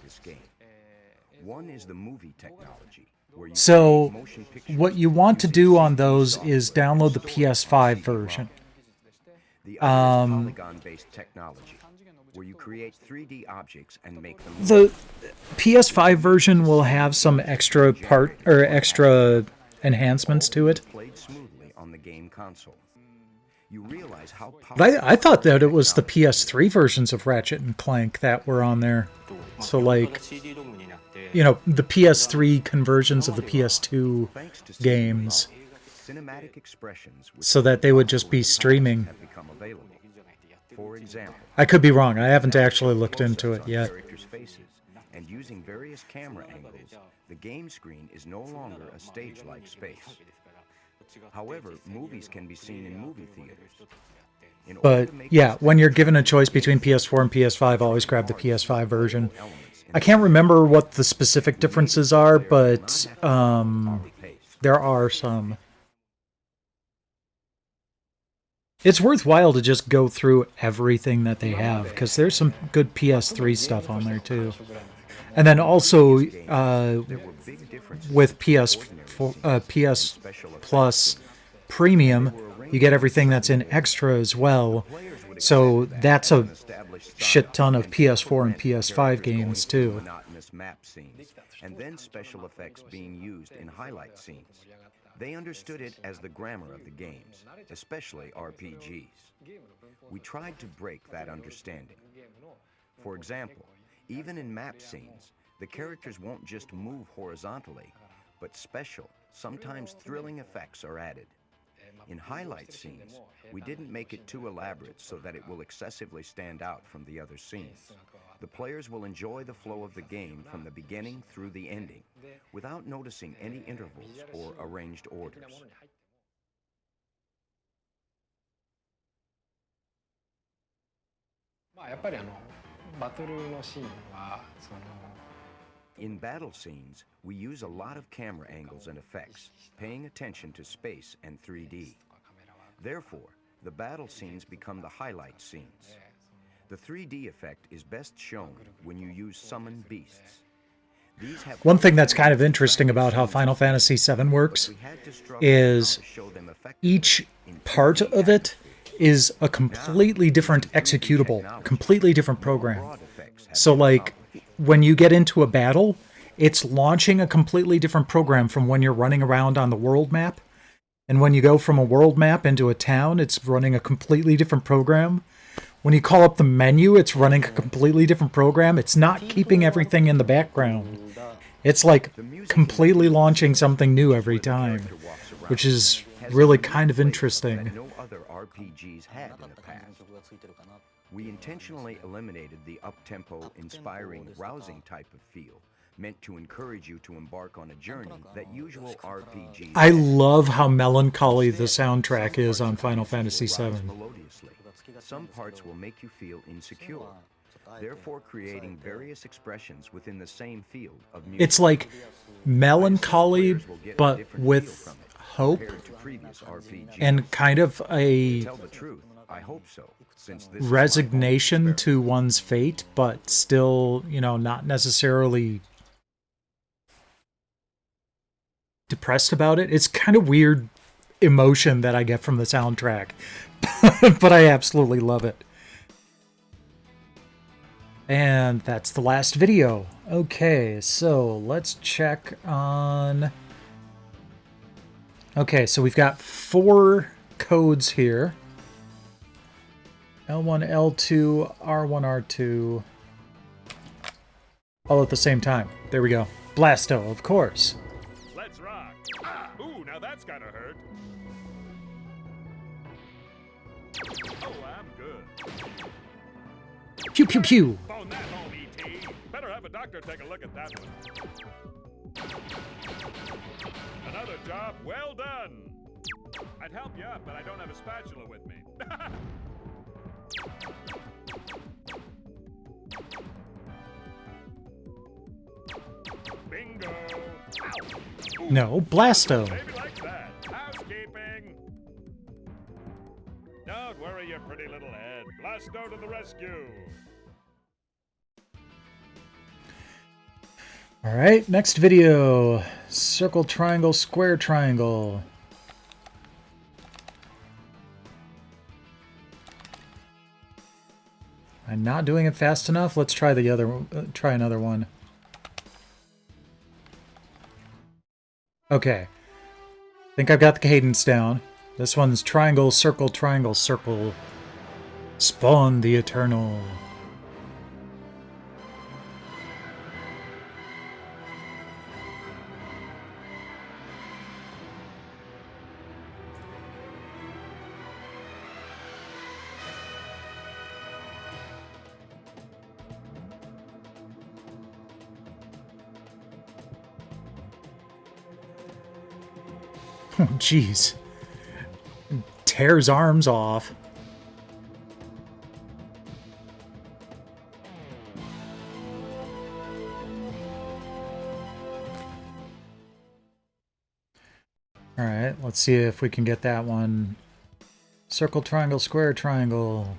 One is the movie technology. So, what you want to do on those is download the PS5 version. The other is polygon-based technology, where you create 3D objects and make them. The PS5 version will have some extra extra enhancements to it. Played smoothly on the game console. You realize how But I thought that it was the PS3 versions of Ratchet and Clank that were on there. So like, you know, the PS3 conversions of the PS2 games, cinematic expressions so that they would just be streaming. have become available. For example, I could be wrong. I haven't actually looked into it yet. characters' faces, and using various camera angles, the game screen is no longer a stage-like space. However, movies can be seen in movie theaters. In order But to make yeah, when you're given a choice between PS4 and PS5, always grab the PS5 version. I can't remember what the specific differences are, but there are some. It's worthwhile to just go through everything that they have, because there's some good PS3 stuff on there too. And then also with PS Plus Premium, you get everything that's in Extra as well. So that's a shit ton of PS4 and PS5 games too. monotonous map scenes, and then special effects being used in highlight scenes. They understood it as the grammar of the games, especially RPGs. We tried to break that understanding. For example, even in map scenes, the characters won't just move horizontally, but special, sometimes thrilling effects are added. In highlight scenes, we didn't make it too elaborate so that it will excessively stand out from the other scenes. The players will enjoy the flow of the game from the beginning through the ending, without noticing any intervals or arranged orders. In battle scenes, we use a lot of camera angles and effects, paying attention to space and 3D. Therefore, the battle scenes become the highlight scenes. The 3D effect is best shown when you use summon beasts. These have One thing that's kind of interesting about how Final Fantasy VII works is each part of it is a completely different executable, a completely different program. So like, when you get into a battle, it's launching a completely different program from when you're running around on the world map. And when you go from a world map into a town, it's running a completely different program. When you call up the menu, it's running a completely different program. It's not keeping everything in the background. It's like completely launching something new every time, which is really kind of interesting. No other RPGs had in the past. We intentionally eliminated the up-tempo, inspiring, rousing type of feel, meant to encourage you to embark on a journey that usual RPGs. I love how melancholy the soundtrack is on Final Fantasy VII. Melodiously. Some parts will make you feel insecure, therefore creating various expressions within the same field of music. It's like melancholy, but with hope, and kind of a Tell the truth, I hope so, since this resignation to one's fate, but still, you know, not necessarily depressed about it. It's kind of weird emotion that I get from the soundtrack, but I absolutely love it. And that's the last video. Okay, so let's check on... Okay, so we've got 4 codes here. L1, L2, R1, R2. All at the same time. There we go. Blasto, of course. Let's rock. Ooh, now that's gotta hurt. Oh, I'm good. Pew, pew, pew. Phone that home, E.T. Better have a doctor take a look at that one. Another job well done. I'd help you up, but I don't have a spatula with me. Bingo. Ow. No, Blasto. Maybe like that. Housekeeping. Don't worry your pretty little head. Blasto to the rescue. Alright, next video. Circle, triangle, square, triangle. I'm not doing it fast enough. Let's try the other. Try another one. Okay. I think I've got the cadence down. This one's triangle, circle, triangle, circle. Spawn the eternal. Oh, jeez. Tears arms off. Alright, let's see if we can get that one. Circle, triangle, square, triangle.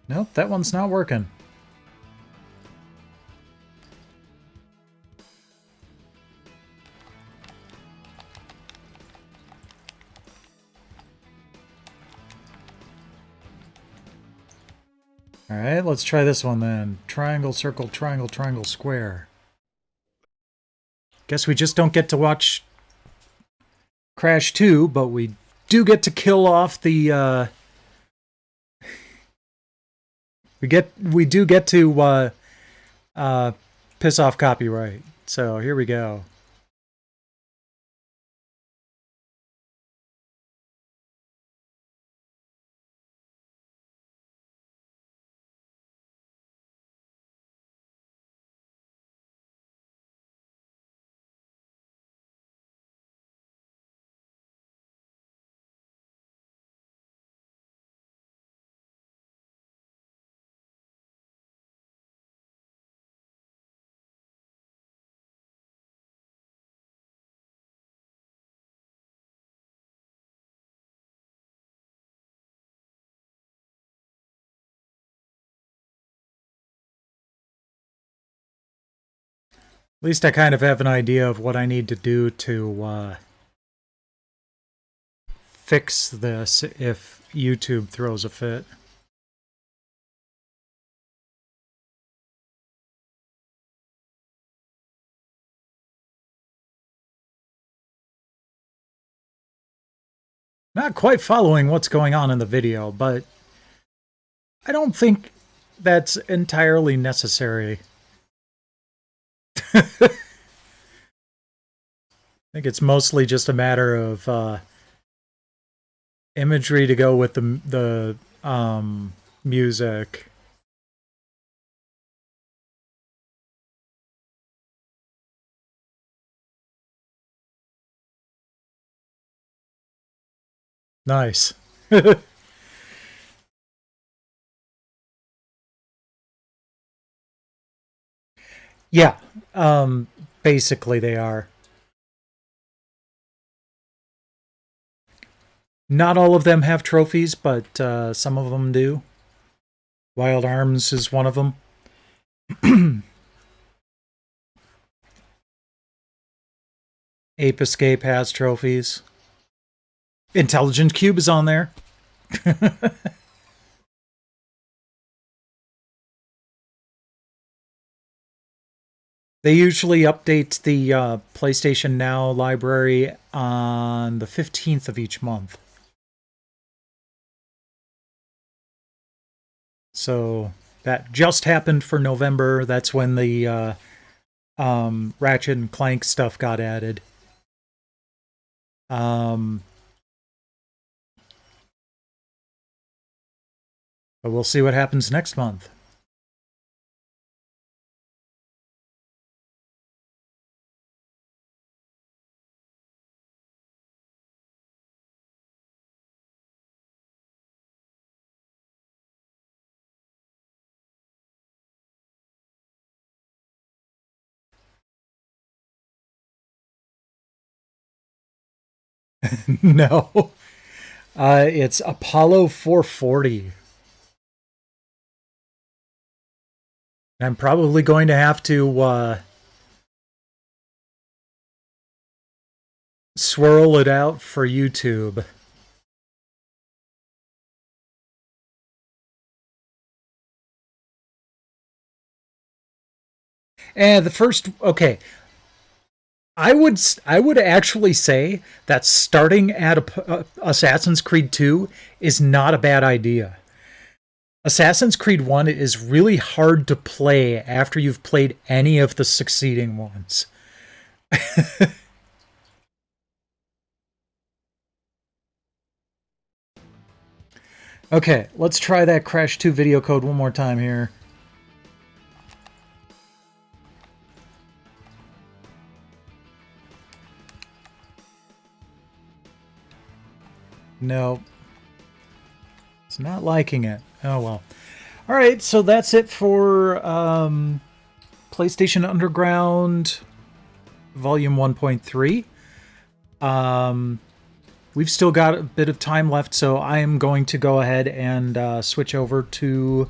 Nope, that one's not working. Alright, let's try this one then. Triangle, circle, triangle, triangle, square. Guess we just don't get to watch Crash 2, but we do get to kill off the, we do get to, piss off copyright. So, here we go. At least I kind of have an idea of what I need to do to fix this if YouTube throws a fit. Not quite following what's going on in the video, but I don't think that's entirely necessary. I think it's mostly just a matter of imagery to go with the music. Nice. Yeah, basically they are. Not all of them have trophies, but some of them do. Wild Arms is one of them. Ape Escape has trophies. Intelligent Cube is on there. They usually update the PlayStation Now library on the 15th of each month. So that just happened for November. That's when the Ratchet and Clank stuff got added. But we'll see what happens next month. No. It's Apollo 440. I'm probably going to have to swirl it out for YouTube. And the first, okay, I would actually say that starting at Assassin's Creed 2 is not a bad idea. Assassin's Creed 1 is really hard to play after you've played any of the succeeding ones. Okay, let's try that Crash 2 video code one more time here. No. It's not liking it. Oh well. Alright, so that's it for PlayStation Underground Volume 1.3. We've still got a bit of time left, so I am going to go ahead and switch over to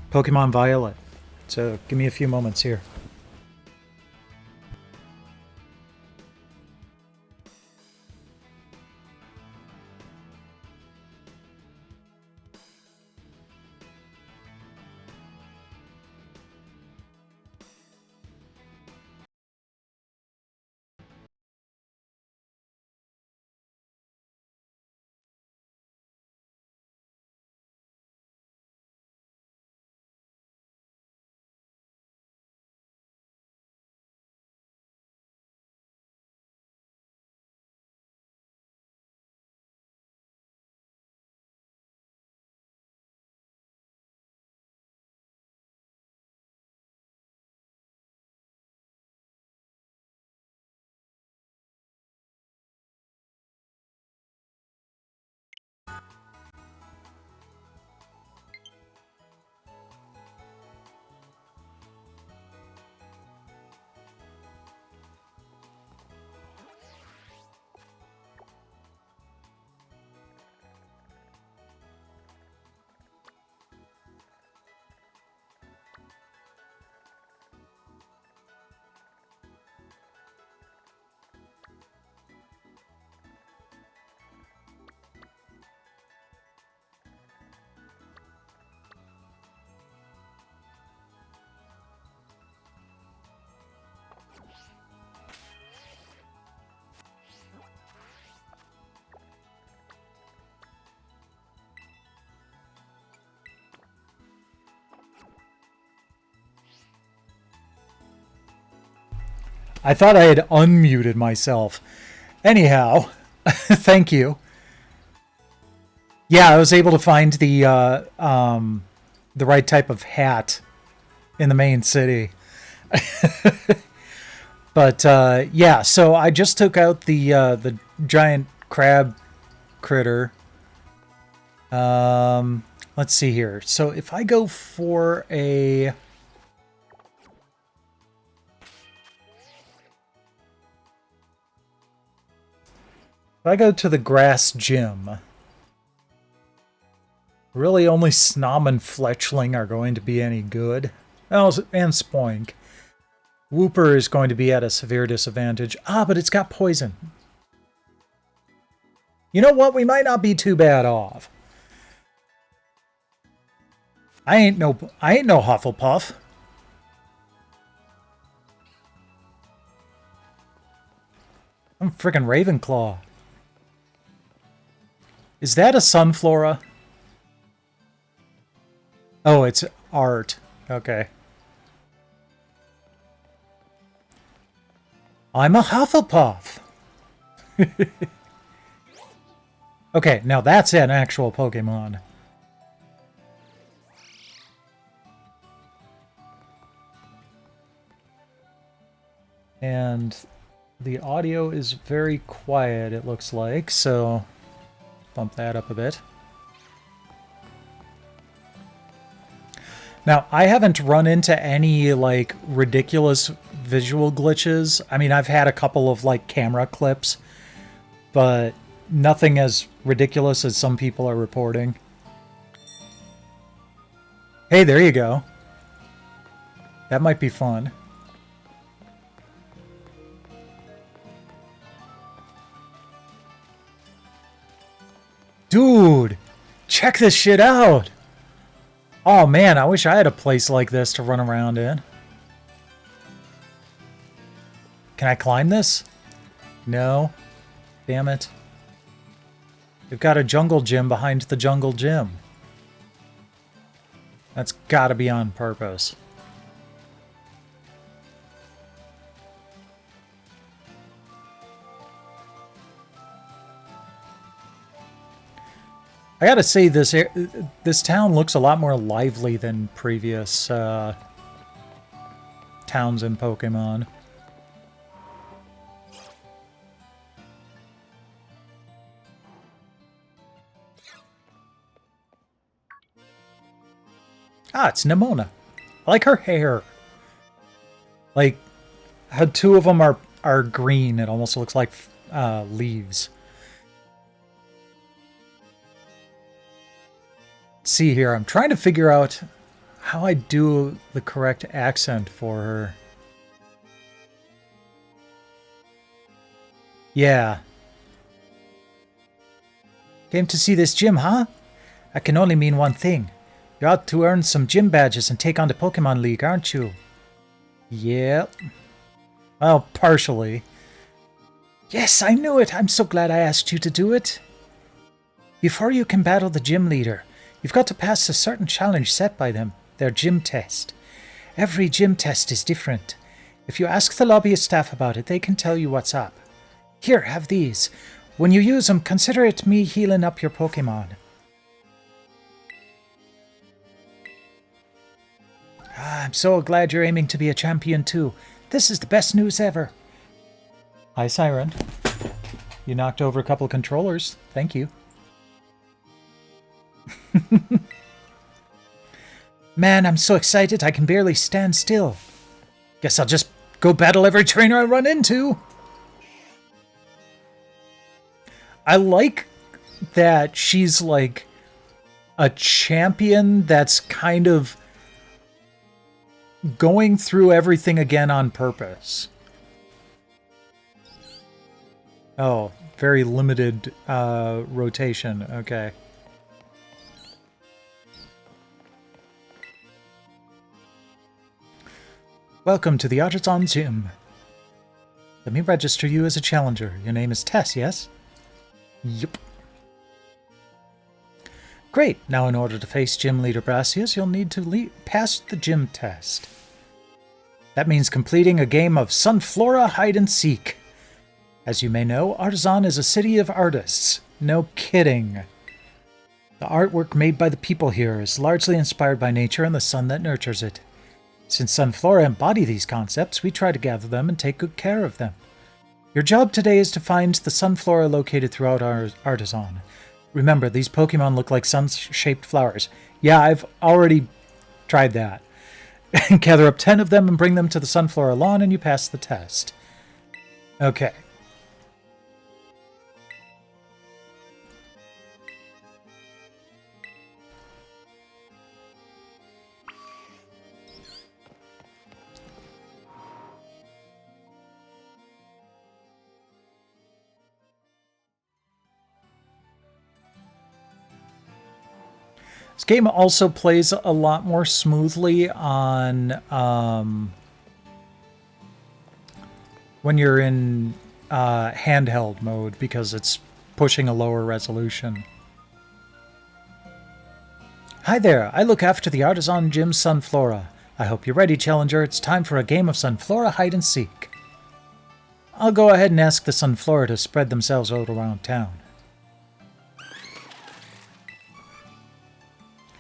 Pokemon Violet. So give me a few moments here. I thought I had unmuted myself. Anyhow, thank you. Yeah, I was able to find the right type of hat in the main city. But yeah, so I just took out the giant crab critter. Let's see here. So if I go for a... If I go to the grass gym, really only Snom and Fletchling are going to be any good. Oh, and Spoink. Whooper is going to be at a severe disadvantage. Ah, but it's got poison. You know what? We might not be too bad off. I ain't no Hufflepuff. I'm frickin' Ravenclaw. Is that a Sunflora? Oh, it's art. Okay. I'm a Hufflepuff. Okay, now that's an actual Pokemon. And the audio is very quiet, it looks like, so bump that up a bit. Now, I haven't run into any, like, ridiculous visual glitches. I mean, I've had a couple of, like, camera clips, but nothing as ridiculous as some people are reporting. Hey, there you go. That might be fun. Dude, check this shit out. Oh man, I wish I had a place like this to run around in. Can I climb this? No. Damn it. They've got a jungle gym behind the jungle gym. That's gotta be on purpose. I gotta say, this town looks a lot more lively than previous towns in Pokemon. Ah, it's Nimona. I like her hair. Like, how two of them are green. It almost looks like leaves. See here, I'm trying to figure out how I do the correct accent for her. Yeah. Came to see this gym, huh? That can only mean one thing. You're out to earn some gym badges and take on the Pokemon League, aren't you? Yep. Well, partially. Yes, I knew it. I'm so glad I asked you to do it. Before you can battle the gym leader, you've got to pass a certain challenge set by them, their gym test. Every gym test is different. If you ask the lobbyist staff about it, they can tell you what's up. Here, have these. When you use them, consider it me healing up your Pokemon. Ah, I'm so glad you're aiming to be a champion too. This is the best news ever. Hi, Siren. You knocked over a couple controllers. Thank you. Man, I'm so excited I can barely stand still. Guess I'll just go battle every trainer I run into. I like that she's like a champion that's kind of going through everything again on purpose. Oh, very limited rotation. Okay. Welcome to the Artisan Gym. Let me register you as a challenger. Your name is Tess, yes? Yup. Great. Now in order to face Gym Leader Brassius, you'll need to pass the gym test. That means completing a game of Sunflora Hide and Seek. As you may know, Artisan is a city of artists. No kidding. The artwork made by the people here is largely inspired by nature and the sun that nurtures it. Since Sunflora embody these concepts, we try to gather them and take good care of them. Your job today is to find the Sunflora located throughout our Artisan. Remember, these Pokemon look like sun-shaped flowers. Yeah, I've already tried that. Gather up 10 of them and bring them to the Sunflora lawn and you pass the test. Okay. This game also plays a lot more smoothly on when you're in handheld mode because it's pushing a lower resolution. Hi there, I look after the Artisan Gym Sunflora. I hope you're ready, Challenger. It's time for a game of Sunflora Hide and Seek. I'll go ahead and ask the Sunflora to spread themselves out around town.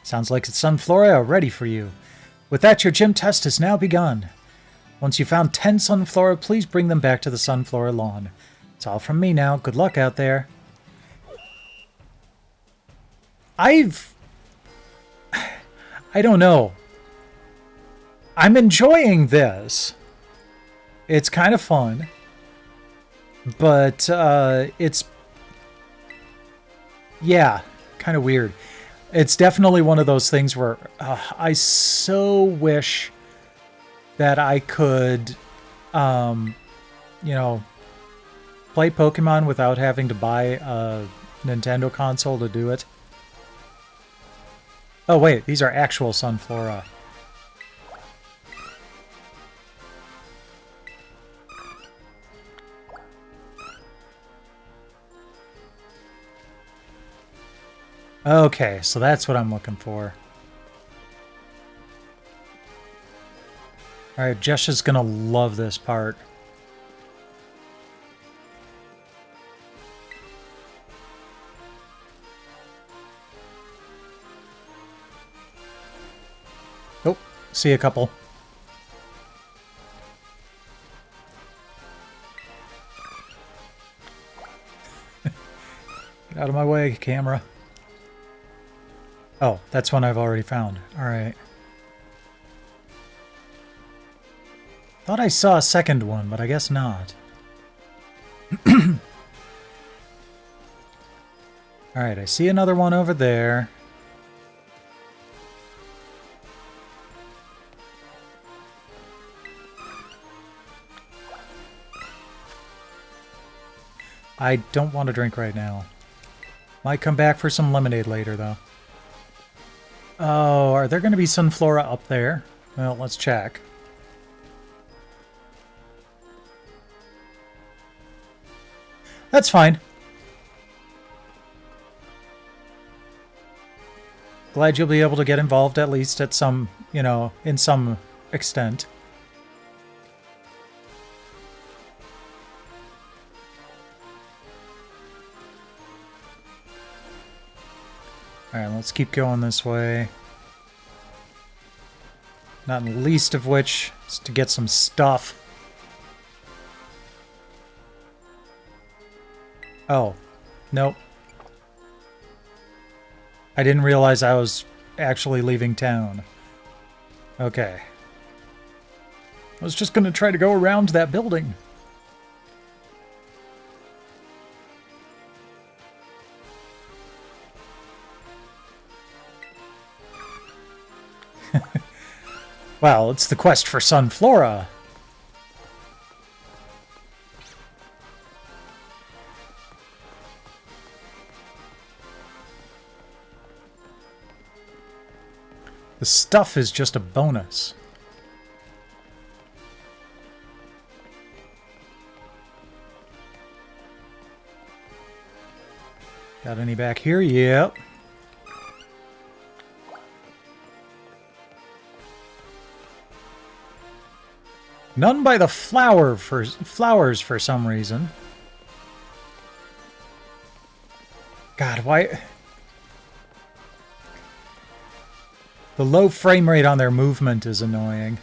Sounds like it's Sunflora are ready for you. With that, your gym test has now begun. Once you've found 10 Sunflora, please bring them back to the Sunflora lawn. It's all from me now. Good luck out there. I don't know. I'm enjoying this. It's kind of fun. But it's... yeah, kind of weird. It's definitely one of those things where I so wish that I could, you know, play Pokemon without having to buy a Nintendo console to do it. Oh wait, these are actual Sunflora. Okay, so that's what I'm looking for. Alright, Josh is gonna love this part. Oh, see a couple. Get out of my way, camera. Oh, that's one I've already found. Alright. Thought I saw a second one, but I guess not. Alright, I see another one over there. I don't want to drink right now. Might come back for some lemonade later, though. Oh, are there going to be Sunflora up there? Well, let's check. That's fine. Glad you'll be able to get involved at least at some, you know, in some extent. Alright, let's keep going this way. Not least of which is to get some stuff. Oh, nope. I didn't realize I was actually leaving town. Okay. I was just going to try to go around that building. Well, it's the quest for Sunflora. The stuff is just a bonus. Got any back here? Yep. None by the flowers for some reason. God, why... The low frame rate on their movement is annoying.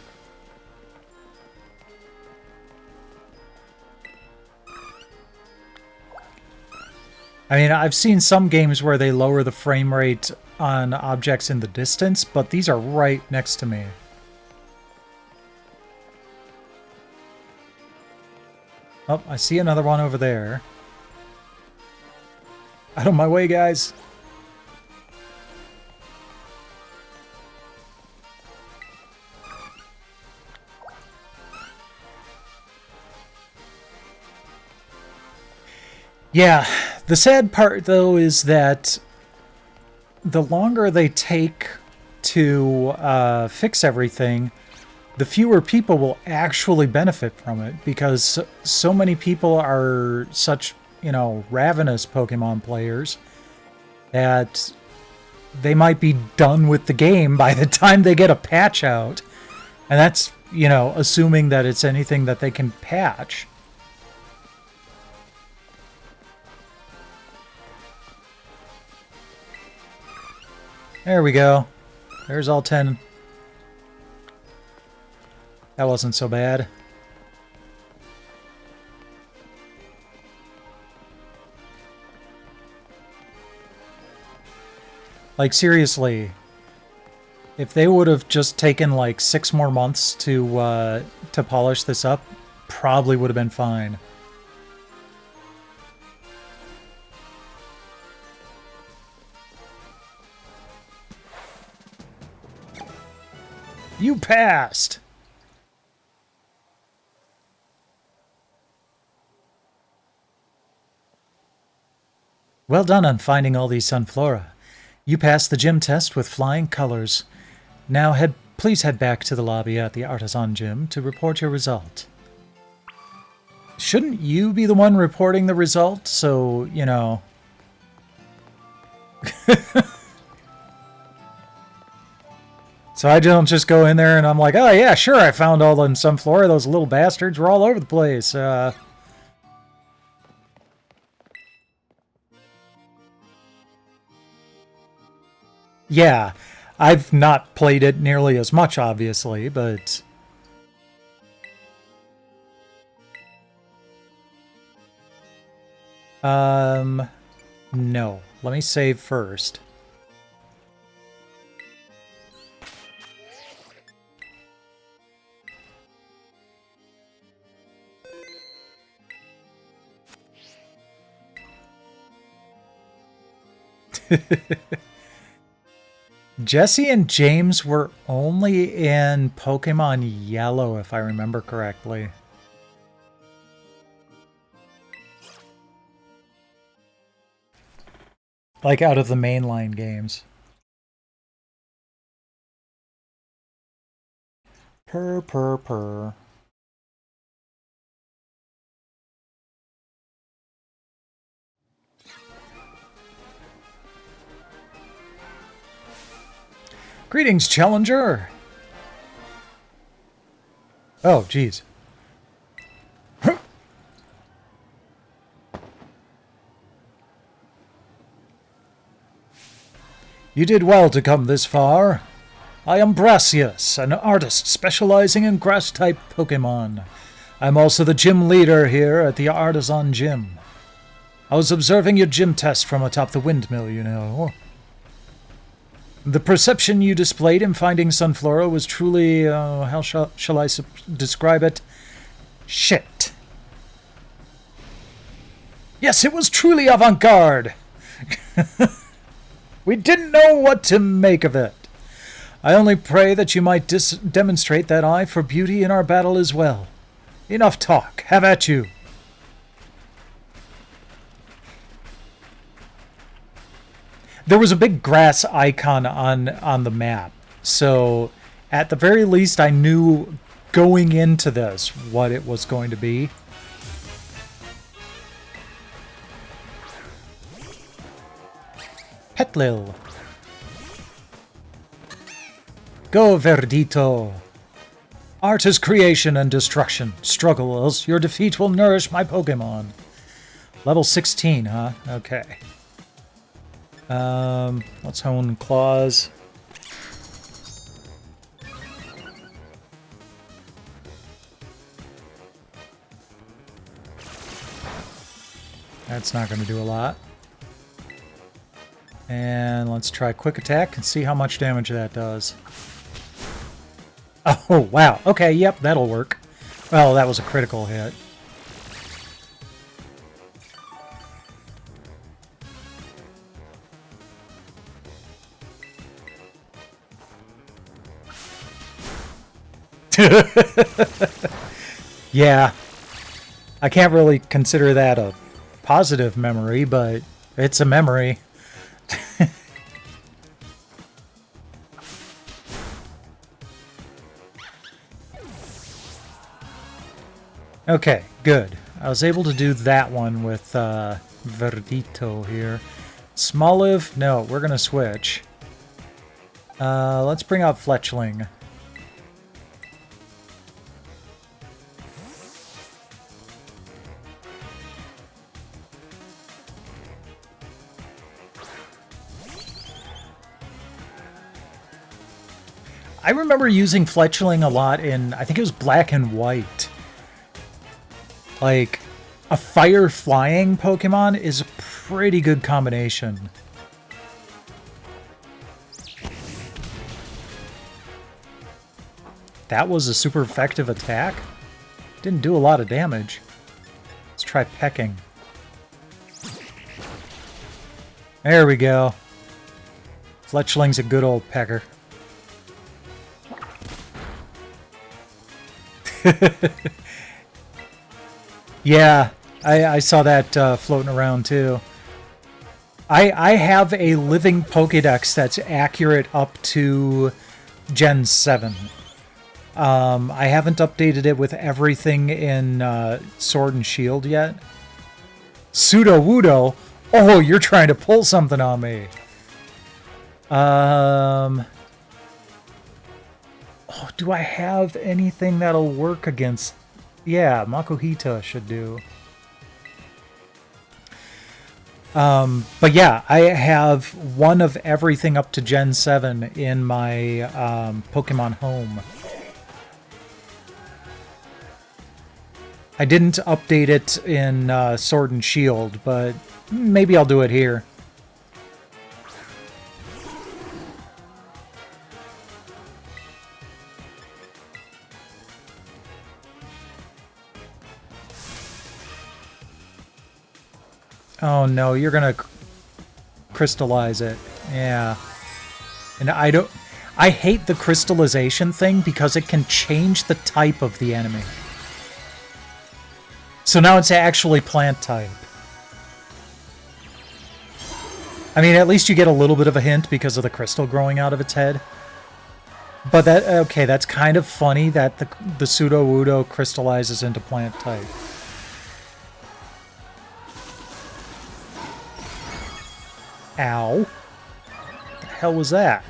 I mean, I've seen some games where they lower the frame rate on objects in the distance, but these are right next to me. Oh, I see another one over there. Out of my way, guys. Yeah, the sad part, though, is that the longer they take to fix everything, the fewer people will actually benefit from it, because so many people are such, you know, ravenous Pokemon players that they might be done with the game by the time they get a patch out. And that's, you know, assuming that it's anything that they can patch. There we go. There's all 10. That wasn't so bad. Like, seriously, if they would have just taken like 6 more months to polish this up, probably would have been fine. You passed! Well done on finding all these Sunflora. You passed the gym test with flying colors. Now please head back to the lobby at the Artisan Gym to report your result. Shouldn't you be the one reporting the result? So, you know... So I don't just go in there and I'm like, oh yeah, sure, I found all them Sunflora. Those little bastards were all over the place. Yeah, I've not played it nearly as much, obviously, but... No. Let me save first. Jesse and James were only in Pokemon Yellow, if I remember correctly. Like, out of the mainline games. Purr. Greetings, Challenger! Oh, jeez. You did well to come this far. I am Brassius, an artist specializing in grass-type Pokemon. I'm also the gym leader here at the Artisan Gym. I was observing your gym test from atop the windmill, you know. The perception you displayed in finding Sunflora was truly, how shall I describe it? Shit. Yes, it was truly avant-garde. We didn't know what to make of it. I only pray that you might demonstrate that eye for beauty in our battle as well. Enough talk. Have at you. There was a big grass icon on the map, so at the very least I knew going into this what it was going to be. Petlil. Go, Verdito. Art is creation and destruction. Struggle, else your defeat will nourish my Pokemon. Level 16, huh? Okay. Let's hone claws. That's not going to do a lot. And let's try quick attack and see how much damage that does. Oh, wow. Okay, yep, that'll work. Well, that was a critical hit. Yeah. I can't really consider that a positive memory, but it's a memory. Okay, good. I was able to do that one with Verdito here. Smoliv? No, we're going to switch. Let's bring out Fletchling. I remember using Fletchling a lot in, I think it was Black and White. Like, a fire flying Pokemon is a pretty good combination. That was a super effective attack. Didn't do a lot of damage. Let's try pecking. There we go. Fletchling's a good old pecker. Yeah, I saw that floating around too. I have a living Pokédex that's accurate up to Gen 7. I haven't updated it with everything in Sword and Shield yet. Pseudo-Wudo? Oh, you're trying to pull something on me. Oh, do I have anything that'll work against... Yeah, Makuhita should do. But yeah, I have one of everything up to Gen 7 in my Pokemon Home. I didn't update it in Sword and Shield, but maybe I'll do it here. Oh no, you're gonna crystallize it. Yeah. And I hate the crystallization thing because it can change the type of the enemy. So now it's actually plant type. I mean, at least you get a little bit of a hint because of the crystal growing out of its head. But that, okay, that's kind of funny that the Pseudo-Wudo crystallizes into plant type. Ow. What the hell was that?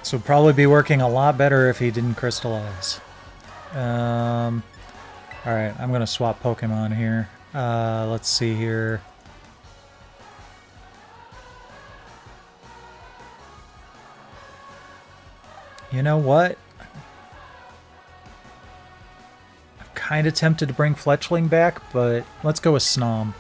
This would probably be working a lot better if he didn't crystallize. Alright, I'm gonna swap Pokemon here. Let's see here. You know what? I'm kind of tempted to bring Fletchling back, but let's go with Snom.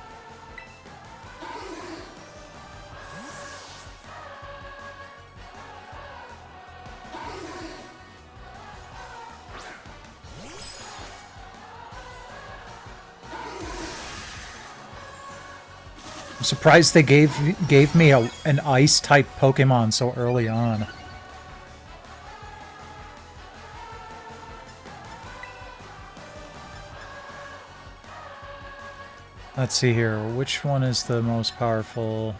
I'm surprised they gave me an ice-type Pokemon so early on. Let's see here. Which one is the most powerful?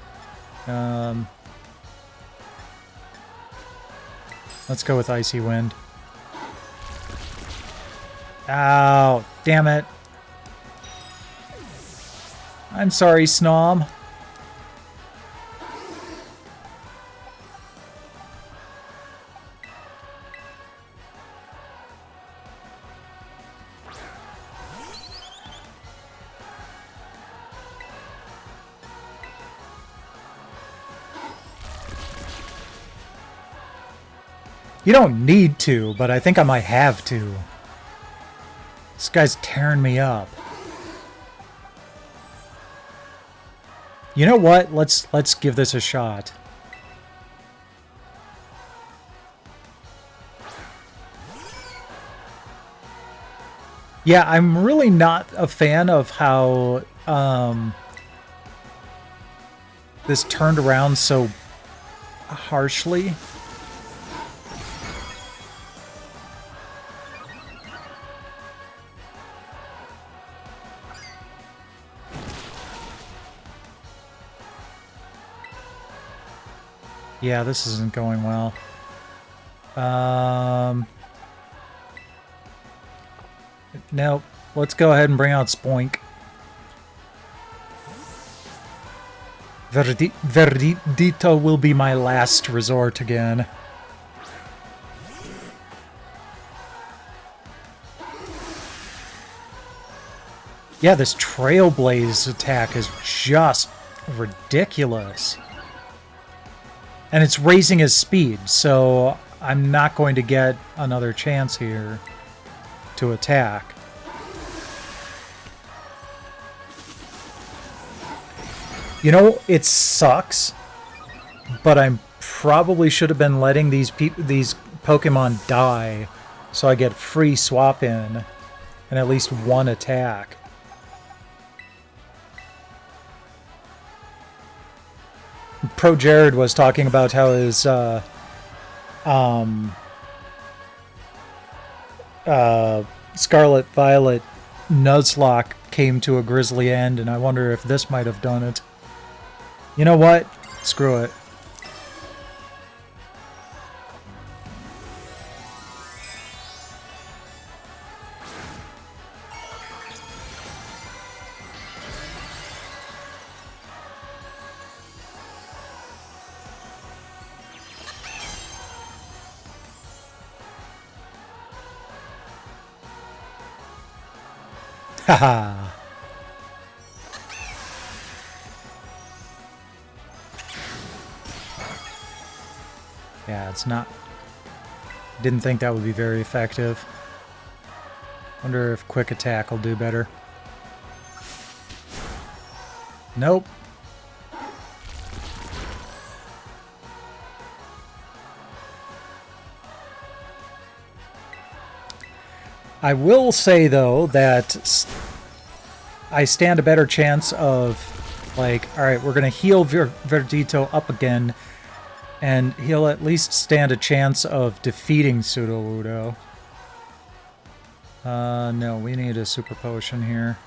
Let's go with Icy Wind. Ow, damn it. I'm sorry, Snom. You don't need to, but I think I might have to. This guy's tearing me up. You know what? Let's give this a shot. Yeah, I'm really not a fan of how this turned around so harshly. Yeah, this isn't going well. Nope. Let's go ahead and bring out Spoink. Verdito will be my last resort again. Yeah, this Trailblaze attack is just ridiculous. And it's raising his speed, so I'm not going to get another chance here to attack. You know, it sucks, but I probably should have been letting these Pokemon die so I get free swap in and at least one attack. Pro Jared was talking about how his Scarlet Violet Nuzlocke came to a grisly end, and I wonder if this might have done it. You know what? Screw it. Haha. Yeah, it's not... Didn't think that would be very effective. Wonder if Quick Attack will do better. Nope. I will say, though, that I stand a better chance of, like, alright, we're going to heal Verdito up again, and he'll at least stand a chance of defeating Sudowoodo. No, we need a Super Potion here.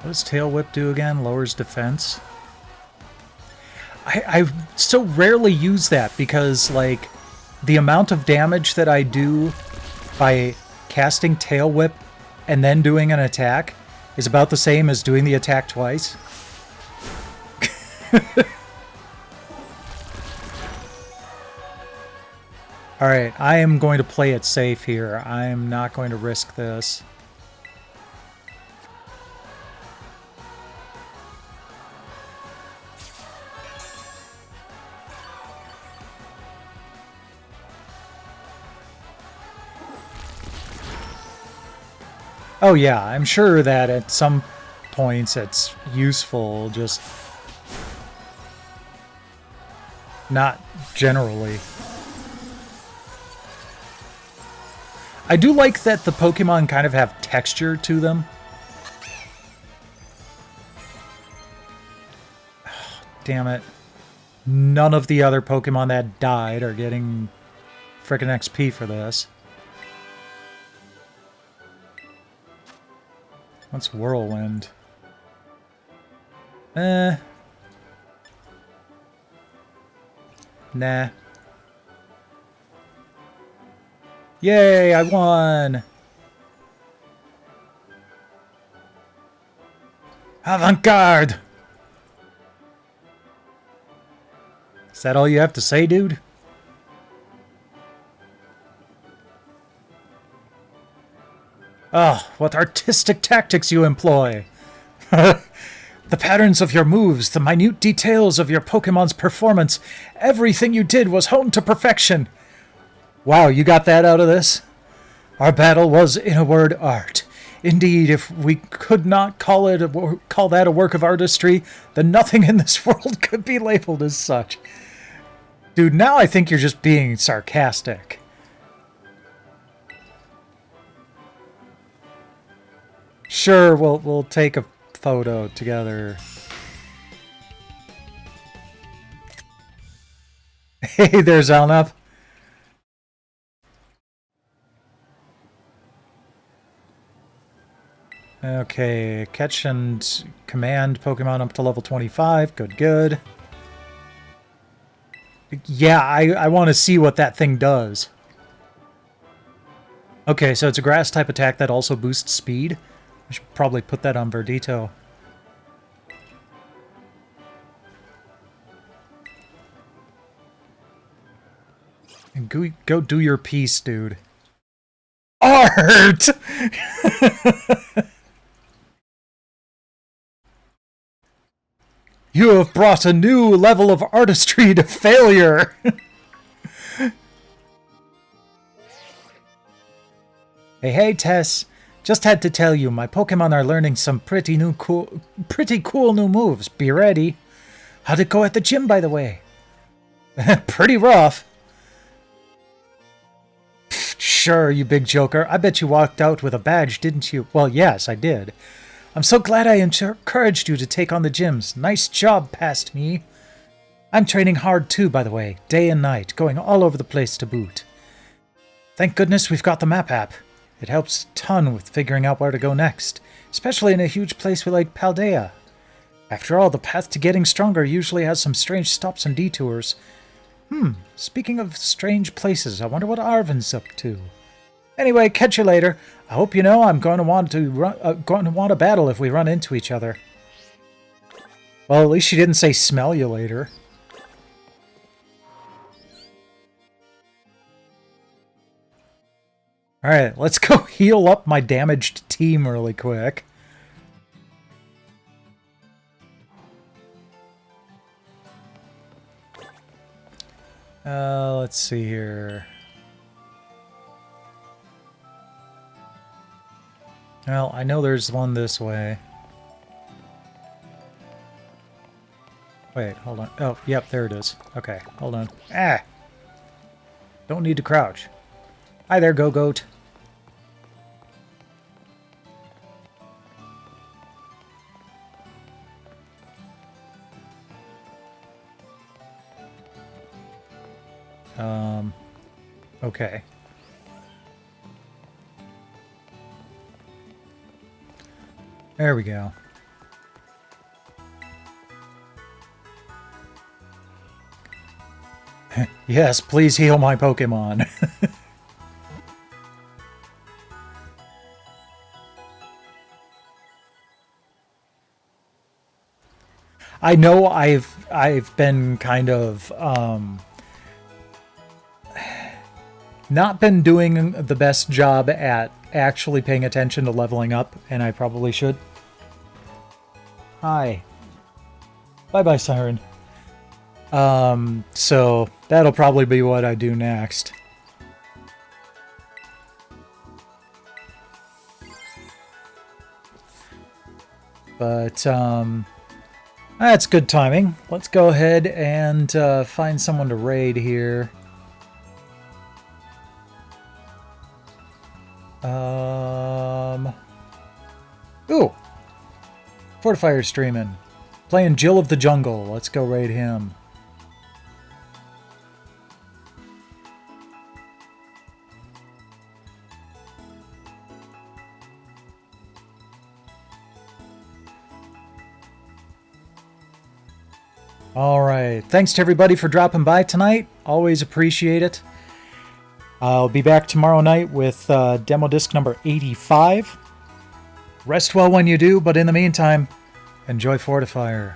What does Tail Whip do again? Lowers defense? I so rarely use that because, like, the amount of damage that I do by casting Tail Whip and then doing an attack is about the same as doing the attack twice. Alright, I am going to play it safe here. I am not going to risk this. Oh yeah, I'm sure that at some points it's useful, just not generally. I do like that the Pokemon kind of have texture to them. Damn it. none of the other Pokemon that died are getting frickin' XP for this. What's Whirlwind? Nah. Yay, I won! Avant-garde! Is that all you have to say, dude? Oh, what artistic tactics you employ! The patterns of your moves, the minute details of your Pokemon's performance, everything you did was honed to perfection! Wow, you got that out of this? Our battle was, in a word, art. Indeed, if we could not call that a work of artistry, then nothing in this world could be labeled as such. Dude, now I think you're just being sarcastic. Sure, we'll take a photo together. Hey there, Zelnup. Okay, catch and command Pokemon up to level 25. Good, good. Yeah, I want to see what that thing does. Okay, so it's a grass type attack that also boosts speed. I should probably put that on Verdito. And go do your piece, dude. Art! You have brought a new level of artistry to failure! Hey, Tess. Just had to tell you, my Pokemon are learning some pretty cool new moves. Be ready. How'd it go at the gym, by the way? Pretty rough. Sure, you big joker. I bet you walked out with a badge, didn't you? Well, yes, I did. I'm so glad I encouraged you to take on the gyms. Nice job, past me. I'm training hard too, by the way. Day and night, going all over the place to boot. Thank goodness we've got the map app. It helps a ton with figuring out where to go next, especially in a huge place like Paldea. After all, the path to getting stronger usually has some strange stops and detours. Speaking of strange places, I wonder what Arvin's up to. Anyway, catch you later. I hope you know I'm going to want a battle if we run into each other. Well, at least she didn't say smell you later. Alright, let's go heal up my damaged team really quick. Let's see here. Well, I know there's one this way. Wait, hold on. Oh, yep, there it is. Okay, hold on. Ah! Don't need to crouch. Hi there, Go-Goat. Okay. There we go. Yes, please heal my Pokemon. I know I've been kind of not been doing the best job at actually paying attention to leveling up, and I probably should. Hi. Bye-bye, Siren. So that'll probably be what I do next. But, that's good timing. Let's go ahead and find someone to raid here. Ooh! Fortifier's streaming. Playing Jill of the Jungle. Let's go raid him. All right. Thanks to everybody for dropping by tonight. Always appreciate it. I'll be back tomorrow night with demo disc number 85. Rest well when you do, but in the meantime, enjoy Fortifier.